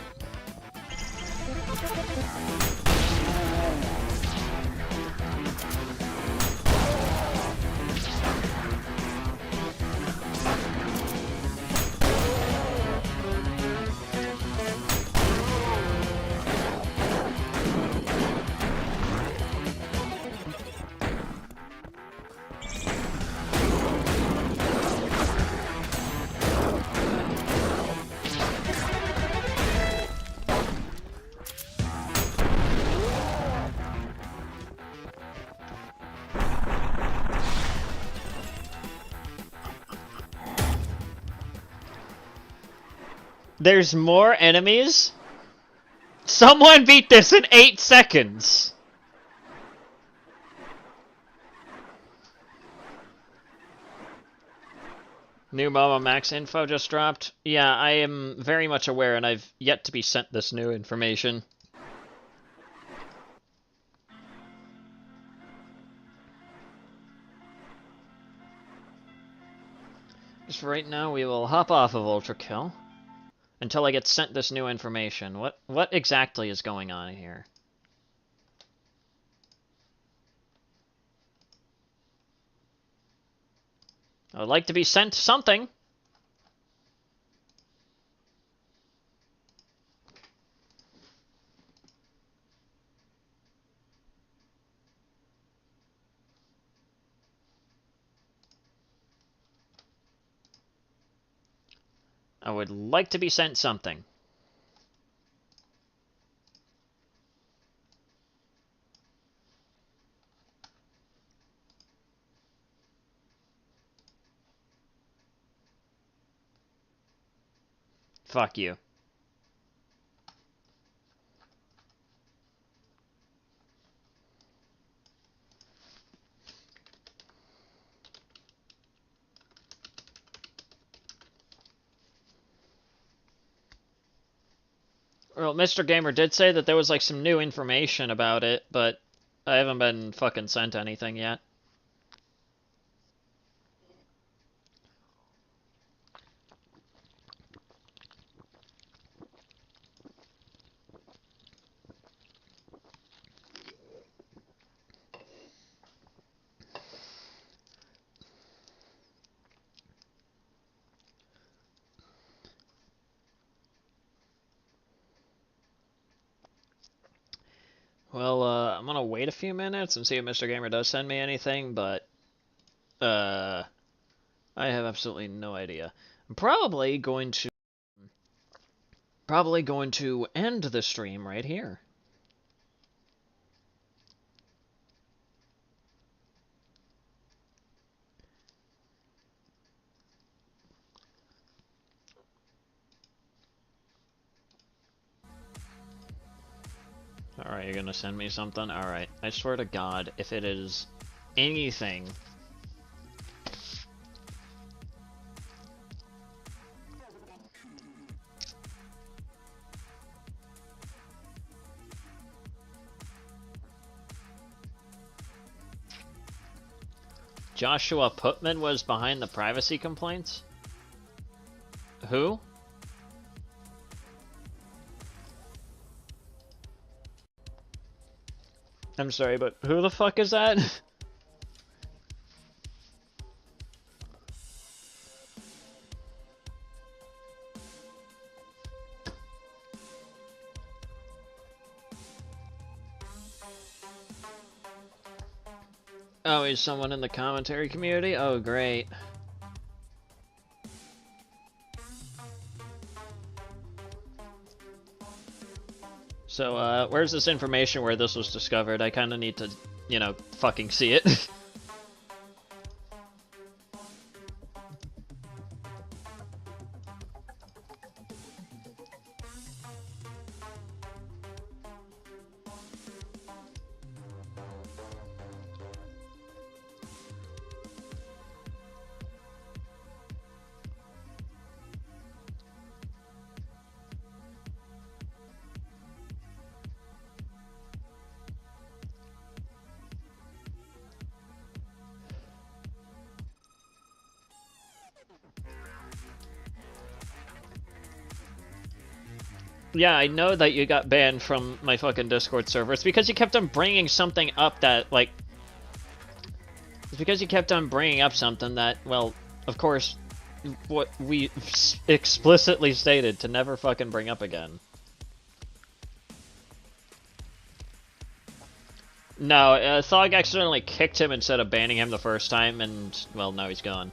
There's more enemies? Someone beat this in 8 seconds! New MoMA Max info just dropped. Yeah, I am very much aware, and I've yet to be sent this new information. Just for right now, we will hop off of Ultra Kill until I get sent this new information. What exactly is going on here? I would like to be sent something. I would like to be sent something. Fuck you. Well, Mr. Gamer did say that there was like some new information about it, but I haven't been fucking sent anything yet. Well, I'm gonna wait a few minutes and see if Mr. Gamer does send me anything, but I have absolutely no idea. I'm probably going to end the stream right here. Alright, you're gonna send me something? Alright, I swear to God, if it is anything... Joshua Putman was behind the privacy complaints? Who? I'm sorry, but who the fuck is that? Oh, he's someone in the commentary community? Oh, great. So, where's this information where this was discovered? I kinda need to, you know, fucking see it. Yeah, I know that you got banned from my fucking Discord server. It's because you kept on bringing something up that, like... It's because you kept on bringing up something that, well, of course, what we explicitly stated to never fucking bring up again. No, Thog accidentally kicked him instead of banning him the first time, and, well, now he's gone.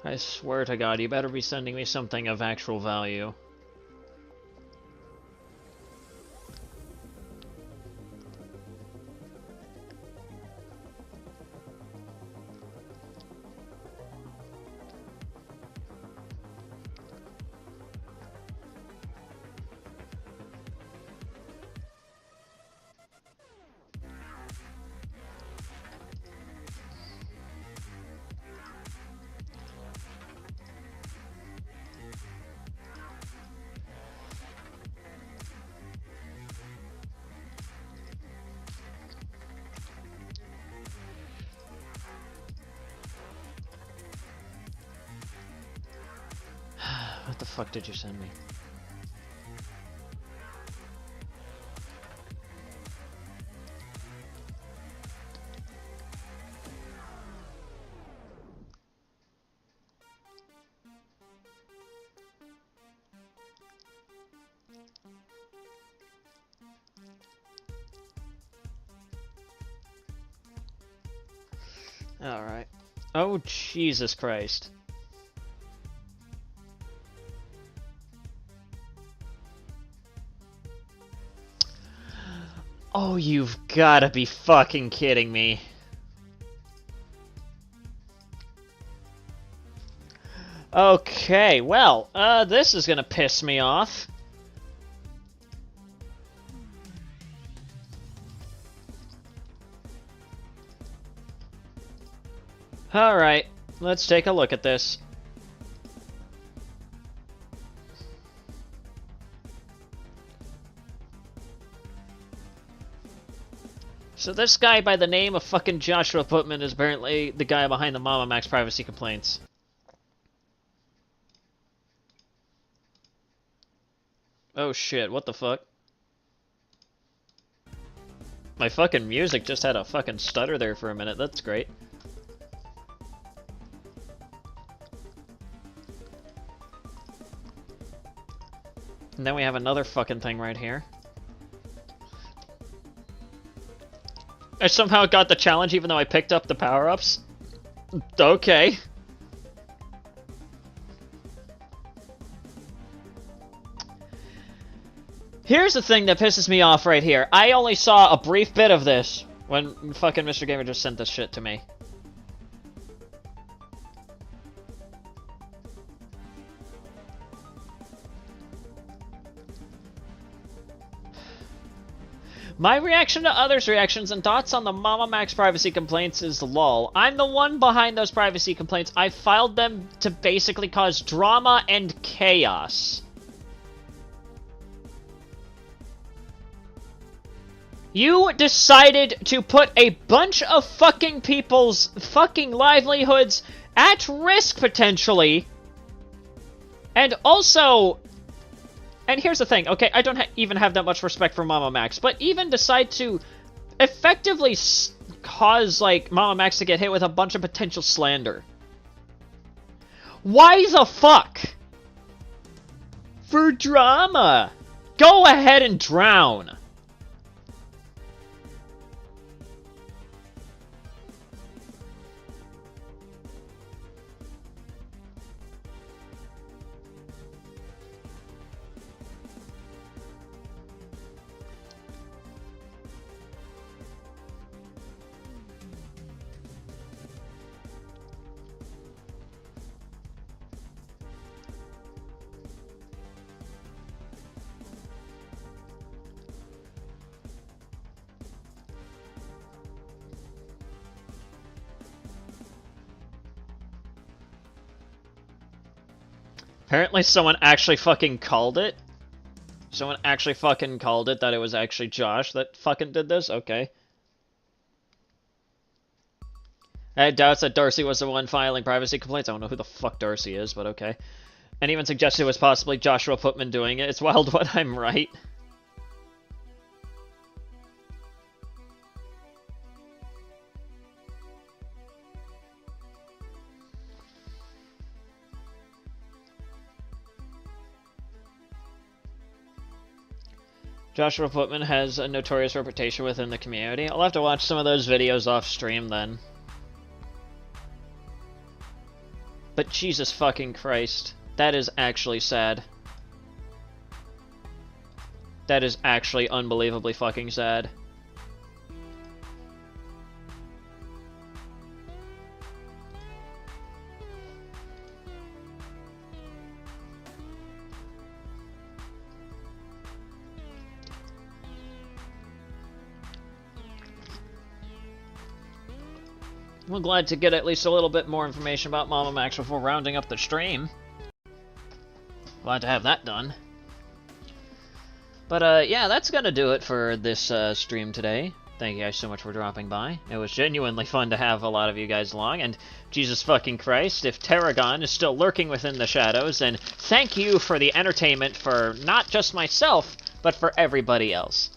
I swear to God, you better be sending me something of actual value. What the fuck did you send me? Alright. Oh, Jesus Christ. Oh, you've gotta be fucking kidding me. Okay, well, this is gonna piss me off. Alright, let's take a look at this. So this guy by the name of fucking Joshua Putman is apparently the guy behind the Mama Max privacy complaints. Oh shit, what the fuck? My fucking music just had a fucking stutter there for a minute, that's great. And then we have another fucking thing right here. I somehow got the challenge even though I picked up the power-ups. Okay. Here's the thing that pisses me off right here. I only saw a brief bit of this when fucking Mr. Gamer just sent this shit to me. My reaction to others' reactions and thoughts on the Mama Max privacy complaints is lol. I'm the one behind those privacy complaints. I filed them to basically cause drama and chaos. You decided to put a bunch of fucking people's fucking livelihoods at risk, potentially. And also... And here's the thing, okay, I don't even have that much respect for Mama Max, but even decide to effectively cause, like, Mama Max to get hit with a bunch of potential slander. Why the fuck? For drama. Go ahead and drown. Apparently someone actually fucking called it. Someone actually fucking called it that it was actually Josh that fucking did this? Okay. I had doubts that Darcy was the one filing privacy complaints. I don't know who the fuck Darcy is, but okay. And even suggested it was possibly Joshua Putman doing it. It's wild when I'm right. Joshua Putman has a notorious reputation within the community. I'll have to watch some of those videos off stream then. But Jesus fucking Christ. That is actually sad. That is actually unbelievably fucking sad. I'm glad to get at least a little bit more information about Mama Max before rounding up the stream. Glad to have that done. But, yeah, that's gonna do it for this stream today. Thank you guys so much for dropping by. It was genuinely fun to have a lot of you guys along, and Jesus fucking Christ, if Tarragon is still lurking within the shadows, then thank you for the entertainment for not just myself, but for everybody else.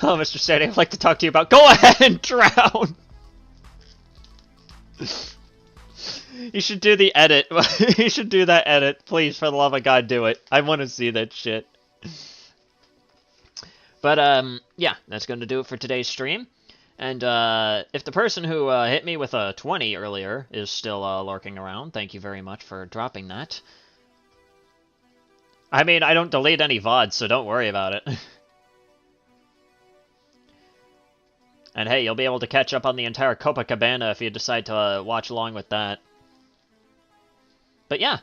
Oh, Mr. Sanity, I'd like to talk to you about— Go ahead and drown! You should do the edit. You should do that edit. Please, for the love of God, do it. I want to see that shit. But, yeah, that's going to do it for today's stream. And, if the person who hit me with a 20 earlier is still lurking around, thank you very much for dropping that. I mean, I don't delete any VODs, so don't worry about it. And hey, you'll be able to catch up on the entire Cope-a-cabana if you decide to watch along with that. But yeah,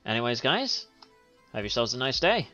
anyways guys, have yourselves a nice day.